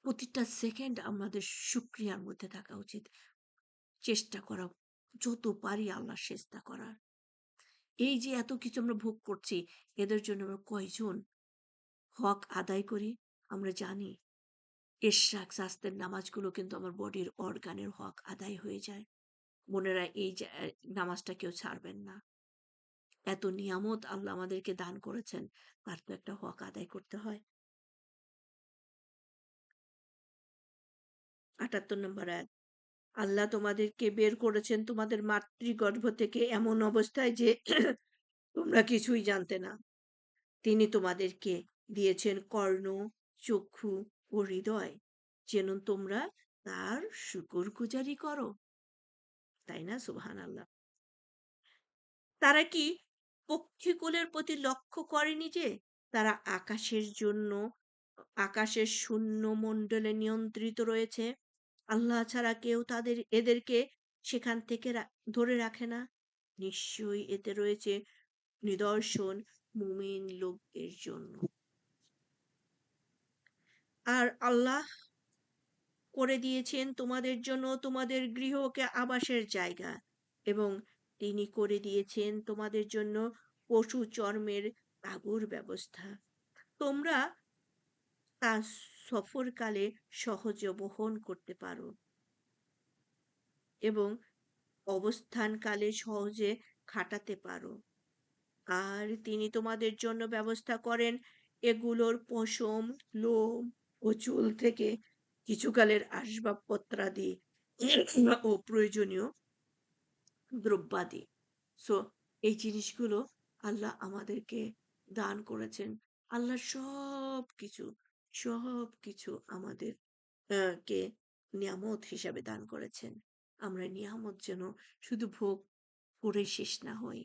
প্রতিটা সেকেন্ড আমাদের শুকরিয়ার মধ্যে থাকা উচিত। চেষ্টা করা, যত পারি আল্লাহর সেজদা করার। এই যে এত কিছু আমরা ভোগ করছি, এদের জন্য আমরা কয়জন হক আদায় করি? আমরা জানি এশরাক, সাজতের নামাজগুলো কিন্তু আমার বডির অর্গানের হক আদায় হয়ে যায়। বোনেরা এই যে নামাজটা কেউ ছাড়বেন না। এত নিয়ামত আল্লাহ আমাদেরকে দান করেছেন, তার তো একটা হক আদায় করতে হয়। ৭৮ নম্বর আয়াত। আল্লাহ তোমাদেরকে বের করেছেন তোমাদের মাতৃগর্ভ থেকে এমন অবস্থায় যে তোমরা কিছুই জানতে না। তিনি তোমাদেরকে দিয়েছেন কর্ণ, চক্ষু ও হৃদয় যেন তোমরা তার শুকরগুজারি করো। তাই না? সুবহানাল্লাহ। তারা কি পক্ষীকুলের প্রতি লক্ষ্য করেনি যে তারা আকাশের শূন্য মণ্ডলে নিয়ন্ত্রিত রয়েছে? আল্লাহ ছাড়া কেউ এদেরকে সেখান থেকে ধরে রাখে না। নিশ্চয়ই এতে রয়েছে নিদর্শন মুমিন লোকদের জন্য। আর আল্লাহ করে দিয়েছেন তোমাদের জন্য তোমাদের গৃহকে আবাসের জায়গা এবং তিনি করে দিয়েছেন তোমাদের জন্য পশু চর্মের তাঁবুর ব্যবস্থা। তোমরা তা সফরকালে সহজে বহন করতে পারো এবং অবস্থানকালে সহজে খাটাতে পারো। আর তিনি তোমাদের জন্য ব্যবস্থা করেন এগুলোর পশম, লোম ও চুল থেকে কিছুকালের আসবাবপত্রাদি ও প্রয়োজনীয় দ্রব্যাদি। সো এই জিনিসগুলো আল্লাহ আমাদেরকে দান করেছেন। আল্লাহ সবকিছু আমাদের কে নিয়ামত হিসাবে দান করেছেন। আমরা নিয়ামত যেন শুধু ভোগ করে শেষ না হই।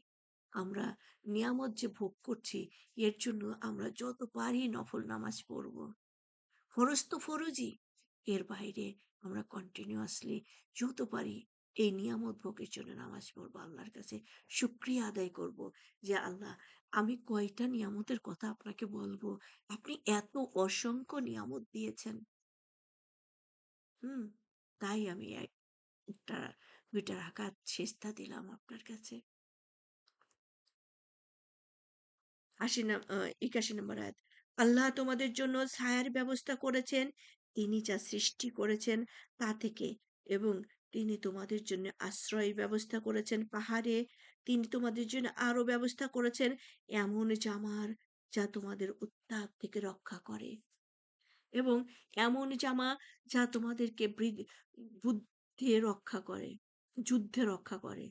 আমরা নিয়ামত যে ভোগ করছি এর জন্য আমরা যত পারি নফল নামাজ পড়ব। ফরজ তো ফরজই। এর বাইরে আমরা কন্টিনিউয়াসলি যত পারি এই নিয়ামত ভোগের জন্য নামাজ পড়বো, আল্লাহর কাছে শুকরিয়া আদায় করব যে আল্লাহ আমি কয়টা নিয়ামতের কথা আপনাকে বলবো। আপনি এত অসংখ্য নিয়ামত দিয়েছেন। হুম। তাই আমি একটা ২ টা রাকাত সেজদা দিলাম আপনার কাছে। ৮১ নম্বর আয়াত। আল্লাহ তোমাদের জন্য ছায়ার ব্যবস্থা করেছেন। তিনি যা সৃষ্টি করেছেন তা থেকে এবং তিনি তোমাদের জন্য আশ্রয় ব্যবস্থা করেছেন পাহাড়ে। তিনি তোমাদের জন্য আরো ব্যবস্থা করেছেন এমন জামার যা তোমাদের উত্তাপ থেকে রক্ষা করে, এবং এমন জামা যা তোমাদেরকে বুদ্ধি রক্ষা করে, যুদ্ধে রক্ষা করে।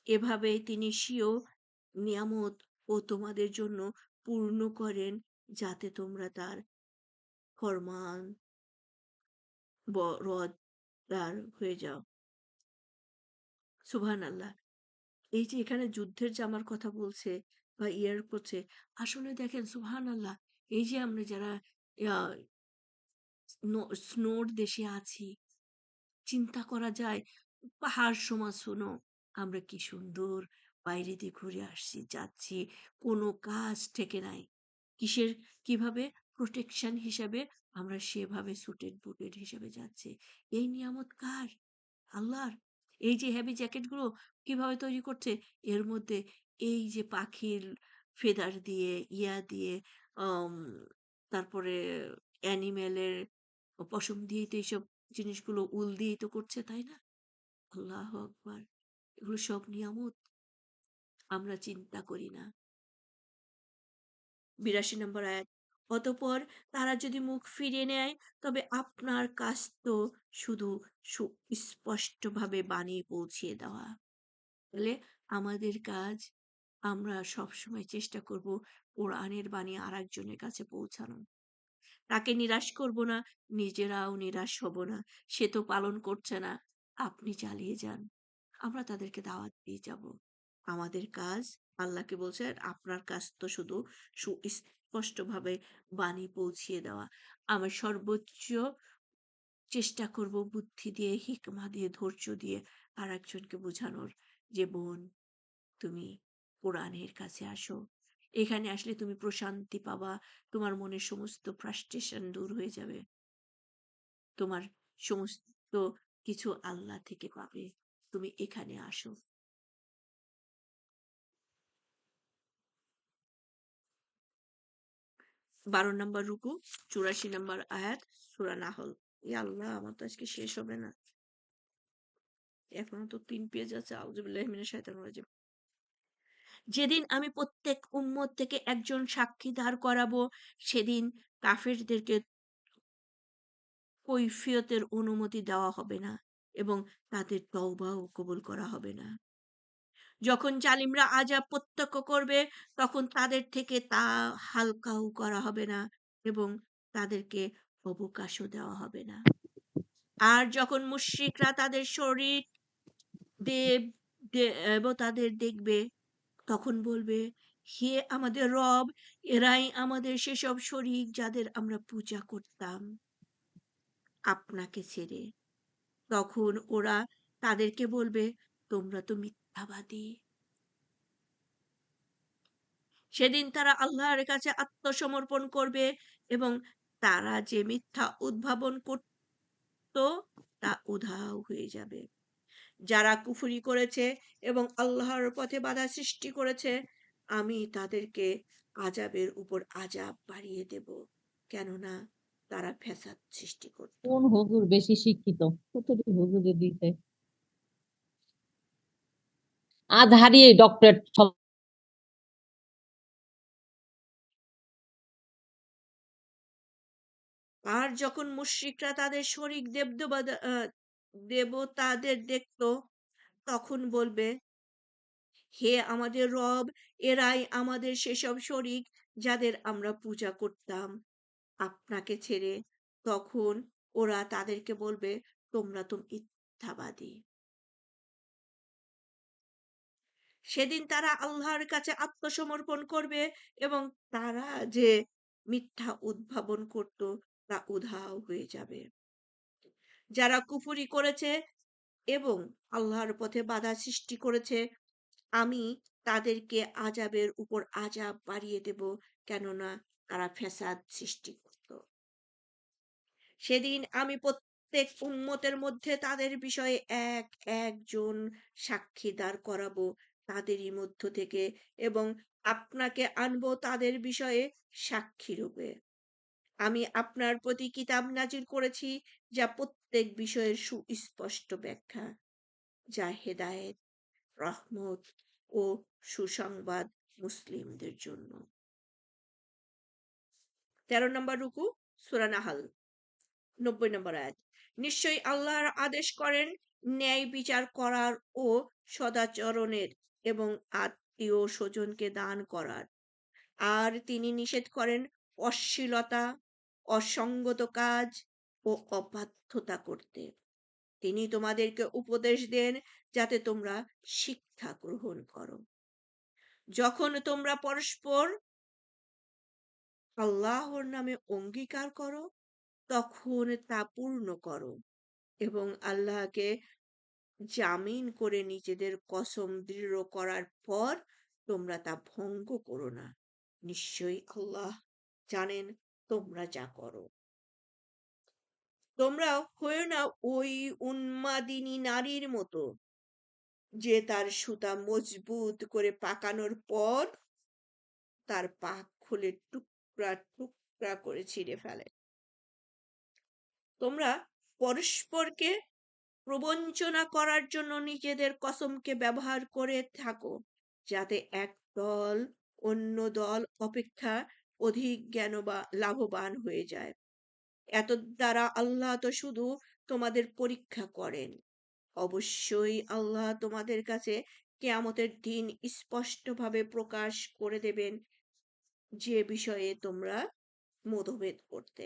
এভাবেই তিনি স্বীয় নিয়ামত ও তোমাদের জন্য পূর্ণ করেন, যাতে তোমরা তার ফরমান রদার হয়ে যাও। সুবহানাল্লাহ। এই যে এখানে যুদ্ধের জামার কথা বলছে বা ইয়ার করছে, আসলে দেখেন সুবহানাল্লাহ, এই যে আমরা যারা আহ, স্নোর দেশে আছি, চিন্তা করা যায় পাহাড় সমান শোনো, আমরা কি সুন্দর বাইরে দিয়ে ঘুরে আসছি, যাচ্ছি, কোনো কাজ থেকে নাই। কিসের, কিভাবে প্রোটেকশন হিসাবে আমরা সেভাবে সুটেড বুটেড হিসেবে যাচ্ছি। এই নিয়ামত কার? আল্লাহর। এই যে হেভি জ্যাকেট গুলো কিভাবে তৈরি করছে, এর মধ্যে এই যে পাখির ফেদার দিয়ে, ইয়া দিয়ে, আম, তারপরে অ্যানিমেলের পশম দিয়েই তো এইসব জিনিসগুলো, উল দিয়েই তো করছে, তাই না? আল্লাহ আকবার। এগুলো সব নিয়ামত, আমরা চিন্তা করি না। ৮২ নম্বর আয়াত। অতঃপর তারা যদি মুখ ফিরিয়ে নেয়, তবে আপনার কাজ তো শুধু সুস্পষ্টভাবে বাণী পৌঁছিয়ে দেওয়া। তাহলে আমাদের কাজ, আমরা সবসময় চেষ্টা করব কোরআনের বাণী আরেকজনের কাছে পৌঁছানো। তাকে নিরাশ করব না, নিজেরাও নিরাশ হব না। সে তো পালন করছে না, আপনি চালিয়ে যান। আমরা তাদেরকে দাওয়াত দিয়ে যাব। আমাদের কাজ, আল্লাহকে বলছে, আপনার কাজ তো শুধু সুস্পষ্টভাবে বাণী পৌঁছিয়ে দেওয়া। আমার সর্বোচ্চ চেষ্টা করব বুদ্ধি দিয়ে, হিকমা দিয়ে, ধৈর্য দিয়ে আর একজনকে বোঝানোর, যে বোন, তুমি কোরআনের কাছে আসো। এখানে আসলে তুমি প্রশান্তি পাবা, তোমার মনের সমস্ত ফ্রাস্ট্রেশন দূর হয়ে যাবে, তোমার সমস্ত কিছু আল্লাহ থেকে পাবে। তুমি এখানে আসো। ১২ নম্বর রুকু, ৮৪ নম্বর আয়াত, সূরা নাহল। ইয়া আল্লাহ, আমার তো আজকে শেষ হবে না, এখনো তো ৩ পেজ আছে। আউযুবিল্লাহি মিনাশ শাইতানির রাজিম। যেদিন আমি প্রত্যেক উম্মত থেকে একজন সাক্ষী দাঁড় করাবো, সেদিন কাফেরদেরকে কৈফিয়তের অনুমতি দেওয়া হবে না, এবং তাদের তওবাও কবুল করা হবে না। যখন জালিমরা আযাব প্রত্যক্ষ করবে, তখন তাদের থেকে তা হালকাও করা হবে না, এবং তাদেরকে অবকাশও দেওয়া হবে না। আর যখন মুশরিকরা তাদের শরীর দেব দেবতাদের দেখবে, তখন বলবে, হে আমাদের রব, এরাই আমাদের সেসব শরীক যাদের আমরা পূজা করতাম আপনাকে ছেড়ে। তখন ওরা তাদেরকে বলবে, তোমরা তো মিথ্যাবাদী। সেদিন তারা আল্লাহর কাছে আত্মসমর্পণ করবে, এবং তারা যে মিথ্যা উদ্ভাবন করত তা উধাও হয়ে যাবে। যারা কুফরি করেছে এবং আল্লাহর পথে বাধা সৃষ্টি করেছে, আমি তাদেরকে আযাবের উপর আযাব বাড়িয়ে দেব, কেননা তারা ফ্যাসাদ সৃষ্টি করত। কোন হুজুর বেশি শিক্ষিত? কতটি হুজুরে দিতে আজহারি ডক্টরেট আর যখন মুশরিকরা তাদের শরীক দেবতাদের দেখত, তখন বলবে, হে আমাদের রব, এরাই আমাদের সেসব শরীক যাদের আমরা পূজা করতাম আপনাকে ছেড়ে। তখন ওরা তাদেরকে বলবে, তোমরা তো মিথ্যাবাদী। সেদিন তারা আল্লাহর কাছে আত্মসমর্পণ করবে, এবং তারা যে মিথ্যা উদ্ভাবন করত তা উধাও হয়ে যাবে। যারা কুফরি করেছে এবং আল্লাহর পথে বাধা সৃষ্টি করেছে, আমি তাদেরকে আযাবের উপর আযাব বাড়িয়ে দেব, কেননা তারা ফ্যাসাদ সৃষ্টি করত। সেদিন আমি প্রত্যেক উম্মতের মধ্যে তাদের বিষয়ে একজন সাক্ষী দাঁড় করাবো তাদেরই মধ্য থেকে, এবং আপনাকে আনবো তাদের বিষয়ে সাক্ষী রূপে। আমি আপনার প্রতি কিতাব নাজিল করেছি যা প্রত্যেক বিষয়ের সুস্পষ্ট ব্যাখ্যা, যা হেদায়েত, রহমত ও সুসংবাদ মুসলিমদের জন্য। 13 নম্বর রুকু, সূরা নাহাল, 90 নম্বর আয়াত। নিশ্চয়ই আল্লাহর আদেশ করেন ন্যায় বিচার করার ও সদাচরণের এবং আত্মীয় স্বজনকে দান করার, আর তিনি নিষেধ করেন অশ্লীলতা, অসঙ্গত কাজ ও অবাধ্যতা করতে। তিনি তোমাদেরকে উপদেশ দেন যাতে তোমরা শিক্ষা গ্রহণ করো। যখন তোমরা পরস্পর আল্লাহর নামে অঙ্গীকার করো তখন তা পূর্ণ করো এবং আল্লাহকে জামিন করে নিজেদের কসম দৃঢ় করার পর তোমরা তা ভঙ্গ করো না। নিশ্চয়ই আল্লাহ জানেন তোমরা যা করো। তোমরা হয়েও না ওই উন্মাদিনী নারীর মতো যে তার সুতা মজবুত করে পাকানোর পর তার পাক খুলে টুকরা টুকরা করে ছিঁড়ে ফেলে। তোমরা পরস্পরকে প্রবঞ্চনা করার জন্য নিজেদের কসমকে ব্যবহার করে থাকো, যাতে এক দল অন্য দল অপেক্ষা অধিক জ্ঞান বা লাভবান হয়ে যায়। এত দ্বারা আল্লাহ তো শুধু তোমাদের পরীক্ষা করেন। অবশ্যই আল্লাহ তোমাদের কাছে কিয়ামতের দিন স্পষ্টভাবে প্রকাশ করে দেবেন যে বিষয়ে তোমরা মতভেদ করতে।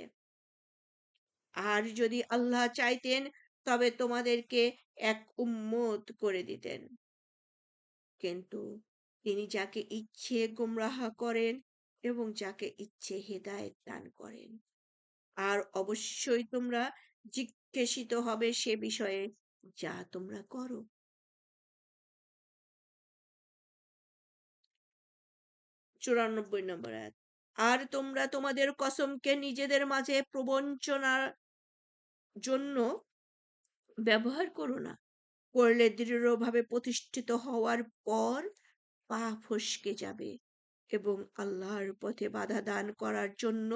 আর যদি আল্লাহ চাইতেন তবে তোমাদেরকে এক উম্মত করে দিতেন, কিন্তু তিনি যাকে ইচ্ছে গোমরাহ করেন এবং যাকে ইচ্ছে হেদায়েত দান করেন। আর অবশ্যই তোমরা জিজ্ঞাসিত হবে সে বিষয়ে যা তোমরা করো। 94 নম্বর আয়াত। আর তোমরা তোমাদের কসমকে নিজেদের মাঝে প্রবঞ্চনার জন্য ব্যবহার করো না। করলে দৃঢ়ভাবে প্রতিষ্ঠিত হওয়ার পর পা ফসকে যাবে এবং আল্লাহর পথে বাধা দান করার জন্য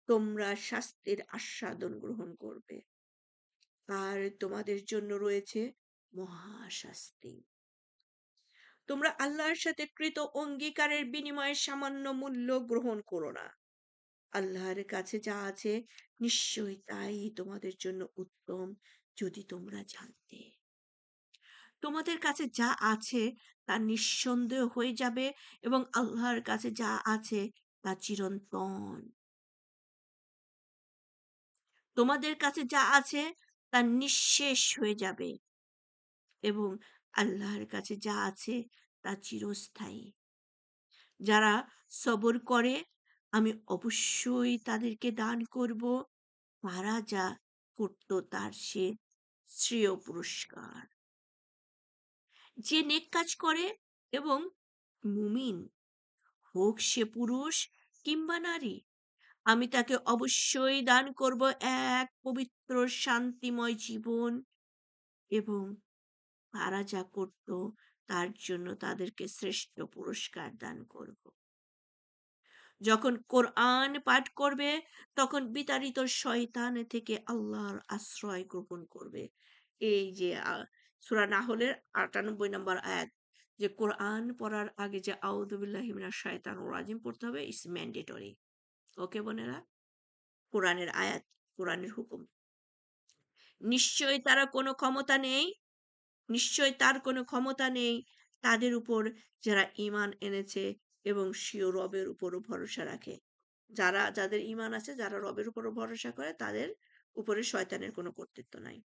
তোমরা শাস্তির আস্বাদন গ্রহণ করবে, আর তোমাদের জন্য রয়েছে মহাশাস্তি। তোমরা আল্লাহর সাথে কৃত অঙ্গীকারের বিনিময়ে সামান্য মূল্য গ্রহণ করো না। আল্লাহর কাছে যা আছে নিশ্চয়ই তাই তোমাদের জন্য উত্তম, যদি তোমরা জানতে। তোমাদের কাছে যা আছে তা নিঃসন্দেহ হয়ে যাবে এবং আল্লাহর কাছে যা আছে তা চিরন্তন। তোমাদের কাছে যা আছে তা নিঃশেষ হয়ে যাবে এবং আল্লাহর কাছে যা আছে তা চিরস্থায়ী। যারা সবর করে আমি অবশ্যই তাদেরকে দান করব তারা যা করত তার সে শ্রেয় পুরস্কার। যে নেক কাজ করে এবং মুমিন, হোক সে পুরুষ কিংবা নারী, আমি তাকে অবশ্যই দান করব এক পবিত্র শান্তিময় জীবন এবং তারা যা করত তার জন্য তাদেরকে শ্রেষ্ঠ পুরস্কার দান করব। যখন কোরআন পাঠ করবে তখন বিতাড়িত শয়তান থেকে আল্লাহর আশ্রয় গ্রহণ করবে। এই যে সূরা নাহলের ৯৮ নম্বর আয়াত, যে কোরআন পড়ার আগে যে আউযু বিল্লাহি মিনাশ শাইতানির রাজিম পড়তে হবে, ইটস ম্যান্ডেটরি। ওকে বোনেরা, কোরআনের আয়াত, কোরআনের হুকুম। নিশ্চয়ই তারা কোনো ক্ষমতা নেই, নিশ্চয় তার কোনো ক্ষমতা নেই তাদের উপর যারা ঈমান এনেছে এবং স্বীয় রবের উপরও ভরসা রাখে। যাদের ঈমান আছে, যারা রবের উপরও ভরসা করে, তাদের উপরে শয়তানের কোনো কর্তৃত্ব নাই।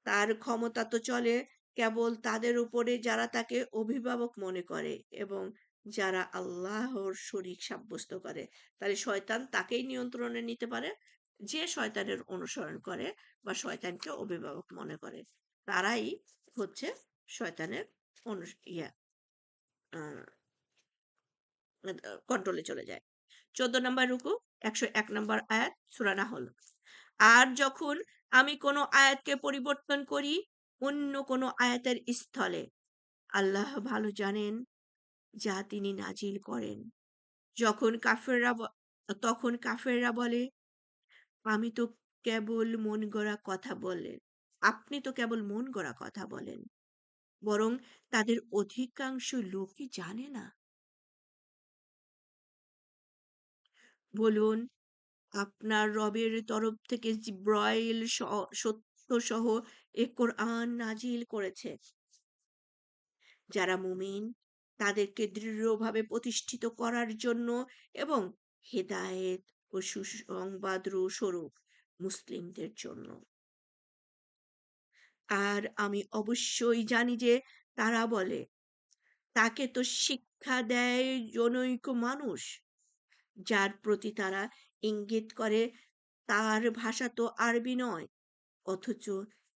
তার ক্ষমতা তো চলে কেবল তাদের উপরে যারা তাকে অভিভাবক মনে করে এবং যারা আল্লাহর শরীক সাব্যস্ত করে। তাহলে শয়তান তাকেই নিয়ন্ত্রণে নিতে পারে যে শয়তানের অনুসরণ করে বা শয়তানকে অভিভাবক মনে করে। তারাই হচ্ছে শয়তানের ইয়া কন্ট্রোলে চলে যায়। 14 নম্বর রুকু, 101 নম্বর আয়াত, সূরা নাহল। আর যখন আমি কোনো আয়াতকে পরিবর্তন করি অন্য কোনো আয়াতের স্থলে, আল্লাহ ভালো জানেন যা তিনি নাজিল করেন। যখন কাফেররা তখন কাফেররা বলে, আমি তো কেবল মন গড়া কথা বলেন। আপনি তো কেবল মন গড়া কথা বলেন। বরং তাদের অধিকাংশ লোকই জানে না। বলুন, আপনার রবের তরফ থেকে জিব্রাইল সত্যসহ এ কোরআন নাজিল করেছে। যারা মুমিন তাদেরকে দৃঢ়ভাবে প্রতিষ্ঠিত করার জন্য এবং হেদায়েত ও সুসংবাদ স্বরূপ মুসলিমদের জন্য। আর আমি অবশ্যই জানি যে তারা বলে, তাকে তো শিক্ষা দেয় জনৈক মানুষ, যার প্রতি তারা ইঙ্গিত করে তার ভাষা তো আরবি নয়, অথচ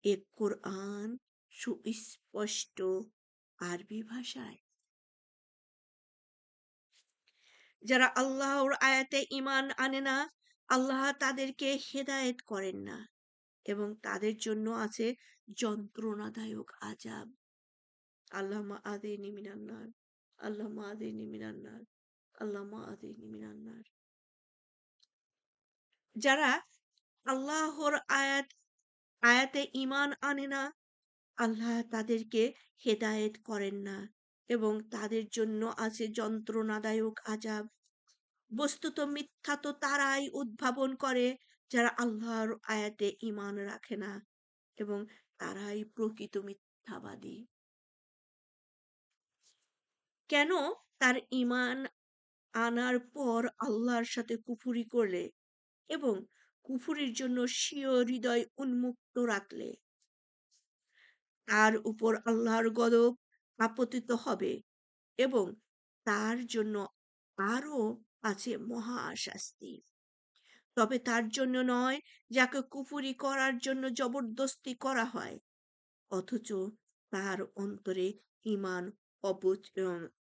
এ কোরআন সুস্পষ্ট আরবি ভাষায়। যারা আল্লাহর আয়াতে ঈমান আনে না, আল্লাহ তাদেরকে হেদায়েত করেন না এবং তাদের জন্য আছে যন্ত্রণাদায়ক আযাব। আল্লাহুম্মা আযিনি মিনান নার, আল্লাহুম্মা আযিনি মিনান নার, আল্লাহুম্মা আযিনি মিনান নার। যারা আল্লাহর আয়াতে ঈমান আনে না, আল্লাহ তাদেরকে হেদায়েত করেন না এবং তাদের জন্য আছে যন্ত্রণাদায়ক আযাব। বস্তুত মিথ্যা তো তারাই উদ্ভাবন করে যারা আল্লাহর আয়াতে ঈমান রাখে না এবং তারাই প্রকৃত মিথ্যাবাদী। কেন তার ঈমান আনার পর আল্লাহর সাথে কুফরি করলে এবং কুফরির জন্য স্বীয় হৃদয় উন্মুক্ত রাখলে তার উপর আল্লাহর গজব আপতিত হবে এবং তার জন্য আরো আছে মহা শাস্তি। তবে তার জন্য নয় যাকে কুফরি করার জন্য জবরদস্তি করা হয় অথচ তার অন্তরে ঈমান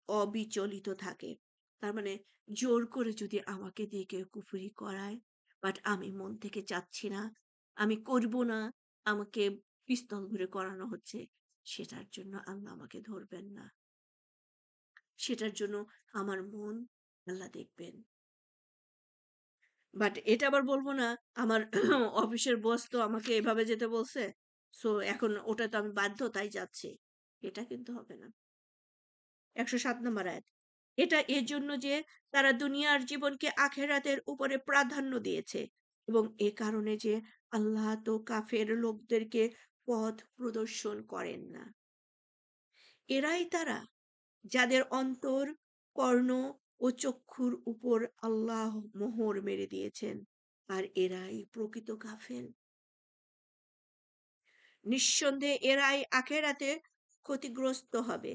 অবিচলিত থাকে। তার মানে জোর করে যদি আমাকে দিয়ে কেউ কুফরি করায়, বাট আমি মন থেকে চাচ্ছি না, আমি করব না, আমাকে পিস্তল ধরে করানো হচ্ছে, সেটার জন্য আল্লাহ আমাকে ধরবেন না। সেটার জন্য আমার মন আল্লাহ দেখবেন। বাট এটা আবার বলব না, আমার অফিসের বস তো আমাকে এভাবে যেতে বলছে। সো এখন ওটা তো আমি বাধ্য তাই যাচ্ছি। এটা কিন্তু হবে না। ১০৭ নম্বর আয়াত। এটা এজন্য যে তারা দুনিয়ার জীবনকে আখেরাতের উপরে প্রাধান্য দিয়েছে এবং এ কারণে যে আল্লাহ তো কাফের লোকদেরকে পথ প্রদর্শন করেন না। এরাই তারা যাদের অন্তর, কর্ণ ও চক্ষুর উপর আল্লাহ মোহর মেরে দিয়েছেন। আর এরাই প্রকৃত কাফের। নিঃসন্দেহে এরাই আখেরাতে ক্ষতিগ্রস্ত হবে।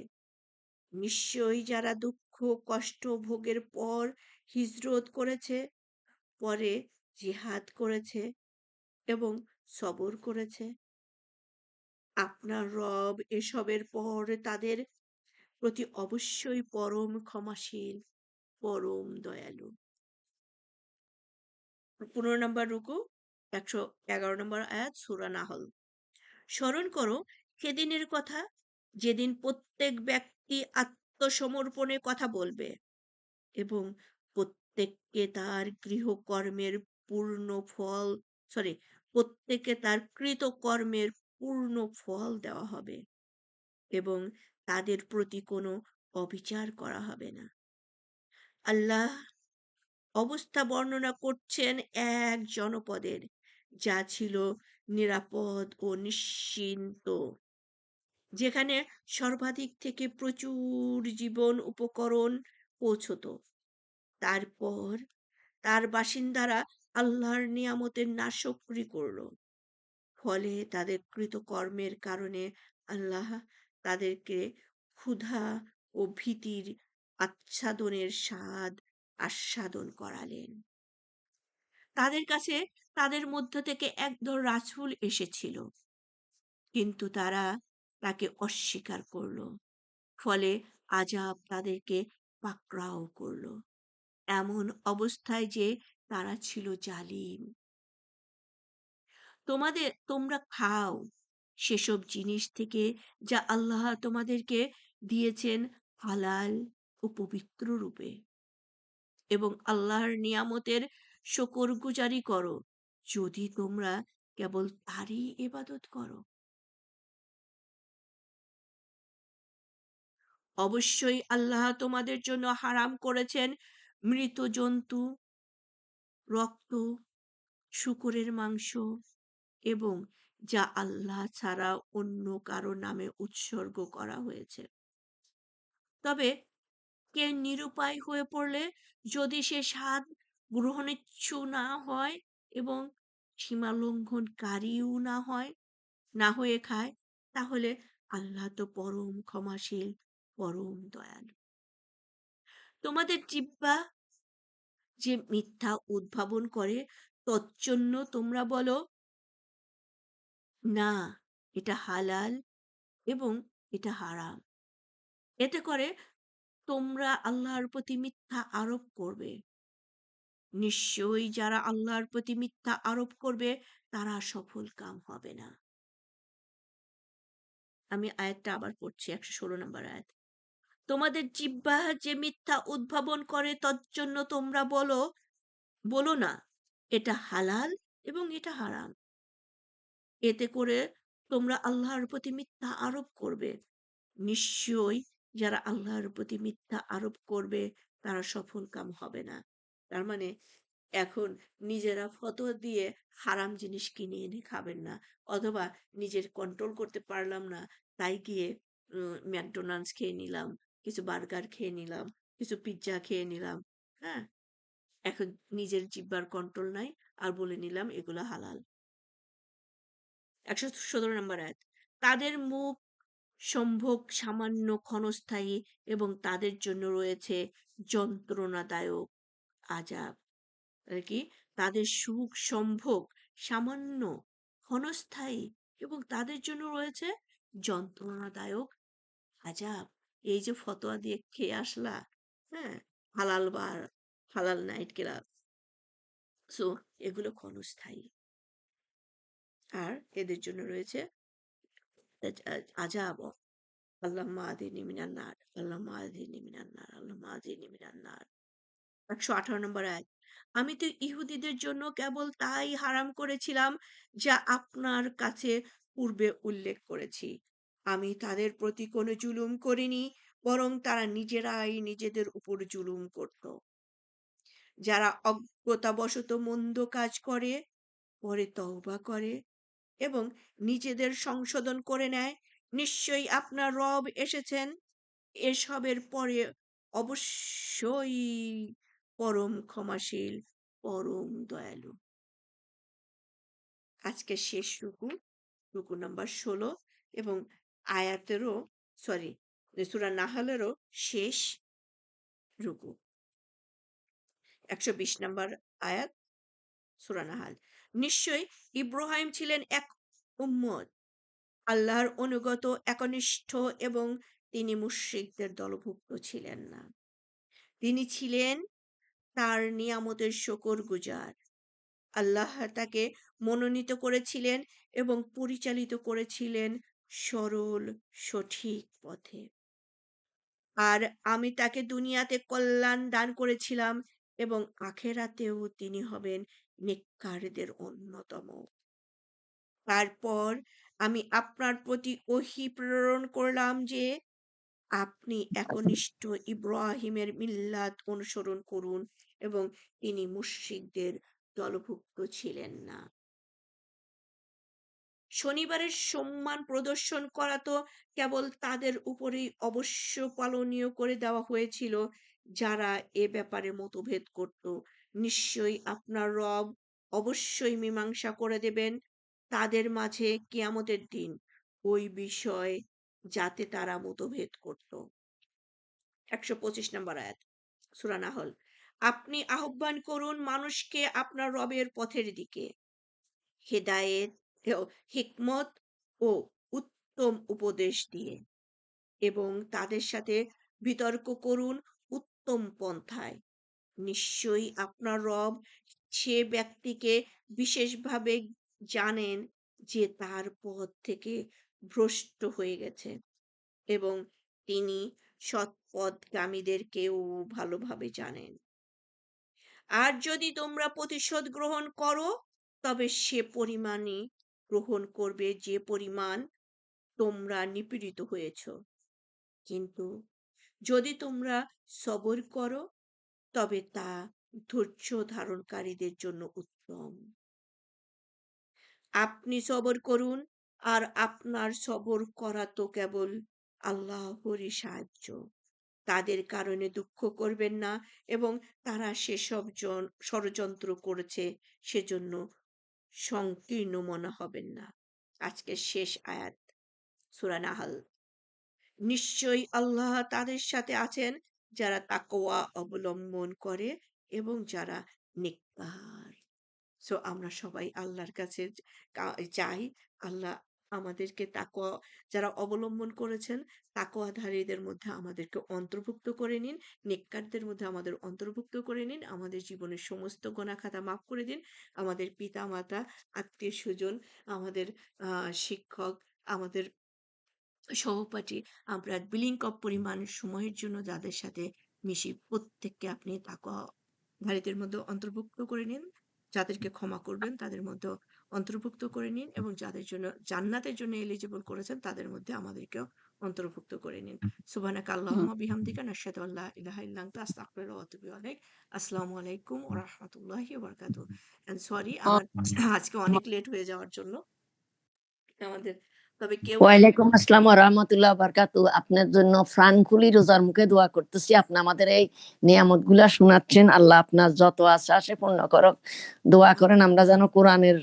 নিশ্চয়ই যারা দুঃখ কষ্ট ভোগের পর হিজরত করেছে, পরে জিহাদ করেছে এবং সবর করেছে, আপনার রব এসবের পর তাদের প্রতি অবশ্যই পরম ক্ষমাশীল, পরম দয়ালু। ১৫ নম্বর রুকু, ১১১ নম্বর আয়াত সূরা নাহল। স্মরণ করো সেদিনের কথা, যেদিন প্রত্যেক ব্যক্তি আত্মসমর্পণের কথা বলবে এবং প্রত্যেককে তার গৃহকর্মের পূর্ণ ফল সরি প্রত্যেককে তার কৃতকর্মের পূর্ণ ফল দেওয়া হবে এবং তাদের প্রতি কোনো অবিচার করা হবে না। আল্লাহ অবস্থা বর্ণনা করছেন এক জনপদের, যা ছিল নিরাপদ ও নিশ্চিন্ত, যেখানে সর্বাধিক থেকে প্রচুর জীবন উপকরণ পৌঁছত। তারপর তার বাসিন্দারা আল্লাহর নিয়ামতের নাশকরি করল। ফলে তাদের কৃতকর্মের কারণে আল্লাহ তাদেরকে ক্ষুধা ও ভীতির আচ্ছাদনের স্বাদ আস্বাদন করালেন। তাদের কাছে তাদের মধ্য থেকে একদল রাসূল এসেছিল, কিন্তু তারা তাকে অস্বীকার করল। ফলে আযাব তাদেরকে পাকড়াও করল, এমন অবস্থায় যে তারা ছিল জালিম। তোমরা খাও সেসব জিনিস থেকে যা আল্লাহ তোমাদেরকে দিয়েছেন হালাল ও পবিত্র রূপে। এবং আল্লাহর নিয়ামতের শুকরগুজারি করো, যদি তোমরা কেবল তারই ইবাদত করো। অবশ্যই আল্লাহ তোমাদের জন্য হারাম করেছেন মৃত জন্তু, রক্ত, শূকরের মাংস এবং যা আল্লাহ ছাড়া অন্য কারো নামে উৎসর্গ করা হয়েছে। তবে কে নিরুপায় হয়ে পড়লে, যদি সে স্বাদ গ্রহণেচ্ছু না হয় এবং সীমালঙ্ঘনকারীও না হয়ে খায়, তাহলে আল্লাহ তো পরম ক্ষমাশীল, পরম দয়ালু। তোমাদের জিহ্বা যে মিথ্যা উদ্ভাবন করে, তজ্জন্য তোমরা বলো, না, এটা হালাল এবং এটা হারাম। এতে করে তোমরা আল্লাহর প্রতি মিথ্যা আরোপ করবে। নিশ্চয়ই যারা আল্লাহর প্রতি মিথ্যা আরোপ করবে, তারা সফল কাম হবে না। আমি আয়াতটা আবার পড়ছি, ১১৬ নম্বর আয়াত। তোমাদের জিহ্বা যে মিথ্যা উদ্ভাবন করে, তজ্জন্য তোমরা বলো না, এটা হালাল এবং এটা হারাম। এতে করে তোমরা আল্লাহর প্রতি মিথ্যা আরোপ করবে। নিশ্চয়ই যারা আল্লাহর প্রতি মিথ্যা আরোপ করবে, তারা সফল কাম হবে না। তার মানে এখন নিজেরা ফতোয়া দিয়ে হারাম জিনিস কিনে এনে খাবেন না, অথবা নিজের কন্ট্রোল করতে পারলাম না, তাই গিয়ে ম্যাকডোনাল্ডস খেয়ে নিলাম, কিছু বার্গার খেয়ে নিলাম, কিছু পিৎজা খেয়ে নিলাম। হ্যাঁ, এখন নিজের জিহ্বার কন্ট্রোল নাই, আর বলে নিলাম এগুলো হালাল। ১১৭ নম্বর আয়াত। তাদের মুখ সম্ভোগ সামান্য ক্ষণস্থায়ী এবং তাদের জন্য রয়েছে যন্ত্রণাদায়ক আযাব। মানে কি? তাদের সুখ সম্ভোগ সামান্য, ক্ষণস্থায়ী এবং তাদের জন্য রয়েছে যন্ত্রণাদায়ক আযাব। এই যে ফতোয়া দিয়ে খেয়ে আসলা, হ্যাঁ? হালাল বার, হালাল নাইট ক্লাব। সো এগুলো ক্ষণস্থায়ী। আর এদের জন্য রয়েছে আযাব। আল্লাহুম্মা আযিরনি মিনান নার, আল্লাহুম্মা আযিরনি মিনান নার, আল্লাহুম্মা আযিরনি মিনান নার। ১১৮ নম্বর আয়াত। আমি তো ইহুদীদের জন্য কেবল তাই হারাম করেছিলাম যা আপনার কাছে পূর্বে উল্লেখ করেছি। আমি তাদের প্রতি কোনো জুলুম করিনি, বরং তারা নিজেরাই নিজেদের উপর জুলুম করত। যারা অজ্ঞতাবশত মন্দ কাজ করে, পরে তওবা করে এবং নিজেদের সংশোধন করে নেয়, নিশ্চয়ই আপনার রব এসেছেন এসবের পরে অবশ্যই পরম ক্ষমাশীল, পরম দয়ালু। আজকের শেষ রুকু, রুকু নাম্বার ১৬ এবং আয়াতেরও, সরি, সূরা নাহলেরও শেষ রুকু। ১২০ নম্বর আয়াত, সূরা নাহাল। নিশ্চয়ই ইব্রাহিম ছিলেন এক উম্মত, আল্লাহর অনুগত, একনিষ্ঠ এবং তিনি মুশরিকদের দলভুক্ত ছিলেন না। তিনি ছিলেন তার নিয়ামতের শুকরগুজার। আল্লাহ তাকে মনোনীত করেছিলেন এবং পরিচালিত করেছিলেন সরল সঠিক পথে। আর আমি তাকে দুনিয়াতে কল্যাণ দান করেছিলাম এবং আখেরাতেও তিনি হবেন নেককারদের অন্যতম। তারপর আমি আপনার প্রতি ওহী প্রেরণ করলাম যে আপনি একনিষ্ঠ ইব্রাহিমের মিল্লাত অনুসরণ করুন এবং তিনি মুশরিকদের দলভুক্ত ছিলেন না। শনিবারের সম্মান প্রদর্শন করা তো কেবল তাদের উপরেই অবশ্য পালনীয় করে দেওয়া হয়েছিল, যারা এ ব্যাপারে মতভেদ করত। নিশ্চয়ই আপনার রব অবশ্যই মীমাংসা করে দেবেন তাদের মাঝে কিয়ামতের দিন ওই বিষয় যাতে তারা মতভেদ করত। ১২৫ নম্বর আয়াত, সূরা নাহল। আপনি আহ্বান করুন মানুষকে আপনার রবের পথের দিকে, হেদায়েত ও হিকমত ও উত্তম উপদেশ দিয়ে, এবং তাদের সাথে বিতর্ক করুন উত্তম পন্থায়। নিশ্চয়ই আপনার রব সে ব্যক্তিকে বিশেষভাবে জানেন যে তার পথ থেকে ভ্রষ্ট হয়ে গেছে, এবং তিনি সৎপথগামীদেরকেও ভালোভাবে জানেন। আর যদি তোমরা প্রতিশোধ গ্রহণ করো তবে সে পরিমাণই গ্রহণ করবে যে পরিমাণ তোমরা নিপীড়িত হয়েছ। কিন্তু যদি তোমরা সবর করো তবে তা ধৈর্য ধারণকারীদের জন্য উত্তম। আপনি সবর করুন, আর আপনার সবর করা তো কেবল আল্লাহরই সাহায্য। তাদের কারণে দুঃখ করবেন না, এবং তারা সেসব ষড়যন্ত্র করেছে সেজন্য সংকীর্ণ মনে হবেন না। আজকের শেষ আয়াত, সূরা নাহল। নিশ্চয়ই আল্লাহ তাদের সাথে আছেন যারা তাকওয়া অবলম্বন করে এবং যারা নেককার। সো আমরা সবাই আল্লাহর কাছে চাই আল্লাহ আমাদেরকে তাকওয়া, যারা অবলম্বন করেছেন তাকওয়াধারীদের মধ্যে আমাদেরকে অন্তর্ভুক্ত করে নিন, নেককারদের মধ্যে আমাদের অন্তর্ভুক্ত করে নিন, আমাদের জীবনের সমস্ত গোনা খাতা মাফ করে দিন। আমাদের পিতা মাতা, আত্মীয় স্বজন, আমাদের শিক্ষক, আমাদের সহপাঠী, আমরা বিলিং কপ পরিমাণ সময়ের জন্য যাদের সাথে মিশি, প্রত্যেককে আপনি তাকওয়াধারীদের মধ্যে অন্তর্ভুক্ত করে নিন। যাদেরকে ক্ষমা করবেন তাদের মধ্যে অন্তর্ভুক্ত করে নিন, এবং যাদের জন্য জান্নাতের জন্য এলিজিবল করেছেন তাদের মধ্যে আমাদেরকেও অন্তর্ভুক্ত করে নিন। সুবহানাকা আল্লাহুম্মা বিহামদিকা নাশহাদু আল্লা ইলাহা ইল্লা আনতা আস্তাগফিরুকা ওয়া আতুবু ইলাইক। আসসালামু আলাইকুম ওয়া রাহমাতুল্লাহি ওয়া বারাকাতুহু। এন্ড সরি আমার আজকে অনেক লেট হয়ে যাওয়ার জন্য আমাদের, তবে কেউ ওয়ালাইকুম আসসালাম ওয়া রাহমাতুল্লাহি ওয়া বারাকাতুহু। আপনার জন্য প্রাণ খুলি রোজার মুখে দোয়া করতেছি। আপনি আমাদের এই নিয়ামতগুলা শোনাচ্ছেন। আল্লাহ আপনার যত আশা সে পূর্ণ করুক। দোয়া করেন আমরা যেন কোরআনের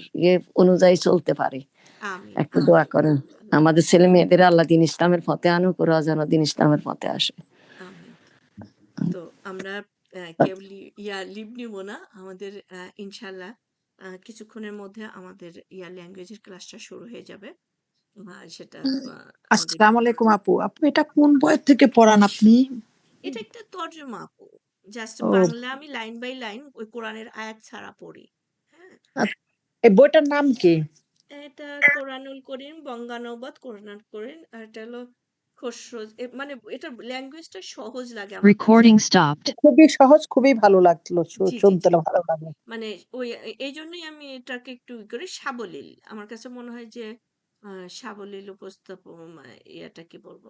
অনুযায়ী চলতে পারি। আমিন একটু দোয়া আমিন করেন। আল্লাহ আমাদের ছেলে মেয়েদের আল্লাহ দ্বীন ইসলামের পথে আনুক, ওরা যেন দ্বীন ইসলামের পথে আসে। আমিন। তো আমরা কেউ লিভ নিব না। আমাদের ইনশাল্লাহ কিছুক্ষণের মধ্যে আমাদের ল্যাঙ্গুয়েজের ক্লাসটা শুরু হয়ে যাবে। সেটা আমাদের আসসালামু আলাইকুম আপু। আপু এটা কোন বইয়ের থেকে পড়ান আপনি? এটা একটা তর্জমা আপু। জাস্ট ও বাংলা আমি লাইন বাই লাইন ওই কোরআনের আয়াত ছাড়া পড়ি। হ্যাঁ? আচ্ছা, এই বইটার নাম কি? এটা কোরআনুল করিম, বঙ্গানুবাদ কোরআনুল করিম, আর এটা হলো খসরো, মানে এটা ল্যাঙ্গুয়েজটা সহজ লাগে আমার কাছে। Recording stopped. খুবই সহজ, খুবই ভালো লাগলো। জি, জি, শুনতে জি। ভালো লাগে। মানে ওই এইজন্যই আমি এটাকে একটু করি সাবলীল। আমার কাছে মনে হয় যে সাবলীল উপস্থাপন, ইয়েটা কি বলবো?